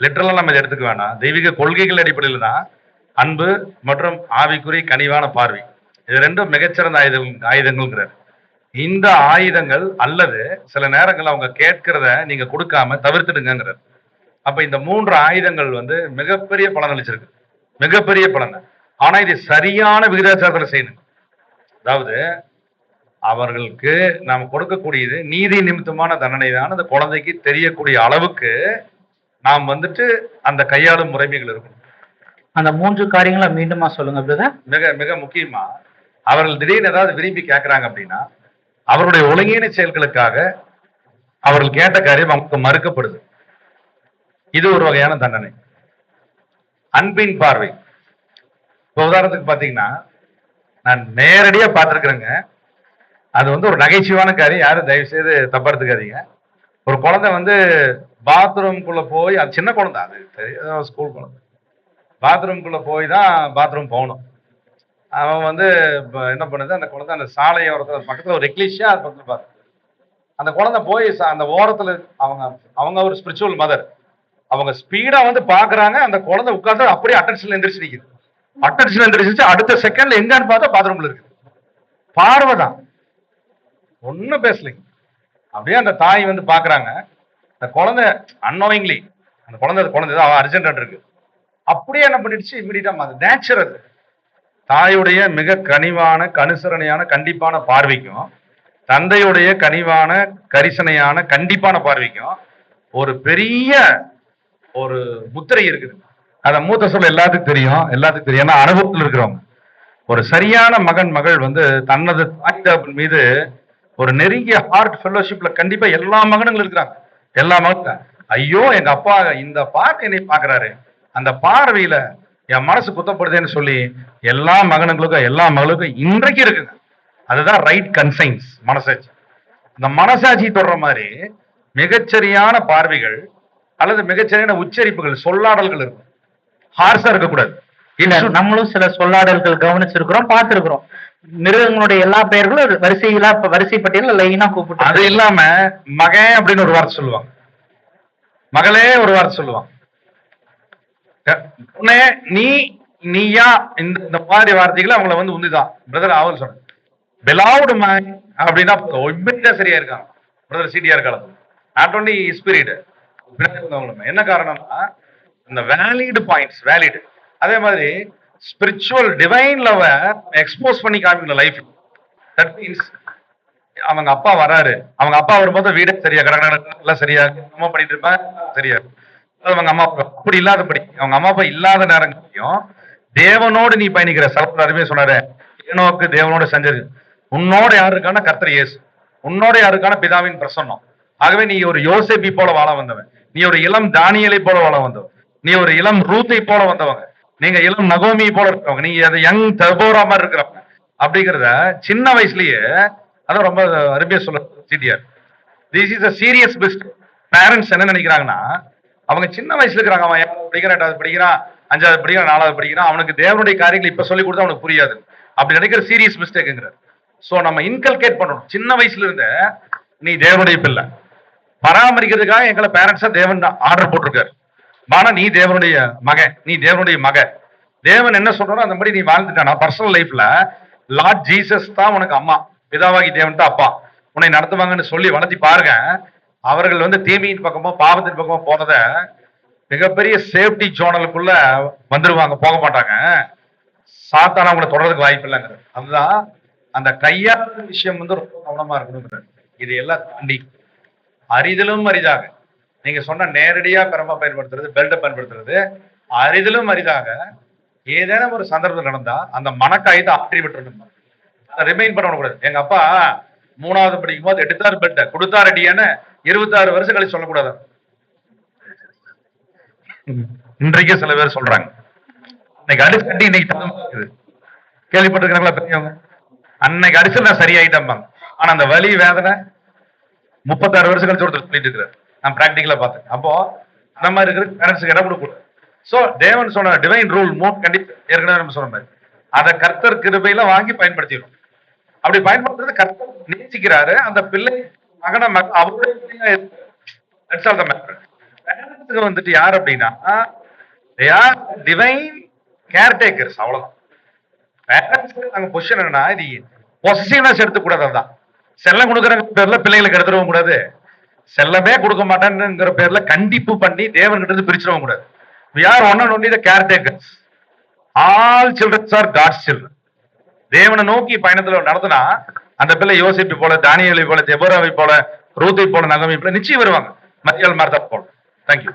லிட்டரலா நம்ம இதை எடுத்துக்க வேணாம். தெய்வீக கொள்கைகள் அடிப்படையில் தான் அன்பு மற்றும் ஆவிக்குறி கனிவான பார்வை, இது 2 மிகச்சிறந்த ஆயுதங்கள்ங்கிறார். இந்த ஆயுதங்கள் அல்லது சில நேரங்கள் அவங்க கேட்கிறத நீங்க கொடுக்காம தவிர்த்துடுங்கிறார். அப்ப இந்த 3 ஆயுதங்கள் வந்து மிகப்பெரிய பலன் அளிச்சிருக்கு, மிகப்பெரிய பலன். ஆனா இது சரியான விகிதாச்சாரத்தில் செய்யணும். அதாவது அவர்களுக்கு நாம் கொடுக்கக்கூடியது நீதி நிமித்தமான தண்டனை தான் அந்த குழந்தைக்கு தெரியக்கூடிய அளவுக்கு நாம் வந்துட்டு அந்த கையாளும் முறைமைகள் இருக்கும். அந்த 3 காரியங்களை மீண்டுமா சொல்லுங்க பிரதர். மிக மிக முக்கியமா அவர்கள் திடீர்னு ஏதாவது விரும்பி கேட்கிறாங்க அப்படின்னா அவருடைய ஒழுங்கீன செயல்களுக்காக அவர்கள் கேட்ட காரியம் அவங்களுக்கு மறுக்கப்படுது. இது ஒரு வகையான தண்டனை. அன்பின் பார்வை. இப்போ உதாரணத்துக்கு பாத்தீங்கன்னா நான் நேரடியா பார்த்திருக்கிறேங்க, அது வந்து ஒரு நகைச்சுவான காரியம், யாரும் தயவு செய்து தப்பா எடுத்துக்காதீங்க. ஒரு குழந்தை வந்து பாத்ரூம்குள்ள போய், அது சின்ன குழந்தை, அது ஸ்கூல் குழந்தை, பாத்ரூம்குள்ள போய் தான் பாத்ரூம் போகணும். அவன் வந்து என்ன பண்ணுது, அந்த குழந்தை அந்த சாலையோரத்தில் பக்கத்தில் ஒரு எக்லிஷியா அது பக்கத்தில் பார்த்து அந்த குழந்தை போய் அந்த ஓரத்தில் அவங்க ஒரு ஸ்பிரிச்சுவல் மதர், அவங்க ஸ்பீடா வந்து பாக்குறாங்க. அந்த குழந்தை உட்கார்ந்து அப்படியே அட்டென்ஷன்ல எந்திரிச்சு நிக்குது. அட்டென்ஷன்ல எந்திரிச்சு அடுத்த செகண்ட்ல எங்கன்னு பார்த்தா பாத்ரூம்ல இருக்கு. பார்வைதான், ஒன்னும் பேசலைங்க. அப்படியே அந்த தாய் வந்து பாக்குறாங்க. அந்த குழந்தை அன்னோயிங்லி அந்த குழந்தை அர்ஜென்ட் இருக்கு. அப்படியே என்ன பண்ணிடுச்சு, இம்மிடியா நேச்சர். அது தாயுடைய மிக கனிவான கனுசரணையான கண்டிப்பான பார்வைக்கும் தந்தையுடைய கனிவான, கரிசனையான, கண்டிப்பான பார்வைக்கும் ஒரு பெரிய ஒரு முத்திரை இருக்குது. அத மூத்த சொல்ல எல்லாத்துக்கும் தெரியும். ஏன்னா அனுபவத்தில் இருக்கிறவங்க. ஒரு சரியான மகன் மகள் வந்து தனது தாய் தகப்பன் மீது ஒரு நெருங்கிய ஹார்ட் ஃபெல்லோஷிப்ல கண்டிப்பா எல்லா மகன்களும் இருக்கிறாங்க. எல்லா மகனும் ஐயோ எங்க அப்பா இந்த பார்க்க என்னை பாக்குறாரு, அந்த பார்வையில என் மனசு குத்தப்படுதுன்னு சொல்லி எல்லா மகன்களுக்கும் எல்லா மகளுக்கும் இன்றைக்கு இருக்குங்க. அதுதான் ரைட் கன்சைன்ஸ், மனசாட்சி. இந்த மனசாட்சி தொடர மாதிரி மிகச்சரியான பார்வைகள் அல்லது மிகச்சரியான உச்சரிப்புகள், சொல்லாடல்கள் இருக்கும். ஹார்ஸா இருக்கக்கூடாது. இல்ல நம்மளும் சில சொல்லாடல்கள் கவனிச்சிருக்கிறோம், பார்த்திருக்கிறோம். மிருகங்களுடைய எல்லா பெயர்களும் வரிசை பட்டியல லைனா கூப்பிட்டு, அது இல்லாம மகன் அப்படின்னு ஒரு வார்த்தை சொல்லுவாங்க, மகளே ஒரு வார்த்தை சொல்லுவாங்க. உன்னை நீ நீயா இந்த மாதிரி வார்த்தைகளை அவங்கள வந்து உந்துதான். பிரதர் அவர் சொன்ன பெலாவுடு மேன் அப்படின்னா உண்மையா சரியா இருக்காங்க பிரதர் சிடிஆர் காலத்துல. நாட் ஓன்லி ஸ்பிரிட், என்ன காரணம்னா இந்த வேலிட் பாயிண்ட்ஸ், வேலிட். அதே மாதிரி ஸ்பிரிச்சுவல் டிவைன் லவ் எக்ஸ்போஸ் பண்ணி காமிக்கணும் லைஃப். தட் மீன்ஸ் அவங்க அப்பா வராரு, அவங்க அப்பா வரும்போது வீடே சரியா கடற்கடலாம் சரியா அம்மா பண்ணிட்டு இருப்பாங்க சரியா. அவங்க அம்மா அப்படி இல்லாதபடி, அவங்க அம்மா அப்பா இல்லாத நேரங்களையும் தேவனோடு நீ பயணிக்கிற. சலப்பராருமே சொன்னாரு, ஏனோக்கு தேவனோட செஞ்சது. உன்னோட யாரு இருக்கான கர்த்தர் இயேசு, உன்னோட யாருக்கான பிதாவின் பிரசன்னம். ஆகவே நீ ஒரு யோசேப்பை போல வாழ வந்தவன், நீ ஒரு இளம் தானியலை போல வாழ வந்தவன், நீ ஒரு இளம் ரூத்தை போல வந்தவங்க, நீங்க இளம் நகோமி போல இருக்கிறவங்க, நீங்க அது யங் தெபோரா மாதிரி இருக்கிறவங்க. அப்படிங்கிறத சின்ன வயசுலயே அதான் ரொம்ப அருமையா சொல்ல சிடிஆர். This is a serious business. Parents என்ன நினைக்கிறாங்கன்னா, அவங்க சின்ன வயசுல இருக்கிறாங்க, அவன் படிக்கிறான், 8வது படிக்கிறான், 5வது படிக்கிறான், 4வது படிக்கிறான், அவனுக்கு தேவனுடைய காரியங்கள் இப்ப சொல்லி கொடுத்தா அவனுக்கு புரியாது. அப்படி நினைக்கிற சீரியஸ் மிஸ்டேக்குங்கிறார். சோ நம்ம இன்கல்கேட் பண்ணணும் சின்ன வயசுல இருந்து, நீ தேவனுடைய பிள்ளை, பராமரிக்கிறதுக்காக எங்களை பேரண்ட்ஸா தேவன் ஆர்டர் போட்டிருக்காரு. ஆனா நீ தேவனுடைய மகன், நீ தேவனுடைய மக. தேவன் என்ன சொல்றாரோ அந்த மாதிரி நீ வாழ்ந்துட்டானா பர்சனல் லைஃப்ல லார்ட் ஜீசஸ் தான் உனக்கு அம்மா, பிதாவாகி தேவன் தான் அப்பா. உன்னை நடத்துவாங்கன்னு சொல்லி வளர்த்தி பாருங்க. அவர்கள் வந்து தீமையின் பக்கமோ பாவத்தின் பக்கமோ போனத மிகப்பெரிய சேஃப்டி ஜோனலுக்குள்ள வந்துருவாங்க, போக மாட்டாங்க. சாத்தான அவங்களை தொடர்றதுக்கு வாய்ப்பு இல்லைங்கிறது. அதுதான் அந்த கையாள விஷயம் வந்து ரொம்ப கவனமா இருக்கணும். இது எல்லாம் தாண்டி அரிதிலும் அரிதாக நீங்க சொன்ன நேரடியா பெருமை பயன்படுத்துறது, பெல்ட்டை பயன்படுத்துறது அரிதிலும் அரிதாக. ஏதேனும் ஒரு சந்தர்ப்பம் நடந்தா அந்த மனக்காயத்தை ஆற்றி விட்டுருணும், அதை ரிமைண்ட் பண்ணக்கூடாது. எங்க அப்பா 3வது படிக்கும் போது எடுத்தார் பெல்ட்டை கொடுத்தார் அடியான்னு 26 வருஷம் கழிச்சு சொல்லக்கூடாது. இன்றைக்கு சில பேர் சொல்றாங்க, இன்னைக்கு அடிச்சு கட்டி இன்னைக்கு இருக்குது, கேள்விப்பட்டிருக்கிறாங்களா பெரியவங்க? அன்னைக்கு அடிச்சு நான் சரியாயிட்டேன், ஆனா அந்த வலி வேதனை 36 வருஷம் கழிச்சு ஒருத்தர் சொல்லிட்டு இருக்கிறார். நான் பிராக்டிகலா பார்த்தேன். அப்போ அந்த மாதிரி இருக்கிற பேரண்ட்ஸுக்கு இடம் கொடுக்கூடாது. சோ தேவன் சொன்ன டிவைன் ரூல் கண்டிப்பா ஏற்கனவே நம்ம சொன்ன மாதிரி அதை கர்த்தர் கிருபையில வாங்கி பயன்படுத்திடும். அப்படி பயன்படுத்துறது கர்த்தர் நேசிக்கிறாரு. அந்த பிள்ளை மகன அவருடைய வந்துட்டு யார் அப்படின்னா டிவைன் கேர்டேக்கர்ஸ், அவ்வளவுதான். பேரண்ட்ஸ் நாங்க பொசிஷன் என்னன்னா, இது பொசிட்டிவ்னஸ் எடுத்துக்கூடாது. அதுதான் செல்லம் கொடுக்குற பேர்ல பிள்ளைகளுக்கு எடுத்துடவும் கூடாது, செல்லமே கொடுக்க மாட்டேங்கிற பேர்ல கண்டிப்பு பண்ணி தேவன் கிட்ட இருந்து பிரிச்சிடவும் கூடாது. We are one and only the caretakers. All children are God's children. தேவனை நோக்கி பயணத்துல நடத்தினா அந்த பிள்ளை யோசிப்பை போல, தானியேலை போல, தெபோராவை போல, ரூத்தை போல, நகோமி போல நிச்சயம் வருவாங்க. மரியாள் மார்த்தா போல. தேங்க்யூ.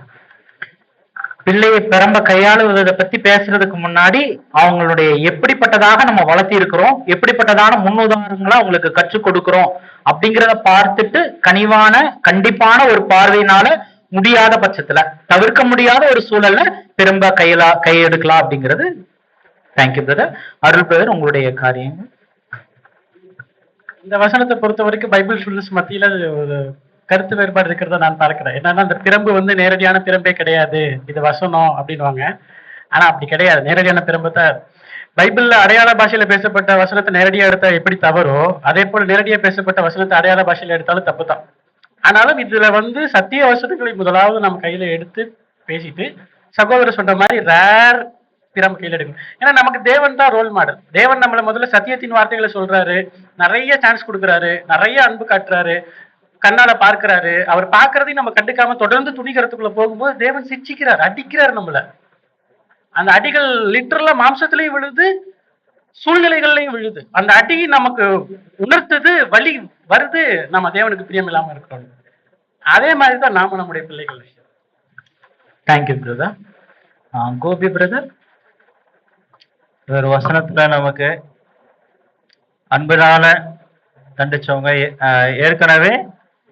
பிள்ளையை பெரம்ப கையாளுவதை பத்தி பேசுறதுக்கு முன்னாடி அவங்களுடைய எப்படிப்பட்டதாக நம்ம வளர்த்தி இருக்கிறோம், எப்படிப்பட்டதான முன்னுதாரணங்களா அவங்களுக்கு கற்றுக் கொடுக்கிறோம் அப்படிங்கிறத பார்த்துட்டு கனிவான கண்டிப்பான ஒரு பார்வையினால முடியாத பட்சத்துல, தவிர்க்க முடியாத ஒரு சூழல்ல திரும்ப கையெடுக்கலாம் அப்படிங்கிறது. Thank you brother. அருள் பிரதர், உங்களுடைய காரியம். இந்த வசனத்தை பொறுத்த வரைக்கும் பைபிள் ஸ்டூடெண்ட்ஸ் மத்தியில ஒரு கருத்து வேறுபாடு இருக்கிறத நான் பார்க்கிறேன். என்னன்னா, அந்த பிரம்பு வந்து நேரடியான பிரம்பே கிடையாது, இது வசனம் அப்படின்வாங்க. ஆனா அப்படி கிடையாது. நேரடியான பிரம்பு தான். பைபிள்ல அடையாள பாஷையில பேசப்பட்ட வசனத்தை நேரடியா எடுத்தா எப்படி தவறோ, அதே போல நேரடியா பேசப்பட்ட வசனத்தை அடையாள பாஷையில எடுத்தாலும் தப்பு தான். ஆனாலும் இதுல வந்து சத்திய வசனங்களை முதலாவது நம்ம கையில எடுத்து பேசிட்டு, சகோதரர் சொன்ன மாதிரி ரேர் பிரம்பு கையில எடுக்கணும். ஏன்னா நமக்கு தேவன் தான் ரோல் மாடல். தேவன் நம்மள முதல்ல சத்தியத்தின் வார்த்தைகளை சொல்றாரு, நிறைய சான்ஸ் கொடுக்குறாரு, நிறைய அன்பு காட்டுறாரு, கண்ணால பார்க்கிறாரு. அவர் பார்க்கறதையும் நம்ம கண்டுக்காம தொடர்ந்து துணிகரத்துக்குள்ள போகும்போது தேவன் சிரிச்சிக்கிறார், அடிக்கிறார் நம்மள. அந்த அடிகள் லிட்டரலா மாம்சத்திலேயே விழுது, சூழ்நிலைகள்லயும் விழுது. அந்த அடி நமக்கு உணர்த்துது, வலி வருது, நம்ம தேவனுக்கு பிரியம் இல்லாம இருக்கிறோம். அதே மாதிரிதான் நாம நம்முடைய பிள்ளைகள் விஷயம். Thank you brother. கோபி பிரதர். ஒரு வசனத்துல நமக்கு அன்பினால தண்டிச்சவங்க ஏற்கனவே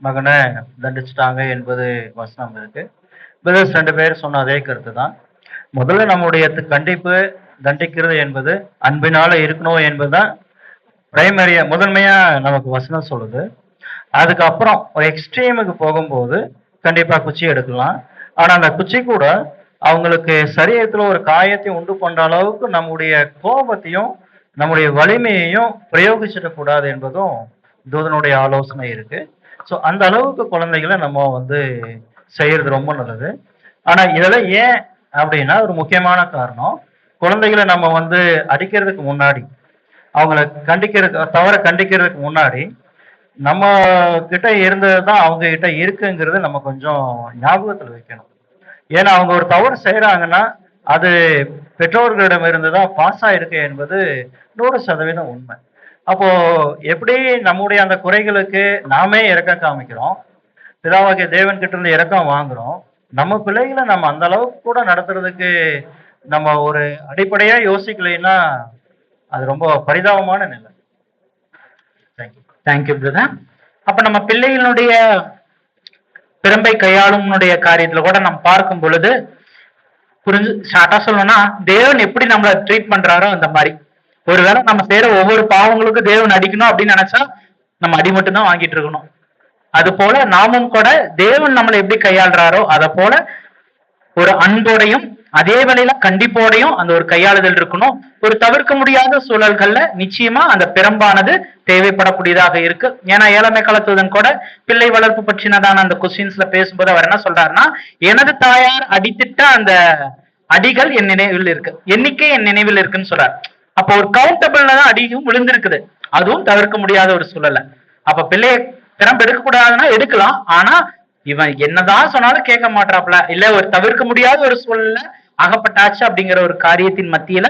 மகனை தண்டிச்சிட்டாங்க என்பது வசனம் இருக்கு. பிரதர்ஸ் 2 பேர் சொன்ன அதே கருத்து தான். முதல்ல நம்முடைய கண்டிப்பு தண்டிக்கிறது என்பது அன்பினால இருக்கணும் என்பதுதான் பிரைமரியா முதன்மையா நமக்கு வசனம் சொல்லுது. அதுக்கப்புறம் ஒரு எக்ஸ்ட்ரீமுக்கு போகும்போது கண்டிப்பா குச்சி எடுக்கலாம். ஆனா அந்த குச்சி கூட அவங்களுக்கு சரீரத்துல ஒரு காயத்தை உண்டு பண்ற அளவுக்கு நம்முடைய கோபத்தையும் நம்முடைய வலிமையையும் பிரயோகிச்சிடக்கூடாது என்பதும் தூதனுடைய ஆலோசனை இருக்கு. ஸோ அந்த அளவுக்கு குழந்தைகளை நம்ம செய்யறது ரொம்ப நல்லது. ஆனா இதெல்லாம் ஏன் அப்படின்னா ஒரு முக்கியமான காரணம், குழந்தைகளை நம்ம அடிக்கிறதுக்கு முன்னாடி, அவங்கள தவற கண்டிக்கிறதுக்கு முன்னாடி நம்ம கிட்ட இருந்தது தான் அவங்க கிட்ட இருக்குங்கிறது நம்ம கொஞ்சம் ஞாபகத்தில் வைக்கணும். ஏன்னா அவங்க ஒரு தவறு செய்யறாங்கன்னா அது பெற்றோர்களிடம் இருந்து தான் பாஸ் ஆயிருக்கு என்பது 100% உண்மை. அப்போ எப்படி நம்முடைய அந்த குறைகளுக்கு நாமே இரக்கம் காமிக்கிறோம், பிதாவாகிய தேவன் கிட்ட இருந்து இரக்கம் வாங்குறோம், நம்ம பிள்ளைகளை நம்ம அந்த அளவுக்கு கூட நடத்துறதுக்கு நம்ம ஒரு அடிப்படையா யோசிக்கலைன்னா அது ரொம்ப பரிதாபமான நிலை. தேங்க்யூ. Thank you brother. அப்ப நம்ம பிள்ளைகளுடைய பிறம்பை கையாளும் காரியத்துல கூட நம்ம பார்க்கும் பொழுது புரிஞ்சு ஷார்ட்டா சொல்லணும்னா, தேவன் எப்படி நம்மளை ட்ரீட் பண்றாரோ அந்த மாதிரி. ஒருவேளை நம்ம செய்யற ஒவ்வொரு பாவங்களுக்கும் தேவன் அடிக்கணும் அப்படின்னு நினைச்சா நம்ம அடி மட்டும் தான் வாங்கிட்டு இருக்கணும். அது போல நாமும் கூட தேவன் நம்மளை எப்படி கையாளுறாரோ அதை போல ஒரு அன்போடையும் அதே வேளையில கண்டிப்போடையும் அந்த ஒரு கையாளுதல் இருக்கணும். ஒரு தவிர்க்க முடியாத சூழல்கள்ல நிச்சயமா அந்த பிறம்பானது தேவைப்படக்கூடியதாக இருக்கு. ஏன்னா ஏழமை காலத்துடன் கூட பிள்ளை வளர்ப்பு பற்றினதான அந்த கொஸ்டின்ஸ்ல பேசும்போது அவர் என்ன சொல்றாருன்னா, எனது தாயார் அடித்திட்ட அந்த அடிகள் என் நினைவில் இருக்கு, எண்ணிக்கை என் நினைவில் இருக்குன்னு சொல்றாரு. அப்ப ஒரு கவுண்டபிள்ல தான் அடியும் விழுந்திருக்குது, அதுவும் தவிர்க்க முடியாத ஒரு சூழல்ல. அப்ப பிள்ளைய பிறம்பு எடுக்க கூடாதுன்னா எடுக்கலாம், ஆனா இவன் என்னதான் சொன்னாலும் கேட்க மாட்டாப்ல, இல்ல ஒரு தவிர்க்க முடியாத ஒரு சூழல்ல அகப்பட்டாச்சு அப்படிங்கிற ஒரு காரியத்தின் மத்தியில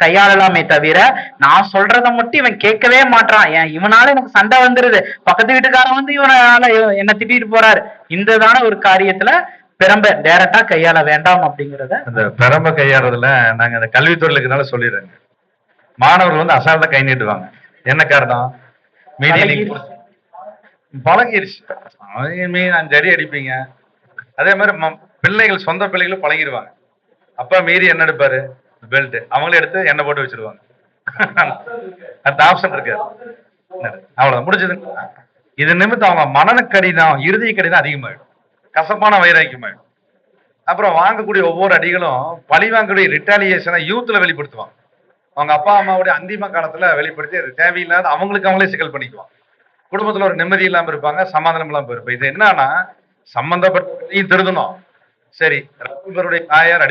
கையாளலாமே தவிர, நான் சொல்றத மட்டும் இவன் கேட்கவே மாட்டான், இவனால எனக்கு சண்டை வந்துருது, பக்கத்து வீட்டுக்காரன் இவனால என்ன திட்டிட்டு போறாரு, இந்ததான ஒரு காரியத்துல பெரம்ப டைரக்டா கையாள வேண்டாம் அப்படிங்கறத அந்த பெரம்ப கையாடுறதுல நாங்க அந்த கல்வித்துறையினால சொல்லிடுறேங்க. மாணவர்கள் அசால்ட்டா கை நீட்டுவாங்க. என்ன காரணம்? பழகிருச்சு. 5 அடி அடிப்பீங்க. அதே மாதிரி பிள்ளைகள் சொந்த பிள்ளைகளும் பழகிடுவாங்க. அப்பா மீறி என்ன எடுப்பாரு? பெல்ட். அவங்களே எடுத்து எண்ணெய் போட்டு வச்சிருவாங்க. அந்த ஆப்ஷன் இருக்காது. அவ்வளவு முடிஞ்சது. இது நிமித்தம் அவங்க மனக்கடினம், இறுதி கடினம் அதிகமாயிடும், கசப்பான வைராக்கியமாயிடும். அப்புறம் வாங்கக்கூடிய ஒவ்வொரு அடிகளும் பழி வாங்கக்கூடிய ரிட்டாலியேஷனை யூத்ல வெளிப்படுத்துவாங்க. அவங்க அப்பா அம்மாவுடைய அந்திம காலத்துல வெளிப்படுத்தி அது தேவையில்லாத அவங்களுக்கு அவங்களே சிக்கல் பண்ணிக்குவாங்க. குடும்பத்துல ஒரு நிம்மதி இல்லாம இருப்பாங்க, சமாதானம் இல்லாம போயிருப்பாங்க. இது என்னன்னா சம்பந்தப்பட்ட திருதணும். சரி, ரசல்பருடைய தாயார்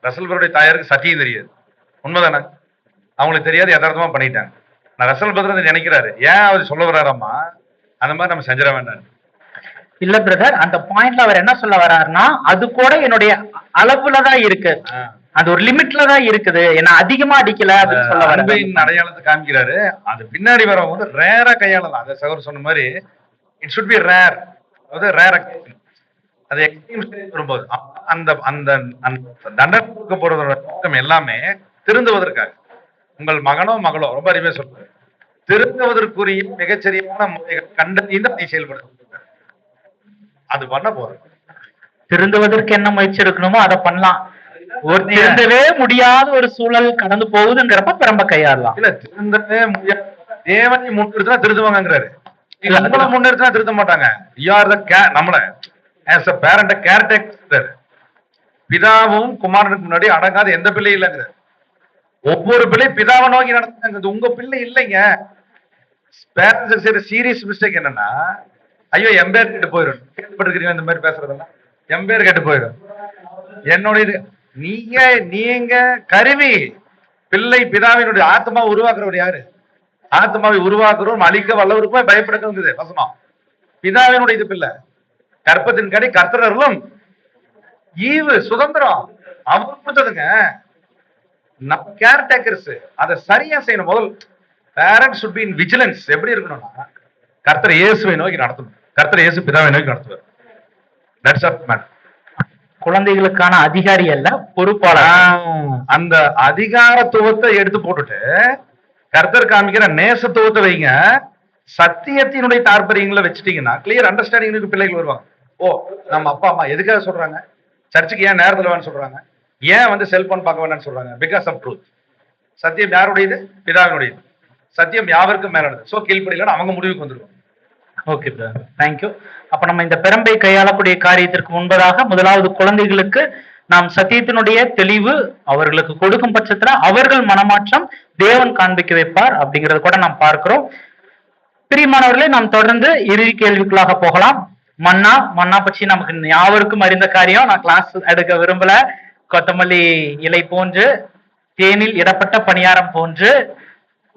ரசல்பருடைய தாயாருக்கு சத்தியம் தெரியாது, உண்மைதானே? அவங்களுக்கு தெரியாது, யதார்த்தமா பண்ணிட்டாங்க. நான் ரசல் பத்ரன் நினைக்கிறாரு, ஏன் அவர் சொல்ல வர்றாரம்மா அந்த மாதிரி நம்ம செஞ்சிட வேண்டாம். இல்ல பிரதர், அந்த பாயிண்ட்ல அவர் என்ன சொல்ல வர்றாருன்னா, அது கூட என்னுடைய அளவுலதான் இருக்கு, அது ஒரு லிமிட்ல தான் இருக்குது, என்ன அதிகமா அடிக்கல அப்படின்னு சொல்ல வர அடையாளத்தை காமிக்கிறாரு. அது பின்னாடி வரவங்க ரேரா கையாளலாம். அதை சகோதரர் சொன்ன மாதிரி இட் ஷுட் பி ரேர், அதாவது ரேர் அது எக்ஸ்ட்ரீம் வரும்போது அந்த அந்த தண்டனை கொடுக்க போறதோட நோக்கம் எல்லாமே திருந்துவதற்காக. உங்கள் மகனோ மகளோ ரொம்ப அருமையா சொல்றாரு, திருந்துவதற்குரிய மிகச்சரியான முறைகள் கண்டறிந்து அதை செயல்படுத்த அது பண்ண போறோம். திருந்துவதற்கு என்ன முயற்சி இருக்கணுமோ அதை பண்ணலாம். ஒரு திருந்தவே முடியாத ஒரு சூழல் கடந்து போகுதுங்கிறப்ப திரும்ப கையாடலாம். இல்ல திருந்தவே முடியாது, தேவனை முன்னிறுத்தினா திருந்துவாங்கிறாரு. இல்ல நம்மள முன்னிறுத்தினா திருத்த மாட்டாங்க. நம்மள ஆஸ் அ பேரண்ட் கேர்டேக்கர். பிதாவும் குமாரனுக்கு முன்னாடி அடங்காத எந்த பிள்ளை இல்லைங்கிற. ஒவ்வொரு பிள்ளை பிதாவை நோக்கி நடந்தாங்க. உங்க பிள்ளை இல்லைங்க. பேரண்ட்ஸ் செய்யற சீரியஸ் மிஸ்டேக் என்னன்னா, ஐயோ எம்பேர் கேட்டு போயிடும். கேட்டுப்பட்டிருக்கீங்க இந்த மாதிரி பேசுறதெல்லாம்? எம்பேர் கேட்டு போயிடும். என்னுடைய நீங்க கருவி. பிள்ளை பிதாவினுடைய ஆத்மா உருவாக்குறவர் யாரு? ஆத்மாவை உருவாக்குறோம் அழிக்க வல்லவருக்கும் பயப்படுகிறது வசனம். பிதாவினுடைய இது பிள்ளை கற்பத்தின் கடி கர்த்தரர்களும் ஈவு சுதந்திரம் அவர் கொடுத்ததுங்க. நம்ம கேர்டேக்கர்ஸ் அதை சரியா செய்யணும். முதல் parents should be in vigilance. எப்படி இருக்கணும்னா கர்த்தர் இயேசுவை நோக்கி நடத்தணும். கர்த்தர் இயேசு பிதாவை நோக்கி நடத்துவார். That's of man. குழந்தைகளுக்கான அதிகாரி அல்ல, பொறுப்பாளர். அந்த அதிகாரத்துவத்தை எடுத்து போட்டுட்டு கர்த்தர் காமிக்கிற நேசத்துவத்தை வைங்க. சத்தியத்தினுடைய தாற்பயங்களை வச்சுட்டீங்கன்னா கிளியர் அண்டர்ஸ்டாண்டிங் பிள்ளைகள் வருவாங்க. ஓ, நம்ம அப்பா அம்மா எதுக்காக சொல்றாங்க, சர்ச்சுக்கு ஏன் நேரத்தில் வேணும்னு சொல்றாங்க, ஏன் வந்து செல்போன் பார்க்க வேணும்னு சொல்றாங்க? Because of truth. சத்தியம் யாருடையது? பிதாவினுடையது. சத்தியம் யாவருக்கும் மேலானது. சோ கீழ்ப்படியில அவங்க முடிவுக்கு வந்துருவாங்க. Okay brother, thank you. அப்ப நம்ம இந்த பெரம்பை கையாளக்கூடிய காரியத்திற்கு முன்பதாக முதலாவது குழந்தைகளுக்கு நாம் சத்தியத்தினுடைய தெளிவு அவர்களுக்கு கொடுக்கும் பட்சத்துல அவர்கள் மனமாற்றம் தேவன் காண்பிக்க வைப்பார் அப்படிங்கறது கூட நாம் பார்க்கிறோம். பிரியமானவர்களே, நாம் தொடர்ந்து இறுதி கேள்விக்குள்ளாக போகலாம். மன்னா பற்றி நமக்கு யாவருக்கும் அறிந்த காரியம். நான் கிளாஸ் எடுக்க விரும்பல. கொத்தமல்லி இலை போன்று, தேனில் இடப்பட்ட பணியாரம் போன்று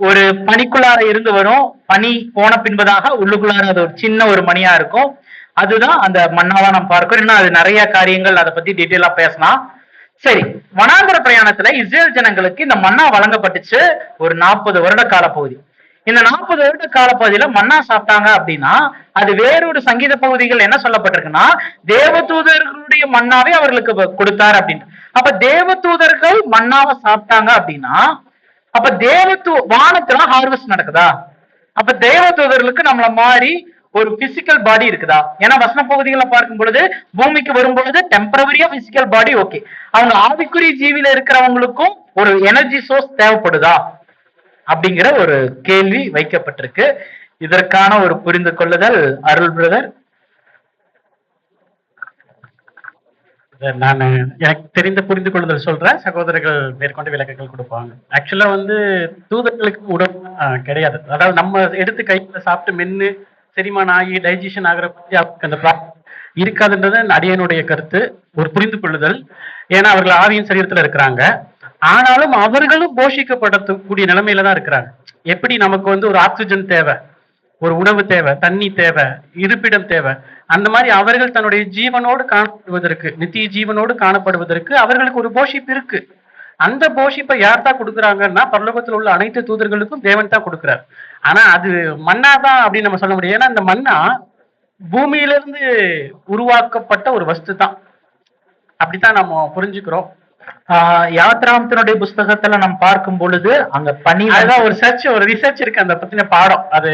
ஒரு பனிக்குள்ளார இருந்து வரும். பனி போன பின்பதாக உள்ளுக்குள்ளார அது ஒரு சின்ன ஒரு மணியா இருக்கும். அதுதான் அந்த மன்னாவா நாம் பார்க்கிறோம். இன்னும் அது நிறைய காரியங்கள் அதை பத்தி டீட்டெயிலா பேசலாம். சரி, வனாந்தர பிரயாணத்துல இஸ்ரேல் ஜனங்களுக்கு இந்த மன்னா வழங்கப்பட்டுச்சு ஒரு 40 வருட கால பகுதி. இந்த 40 வருட கால பகுதியில மன்னா சாப்பிட்டாங்க அப்படின்னா அது வேறொரு சங்கீத பகுதிகள் என்ன சொல்லப்பட்டிருக்குன்னா தேவதூதர்களுடைய மன்னாவே அவர்களுக்கு கொடுத்தார் அப்படின்னு. அப்ப தேவதூதர்கள் மன்னாவை சாப்பிட்டாங்க அப்படின்னா அப்ப வானத்துல ஹார்வெஸ்ட் நடக்குதா? அப்ப தேவதூதர்களுக்கு நம்மள மாதிரி ஒரு பிசிக்கல் பாடி இருக்குதா? ஏன்னா வசன பகுதிகளை பார்க்கும் பொழுது பூமிக்கு வரும் பொழுது டெம்பரவரியா பிசிக்கல் பாடி ஓகே, அவங்க ஆவிக்குரிய ஜீவில இருக்கிறவங்களுக்கும் ஒரு எனர்ஜி சோர்ஸ் தேவைப்படுதா அப்படிங்கிற ஒரு கேள்வி வைக்கப்பட்டிருக்கு. இதற்கான ஒரு புரிந்து கொள்ளுதல் அருள் பிரதர். நான் எனக்கு தெரிந்த புரிந்து கொள்ளுதல் சொல்றேன், சகோதரர்கள் மேற்கொண்டு விளக்கங்கள் கொடுப்பாங்க. ஆக்சுவலா வந்து தூதர்களுக்கு உடம்பு கிடையாது. அதாவது நம்ம எடுத்து கையில சாப்பிட்டு மென்னு செரிமானம் ஆகி டைஜஷன் ஆகிற அந்த ப்ராப்ளம் இருக்காதுன்றது அடியனுடைய கருத்து, ஒரு புரிந்து கொள்ளுதல். ஏன்னா அவர்கள் ஆவியின் சரீரத்துல இருக்கிறாங்க, ஆனாலும் அவர்களும் போஷிக்கப்படக்கூடிய நிலைமையில தான் இருக்கிறாங்க. எப்படி நமக்கு வந்து ஒரு ஆக்சிஜன் தேவை, ஒரு உணவு தேவை, தண்ணி தேவை, இருப்பிடம் தேவை, அந்த மாதிரி அவர்கள் தன்னுடைய ஜீவனோடு காணப்படுவதற்கு, நித்திய ஜீவனோடு காணப்படுவதற்கு அவர்களுக்கு ஒரு போஷிப்பு இருக்கு. அந்த போஷிப்பை யார் தான் கொடுக்குறாங்கன்னா பரலோகத்தில் உள்ள அனைத்து தூதர்களுக்கும் தேவன் தான் கொடுக்கிறார். ஆனா அது மன்னா தான் அப்படின்னு நம்ம சொல்ல முடியும். ஏன்னா அந்த மன்னா பூமியிலிருந்து உருவாக்கப்பட்ட ஒரு வஸ்து தான், அப்படித்தான் நம்ம புரிஞ்சுக்கிறோம். யாத்ராமத்தினுடைய புஸ்தகத்துல நம்ம பார்க்கும் பொழுது அங்க பனி, அதுதான் ஒரு ரிசர்ச் இருக்கு அந்த பத்தின பாடம். அது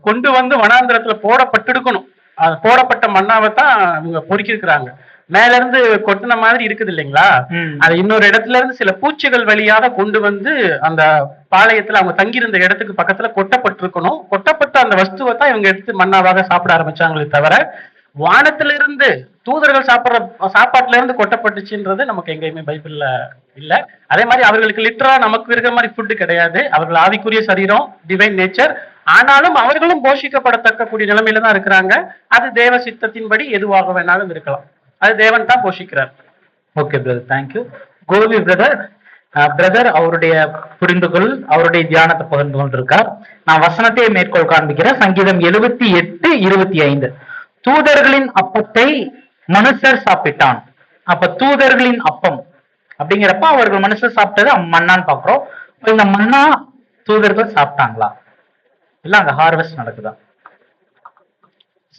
கொண்டு வந்து வனாந்திரத்துல போடப்பட்டிருக்கணும். அது போடப்பட்ட மண்ணாவை தான் இவங்க பொறுக்கிருக்கிறாங்க. மேல இருந்து கொட்டின மாதிரி இருக்குது இல்லைங்களா, அது இன்னொரு இடத்துல இருந்து சில பூச்சிகள் வழியாக கொண்டு வந்து அந்த பாளையத்துல அவங்க தங்கியிருந்த இடத்துக்கு பக்கத்துல கொட்டப்பட்டிருக்கணும். கொட்டப்பட்ட அந்த வஸ்துவை தான் இவங்க எடுத்து மண்ணாவாக சாப்பிட ஆரம்பிச்சாங்களே தவிர வானத்திலிருந்து தூதர்கள் சாப்பிட்ற சாப்பாட்டுல இருந்து கொட்டப்பட்டுச்சுன்றது நமக்கு எங்கேயுமே பைபிள்ல இல்ல. அதே மாதிரி அவர்களுக்கு லிட்டரா நமக்கு இருக்கிற மாதிரி ஃபுட்டு கிடையாது. அவர்கள் ஆவிக்குரிய சரீரம், டிவைன் நேச்சர், ஆனாலும் அவர்களும் போஷிக்கப்படத்தக்க கூடிய நிலைமையில தான் இருக்கிறாங்க. அது தேவ சித்தத்தின்படி எதுவாக வேணாலும் இருக்கலாம். அது தேவன் தான் போஷிக்கிறார். Okay brother, thank you. Kovi brother, brother அவருடைய புரிந்துகொள், அவருடைய தியானத்தை பகிர்ந்து கொண்டிருக்கார். நான் வசனத்தை மேற்கோள் காண்பிக்கிறேன். சங்கீதம் 78:25. தூதர்களின் அப்பத்தை மனுஷர் சாப்பிட்டான். அப்ப தூதர்களின் அப்பம் அப்படிங்கிறப்ப அவர்கள் மனுஷர் சாப்பிட்டது மன்னான்னு பாக்குறோம். இந்த மன்னா தூதர்கள் சாப்பிட்டாங்களா, இல்ல அங்க ஹார்வெஸ்ட் நடக்குதா?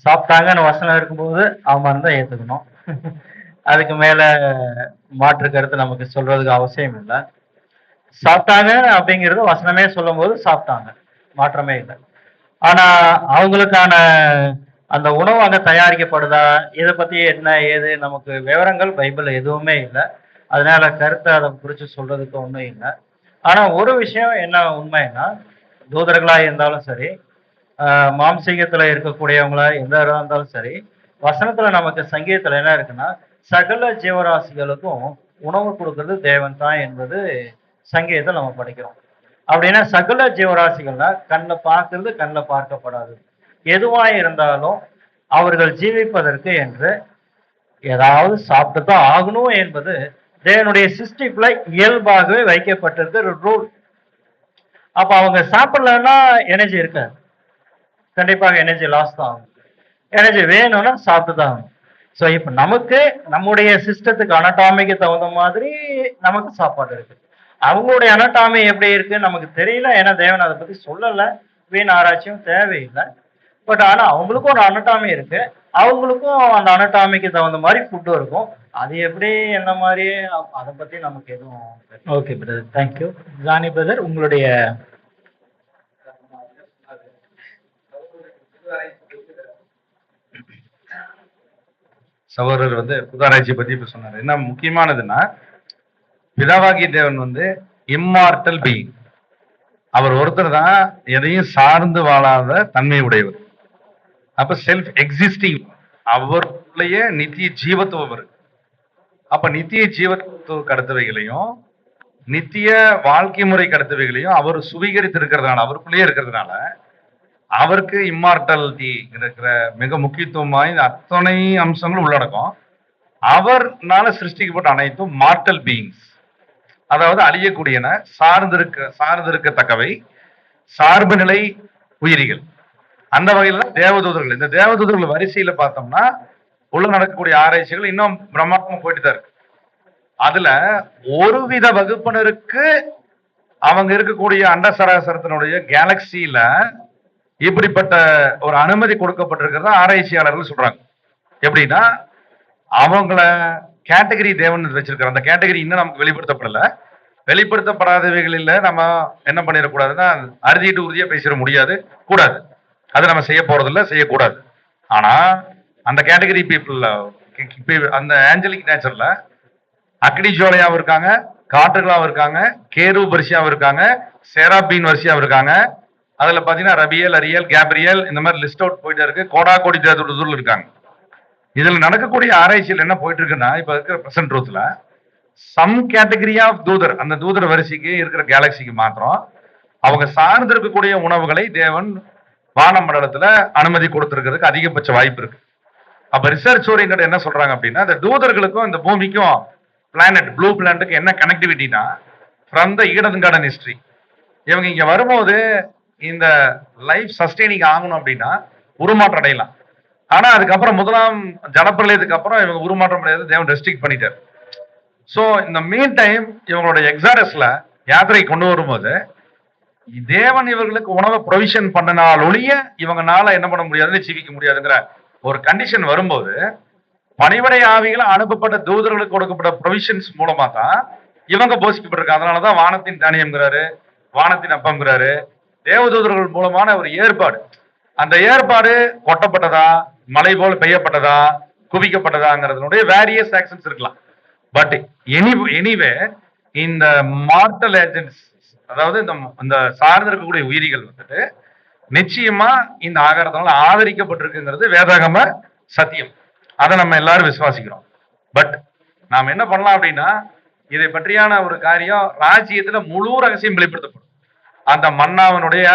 சாப்பிட்டாங்கன்னு வசனம் இருக்கும்போது அவன் தான் ஏத்துக்கணும். அதுக்கு மேல மாற்று கருத்து நமக்கு சொல்றதுக்கு அவசியம் இல்லை. சாப்பிட்டாங்க அப்படிங்கிறது வசனமே சொல்லும் போது சாப்பிட்டாங்க, மாற்றமே இல்லை. ஆனா அவங்களுக்கான அந்த உணவு அங்க தயாரிக்கப்படுதா, இதை பத்தி என்ன ஏது நமக்கு விவரங்கள் பைபிள்ல எதுவுமே இல்லை. அதனால கருத்தை அதை குறித்து சொல்றதுக்கு ஒன்றும் இல்லை. ஆனா ஒரு விஷயம் என்ன உண்மைன்னா, தூதர்களா இருந்தாலும் சரி, மாம்சீகத்துல இருக்கக்கூடியவங்களா எந்த இருந்தாலும் சரி, வசனத்துல நமக்கு சங்கீதத்துல என்ன இருக்குன்னா சகல ஜீவராசிகளுக்கும் உணவு கொடுக்கறது தேவன் தான் என்பது சங்கீதத்தை நம்ம படிக்கிறோம். அப்படின்னா சகல ஜீவராசிகள்னா கண்ணில் பார்க்கறது கண்ணில் பார்க்கப்படாது, எதுவாக இருந்தாலும் அவர்கள் ஜீவிப்பதற்கு என்று ஏதாவது சாப்பிட்டு தான் ஆகணும் என்பது தேவனுடைய சிஸ்டிப்ல இயல்பாகவே வைக்கப்பட்டிருக்கிற ஒரு ரூல். அப்ப அவங்க சாப்பிடலன்னா எனர்ஜி இருக்காது, கண்டிப்பாக எனர்ஜி லாஸ் தான் ஆகும். எனர்ஜி வேணும்னா சாப்பிட்டு தான் ஆகும். ஸோ இப்போ நமக்கு நம்முடைய சிஸ்டத்துக்கு அனடாமிக்கு தகுந்த மாதிரி நமக்கு சாப்பாடு இருக்கு. அவங்களுடைய அனட்டாமி எப்படி இருக்கு நமக்கு தெரியல, ஏன்னா தேவன் அதை பத்தி சொல்லல, வீண் ஆராய்ச்சியும் தேவையில்லை. பட் ஆனா அவங்களுக்கும் ஒரு அனட்டாமி இருக்கு, அவங்களுக்கும் அந்த அனட்டாமிக்கு தகுந்த மாதிரி ஃபுட்டும் இருக்கும். அது எப்படி என்ன மாதிரி அதை பத்தி நமக்கு எதுவும் okay brother, thank you. Johnny brother, உங்களுடைய சகோதரர் வந்து புதாராய்ச்சி பத்தி இப்ப சொன்னார். என்ன முக்கியமானதுன்னா, பிதாவாகிய தேவன் வந்து இம்மார்டல் பீயிங். அவர் ஒருத்தர் தான் எதையும் சார்ந்து வாழாத தன்மை உடையவர். அப்ப செல்ஃப் எக்ஸிஸ்டிங், அவருடைய நித்திய ஜீவத்துவம் இருக்கு. அப்ப நித்திய ஜீவத்துவ கடத்தவைகளையும் நித்திய வாழ்க்கை முறை கடத்தவைகளையும் அவர் சுவீகரித்து இருக்கிறதுனால, அவருக்குள்ளேயே இருக்கிறதுனால, அவருக்கு இம்மார்டாலிட்டி இருக்கிற மிக முக்கியத்துவமாய் இந்த அத்தனை அம்சங்களும் உள்ளடக்கம். அவர்னால சிருஷ்டிக்கப்பட்ட அனைத்தும் மார்டல் பீயிங்ஸ், அதாவது அழியக்கூடியன, சார்ந்திருக்கத்தக்கவை, சார்பு நிலை உயிரிகள். அந்த வகையில தான் தேவதூதர்கள். இந்த தேவதூதர்கள் வரிசையில பார்த்தோம்னா உள்ள நடக்கக்கூடிய ஆராய்ச்சிகள் இன்னும் பிரம்மாண்டமா போயிட்டு தான் இருக்கு. அதுல ஒருவித வகுப்பினருக்கு அவங்க இருக்கக்கூடிய அண்ட சராசரத்தினுடைய கேலக்சியில இப்படிப்பட்ட ஒரு அனுமதி கொடுக்கப்பட்டிருக்கிறதா ஆராய்ச்சியாளர்கள் சொல்றாங்க. எப்படின்னா, அவங்கள கேட்டகரி தேவன் வச்சிருக்காரு. அந்த கேட்டகரி இன்னும் நமக்கு வெளிப்படுத்தப்படல. வெளிப்படுத்தப்படாதவைகளில் நம்ம என்ன பண்ணிடக்கூடாதுன்னா, அறுதிட்டு உறுதியா பேசிட முடியாது, கூடாது. அது நம்ம செய்ய போறதில்ல, செய்யக்கூடாது. ஆனா அந்த கேட்டகரி பீப்புள்ல, அந்த ஆஞ்சலிக் நேச்சர்ல அக்னி ஜோலையாவும் இருக்காங்க, காற்றுகளாவும் இருக்காங்க, கேரு வரிசையாவும் இருக்காங்க, சேராபீன் வரிசையாவும் இருக்காங்க. அதுல பாத்தீங்கன்னா ரபியல், அரியல், கேப்ரியல், இந்த மாதிரி லிஸ்ட் அவுட் போயிட்டே இருக்கு. கோடா கோடி தேவதூதர்கள் இருக்காங்க. இதுல நடக்கக்கூடிய ஆராய்ச்சியில் என்ன போயிட்டு இருக்குன்னா, இப்ப இருக்கிற பிரசன்ட் ட்ரூத்ல சம் கேட்டகரி ஆஃப் தூதர், அந்த தூதர் வரிசைக்கு இருக்கிற கேலக்சிக்கு மாத்திரம் அவங்க சார்ந்து இருக்கக்கூடிய உணவுகளை தேவன் வானமண்டலத்துல அனுமதி கொடுத்திருக்கிறதுக்கு அதிகபட்ச வாய்ப்பு இருக்கு. அப்ப ரிசர்ச் ஓரியன்ட் என்ன சொல்றாங்க அப்படின்னா, இந்த தூதர்களுக்கும் இந்த பூமிக்கும் பிளானட், ப்ளூ பிளானட்டுக்கு என்ன கனெக்டிவிட்டினா, from the Eden garden history. இவங்க இங்க வரும்போது இந்த லைஃப் சஸ்டெய்னிங் ஆகணும் அப்படின்னா உருமாற்றம் அடையலாம். ஆனா அதுக்கப்புறம் முதலாம் ஜலப்பிரளயத்துக்கு அப்புறம் இவங்க உருமாற்றம் அடையாது, தேவன் ரெஸ்ட்ரிக்ட் பண்ணிட்டார். சோ இந்த மீன் டைம் இவங்களுடைய எக்ஸாரஸ்ல யாத்திரை கொண்டு வரும்போது தேவன் இவர்களுக்கு உணவை ப்ரொவிஷன் பண்ணனால் ஒழிய இவங்கனால என்ன பண்ண முடியாதுன்னு ஜீவிக்க முடியாதுங்கிற ஒரு கண்டிஷன் வரும்போது, பணிவடை ஆவிகளை அனுப்பப்பட்ட தூதர்களுக்கு கொடுக்கப்பட்ட ப்ரொவிஷன்ஸ் மூலமா தான் இவங்க போஷிக்கப்பட்டிருக்காங்க. அதனாலதான் வானத்தின் தானியம்ங்கிறாரு, வானத்தின் அப்பம்ங்கிறாரு. தேவதூதர்கள் மூலமான ஒரு ஏற்பாடு. அந்த ஏற்பாடு கொட்டப்பட்டதா, மழை போல் பெய்யப்பட்டதா, குவிக்கப்பட்டதாங்கிறதுனுடைய வேரியஸ் ஆக்ஷன்ஸ் இருக்கலாம். பட் எனிவே இந்த மார்டல் ஏஜென்ட்ஸ், அதாவது இந்த சார்ந்து இருக்கக்கூடிய உயிரிகள் வந்துட்டு நிச்சயமா இந்த ஆகாரத்தினால ஆதரிக்கப்பட்டிருக்குங்கிறது வேதாகம சத்தியம். அதை நம்ம எல்லாரும் விசுவாசிக்கிறோம். பட் நாம் என்ன பண்ணலாம் அப்படின்னா, இதை பற்றியான ஒரு காரியம் ராஜ்யத்துல முழு ரகசியம் வெளிப்படுத்தப்படும். அந்த மன்னாவனுடைய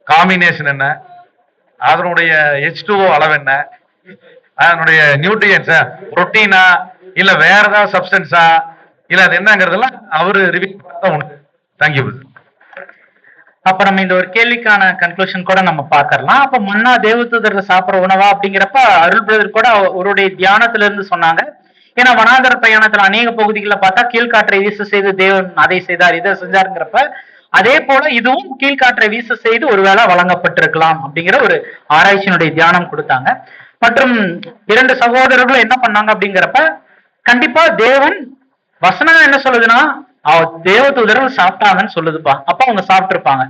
காம்பினேஷன் என்ன, அதனுடைய H2O அளவு என்ன, அதனுடைய நியூட்ரியன்ஸ் புரோட்டீனா இல்ல வேற ஏதாவது சப்ஸ்டன்ஸா இல்ல அது என்னங்கிறதெல்லாம் அவரு ரிவீல் பண்ணா உண்டு. தேங்க்யூ. அப்ப நம்ம இந்த ஒரு கேள்விக்கான கன்க்ளூஷன் கூட நம்ம பாக்கறலாம். அப்ப மன்னா தேவதூதர்கள் சாப்பிடுற உணவா அப்படிங்கிறப்ப அருள் பிரதர் கூட அவருடைய தியானத்துல இருந்து சொன்னாங்க. ஏன்னா வனாந்தர பயணத்துல அநேக பகுதிகளில் பார்த்தா கீழ்காற்றை வீச செய்து தேவன் அதை செய்தார், இதை செஞ்சாருங்கிறப்ப அதே போல இதுவும் கீழ்காற்றை வீச செய்து ஒருவேளை வழங்கப்பட்டிருக்கலாம் அப்படிங்கிற ஒரு ஆராய்ச்சியினுடைய தியானம் கொடுத்தாங்க. மற்றும் 2 சகோதரர்களும் என்ன பண்ணாங்க அப்படிங்கிறப்ப, கண்டிப்பா தேவன் வசனம் என்ன சொல்லுதுன்னா தேவதூதர்கள் சாப்பிட்டாங்கன்னு சொல்லுதுப்பா. அப்ப அவங்க சாப்பிட்டு இருப்பாங்க.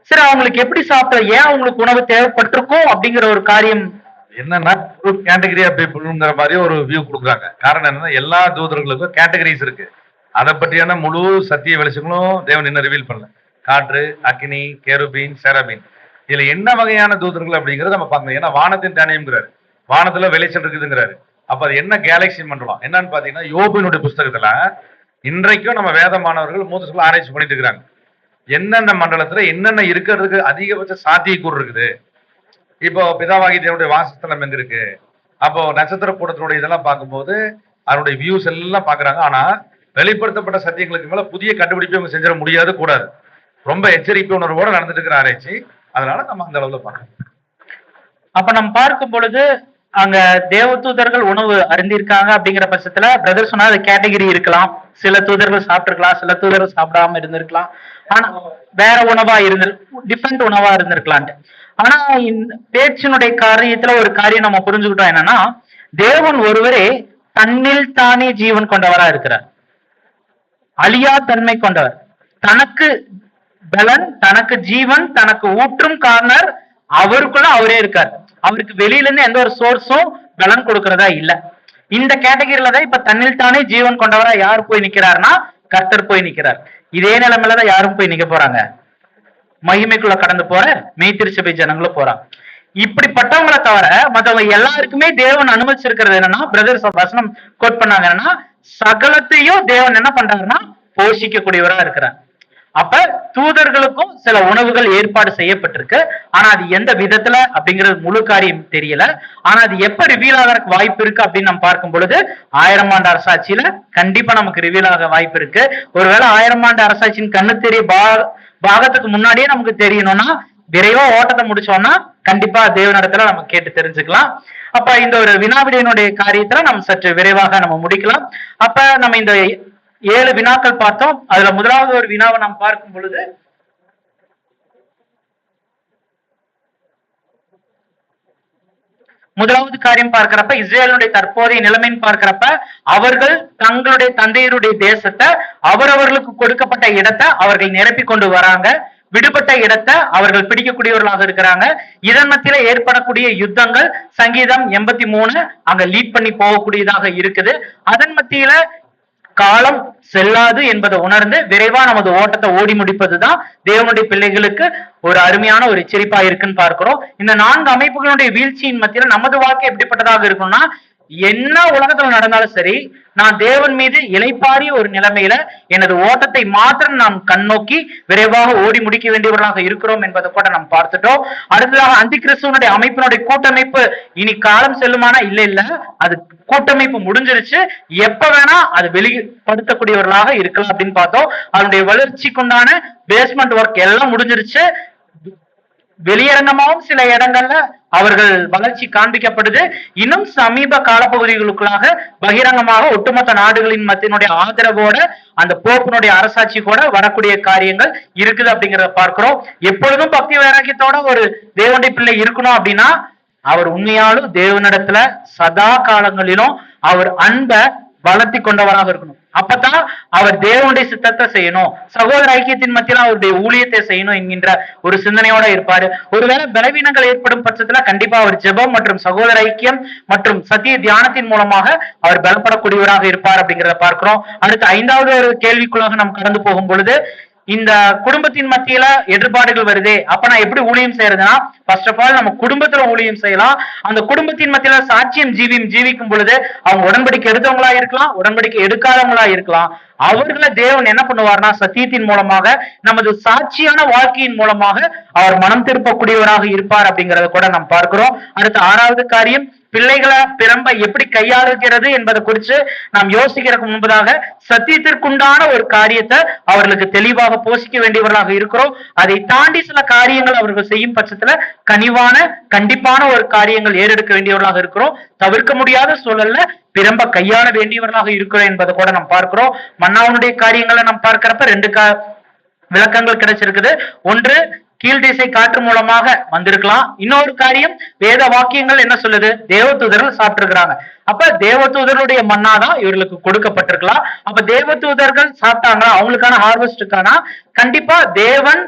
சரி, அவங்களுக்கு எப்படி சாப்பிட்ட, ஏன் அவங்களுக்கு உணவு தேவைப்பட்டிருக்கும் அப்படிங்கிற ஒரு காரியம் என்னன்னா, ஒரு கேட்டகரி ஆஃப் பீப்புள்ங்கிற மாதிரி ஒரு வியூ கொடுக்குறாங்க. காரணம் என்னன்னா, எல்லா தூதர்களுக்கும் கேட்டகரிஸ் இருக்கு. அதை பற்றியான முழு சத்திய வெளிச்சங்களும் தேவன் இன்னும் ரிவீல் பண்ணல. காற்று, அக்னி, கேருபீன், சேராபீன், இதுல என்ன வகையான தூதர்கள் அப்படிங்கறத நம்ம பார்க்கணும். ஏன்னா வானத்தின் தானியம்ங்கிறாரு, வானத்துல வெளிச்சம் இருக்குதுங்கிறாரு. அப்ப அது என்ன கேலக்சி மண்டலம் என்னன்னு பாத்தீங்கன்னா, யோபினுடைய புஸ்தகத்துல இன்றைக்கும் நம்ம வேத மாணவர்கள் மூத்த ஆராய்ச்சி பண்ணிட்டு இருக்கிறாங்க. என்னென்ன மண்டலத்துல என்னென்ன இருக்கிறதுக்கு அதிகபட்ச சாத்தியக்கூறு இருக்குது. இப்போ பிதாவாகி தேவனுடைய வாசஸ்தலம் எங்க இருக்கு, அப்போ நட்சத்திர கூட்டத்தினுடைய இதெல்லாம் பார்க்கும்போது அதனுடைய வியூஸ் எல்லாம் பாக்குறாங்க. ஆனா வெளிப்படுத்தப்பட்ட சத்தியங்களுக்கு மேல புதிய கண்டுபிடிப்பு அவங்க செஞ்சிட முடியாது, கூடாது. ரொம்ப எச்சரிக்கை உணர்வோட நடந்துட்டு இருக்கிற ஆராய்ச்சி. அதனால நம்ம அந்த அளவுல பார்க்கணும். அப்ப நம்ம பார்க்கும் பொழுது அங்க தேவதூதர்கள் உணவு அருந்திருக்காங்க அப்படிங்கிற பட்சத்துல பிரதர் சொன்னா அது கேட்டகரி இருக்கலாம். சில தூதர்கள் சாப்பிட்டிருக்கலாம், சில தூதர்கள் சாப்பிடாம இருந்திருக்கலாம். ஆனா வேற உணவா டிஃப்ரெண்ட் உணவா இருந்திருக்கலான்ட்டு. ஆனா இந்த பேச்சினுடைய காரியத்துல ஒரு காரியம் நம்ம புரிஞ்சுக்கிட்டோம் என்னன்னா, தேவன் ஒருவரே தன்னில் தானே ஜீவன் கொண்டவரா இருக்கிறார். அழியா தன்மை கொண்டவர். தனக்கு பலன், தனக்கு ஜீவன், தனக்கு ஊற்றும் காரணர் அவருக்குள்ள அவரே இருக்கார். அவருக்கு வெளியில இருந்து எந்த ஒரு சோர்ஸும் பலன் கொடுக்கறதா இல்ல. இந்த கேட்டகரியில தான் இப்ப தன்னில் தானே ஜீவன் கொண்டவரா யார் போய் நிக்கிறாருன்னா கர்த்தர் போய் நிக்கிறார். இதே நிலைமையிலதான் யாரும் போய் நிக்க போறாங்க? மகிமைக்குள்ள கடந்து போற மெய்த்திருச்சபை ஜனங்களும் போறாங்க. இப்படிப்பட்டவங்களை தவிர மற்றவங்க எல்லாருக்குமே தேவன் அனுமதிச்சிருக்கிறது என்னன்னா, பிரதர்ஸ் வசனம் கோட் பண்ணாங்க என்னன்னா, சகலத்தையும் தேவன் என்ன பண்றாருன்னா போஷிக்க கூடியவரா இருக்கிறார். அப்ப தூதர்களுக்கும் சில உணவுகள் ஏற்பாடு செய்யப்பட்டிருக்கு. ஆனா அது எந்த விதத்துல அப்படிங்கிறது முழு காரியம் தெரியல. ஆனா அது எப்ப ரிவீல் ஆகிறதுக்கு வாய்ப்பு இருக்கு அப்படின்னு நம்ம பார்க்கும் பொழுது 1000 ஆண்டு அரசாட்சியில கண்டிப்பா நமக்கு ரிவீல் ஆக வாய்ப்பு இருக்கு. ஒருவேளை 1000 ஆண்டு அரசாட்சியின் கண்ணு தெரிய பாகத்துக்கு முன்னாடியே நமக்கு தெரியணும்னா, விரைவா ஓட்டத்தை முடிச்சோம்னா கண்டிப்பா தேவனிடத்துல நம்ம கேட்டு தெரிஞ்சுக்கலாம். அப்ப இந்த ஒரு வினாவிடையினுடைய காரியத்துல நம்ம சற்று விரைவாக நம்ம முடிக்கலாம். அப்ப நம்ம இந்த 7 வினாக்கள் பார்த்தோம். அதுல முதலாவது ஒரு வினாவை நாம் பார்க்கும் பொழுது, முதலாவது காரியம் பார்க்கிறப்ப இஸ்ரேலுடைய தற்போதைய நிலைமைன்னு பார்க்கிறப்ப, அவர்கள் தங்களுடைய தந்தையருடைய தேசத்தை, அவரவர்களுக்கு கொடுக்கப்பட்ட இடத்தை அவர்கள் நிரப்பி கொண்டு வராங்க. விடுபட்ட இடத்தை அவர்கள் பிடிக்கக்கூடியவர்களாக இருக்கிறாங்க. இதன் மத்தியில ஏற்படக்கூடிய யுத்தங்கள் சங்கீதம் 83 அங்க லீட் பண்ணி போகக்கூடியதாக இருக்குது. அதன் மத்தியில காலம் செல்லாது என்பதை உணர்ந்து விரைவா நமது ஓட்டத்தை ஓடி முடிப்பதுதான் தேவனுடைய பிள்ளைகளுக்கு ஒரு அருமையான ஒரு எச்சரிப்பா இருக்குன்னு பார்க்கிறோம். இந்த 4 அமைப்புகளுடைய வீழ்ச்சியின் மத்தியில நமது வாழ்க்கை எப்படிப்பட்டதாக இருக்கும்னா, என்ன உலகத்துல நடந்தாலும் சரி, நான் தேவன் மீது இளைப்பாறிய ஒரு நிலைமையில எனது ஓட்டத்தை மாத்திரம் நாம் கண்ணோக்கி விரைவாக ஓடி முடிக்க வேண்டியவர்களாக இருக்கிறோம் என்பதை கூட நாம் பார்த்துட்டோம். அடுத்ததாக அந்தி கிறிஸ்துவனுடைய அமைப்பினுடைய கூட்டமைப்பு இனி காலம் செல்லுமானா இல்ல, அது கூட்டமைப்பு முடிஞ்சிருச்சு. எப்ப வேணா அது வெளிப்படுத்தக்கூடியவர்களாக இருக்கலாம் அப்படின்னு பார்த்தோம். அதனுடைய வளர்ச்சிக்குண்டான பேஸ்மெண்ட் ஒர்க் எல்லாம் முடிஞ்சிருச்சு. வெளியரங்கமாகவும் சில இடங்கள்ல அவர்கள் வளர்ச்சி காண்பிக்கப்படுது. இன்னும் சமீப காலப்பகுதிகளுக்குள்ளாக பகிரங்கமாக ஒட்டுமொத்த நாடுகளின் மத்தியினுடைய ஆதரவோட அந்த போப்பினுடைய அரசாட்சி கூட வரக்கூடிய காரியங்கள் இருக்குது அப்படிங்கிறத பார்க்கிறோம். எப்பொழுதும் பக்தி வைராக்கியத்தோட ஒரு தேவனுடைய பிள்ளை இருக்கணும் அப்படின்னா, அவர் உண்மையாலும் தேவனிடத்துல சதா காலங்களிலும் அவர் அன்பை வளர்த்தி கொண்டவராக இருக்கணும். அப்பதான் அவர் தேவனுடைய சித்தத்தை செய்யணும், சகோதர ஐக்கியத்தின் மத்தியில அவருடைய ஊழியத்தை செய்யணும் என்கின்ற ஒரு சிந்தனையோட இருப்பாரு. ஒருவேளை பலவீனங்கள் ஏற்படும் பட்சத்துல கண்டிப்பா அவர் ஜெபம் மற்றும் சகோதர ஐக்கியம் மற்றும் சத்திய தியானத்தின் மூலமாக அவர் பலப்படக்கூடியவராக இருப்பார் அப்படிங்கிறத பார்க்கிறோம். அடுத்து 5வது ஒரு கேள்விக்குள்ளாக நாம் கடந்து போகும் பொழுது, இந்த குடும்பத்தின் மத்தியில எதிர்பாடுகள் வருதே, அப்ப நான் எப்படி ஊழியம் செய்யறதுன்னா, ஃபர்ஸ்ட் ஆஃப் ஆல் நம்ம குடும்பத்துல ஊழியம் செய்யலாம். அந்த குடும்பத்தின் மத்தியில சாட்சியம் ஜீவிக்கும் பொழுது அவங்க உடன்படிக்கை எடுத்தவங்களா இருக்கலாம், உடன்படிக்கை எடுக்காதவங்களா இருக்கலாம். அவர்களை தேவன் என்ன பண்ணுவார்னா, சத்தியத்தின் மூலமாக நமது சாட்சியான வாழ்க்கையின் மூலமாக அவர் மனம் திருப்பக்கூடியவராக இருப்பார் அப்படிங்கறத கூட நாம் பார்க்கிறோம். அடுத்த 6வது காரியம், பிள்ளைகளை பிறம்ப எப்படி கையாளுகிறது என்பதை குறித்து நாம் யோசிக்கிறதுக்கு முன்பதாக சத்தியத்திற்குண்டான ஒரு காரியத்தை அவர்களுக்கு தெளிவாக போஷிக்க வேண்டியவர்களாக இருக்கிறோம். அதை தாண்டி சில காரியங்கள் அவர்கள் செய்யும் பட்சத்துல கனிவான கண்டிப்பான ஒரு காரியங்கள் ஏறெடுக்க வேண்டியவர்களாக இருக்கிறோம். தவிர்க்க முடியாத சூழல்ல பிறம்ப கையாள வேண்டியவர்களாக இருக்கிறோம் என்பதை கூட நாம் பார்க்கிறோம். மன்னாவுடைய காரியங்களை நாம் பார்க்கிறப்ப 2 விளக்கங்கள் கிடைச்சிருக்குது. ஒன்று, கீழ்திசை காற்று மூலமாக வந்திருக்கலாம். இன்னொரு காரியம், வேத வாக்கியங்கள் என்ன சொல்லுது, தேவதூதர்கள் சாப்பிட்டு இருக்கிறாங்க. அப்ப தேவதூதருடைய மன்னாதான் இவர்களுக்கு கொடுக்கப்பட்டிருக்கலாம். அப்ப தேவதூதர்கள் சாப்பிட்டாங்களா, அவங்களுக்கான ஹார்வெஸ்டுக்கான கண்டிப்பா தேவன்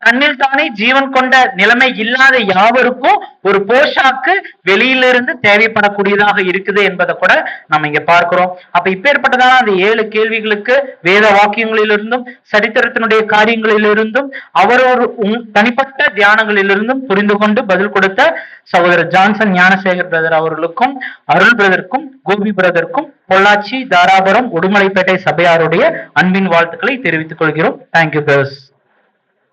தன்னில் தானே ஜீவன் கொண்ட நிலைமை இல்லாத யாவருக்கும் ஒரு போஷாக்கு வெளியிலிருந்து தேவைப்படக்கூடியதாக இருக்குது என்பதை கூட நம்ம இங்க பார்க்கிறோம். அப்ப இப்பேற்பட்டதான அந்த 7 கேள்விகளுக்கு வேத வாக்கியங்களிலிருந்தும் சரித்திரத்தினுடைய காரியங்களிலிருந்தும் அவரவர் தனிப்பட்ட தியானங்களிலிருந்தும் புரிந்து கொண்டு பதில் கொடுத்த சகோதரர் ஜான்சன் ஞானசேகர் பிரதர் அவர்களுக்கும், அருள் பிரதருக்கும், கோபி பிரதருக்கும், பொள்ளாச்சி, தாராபுரம், உடுமலைப்பேட்டை சபையாருடைய அன்பின் வாழ்த்துக்களை தெரிவித்துக் கொள்கிறோம். Thank you brothers.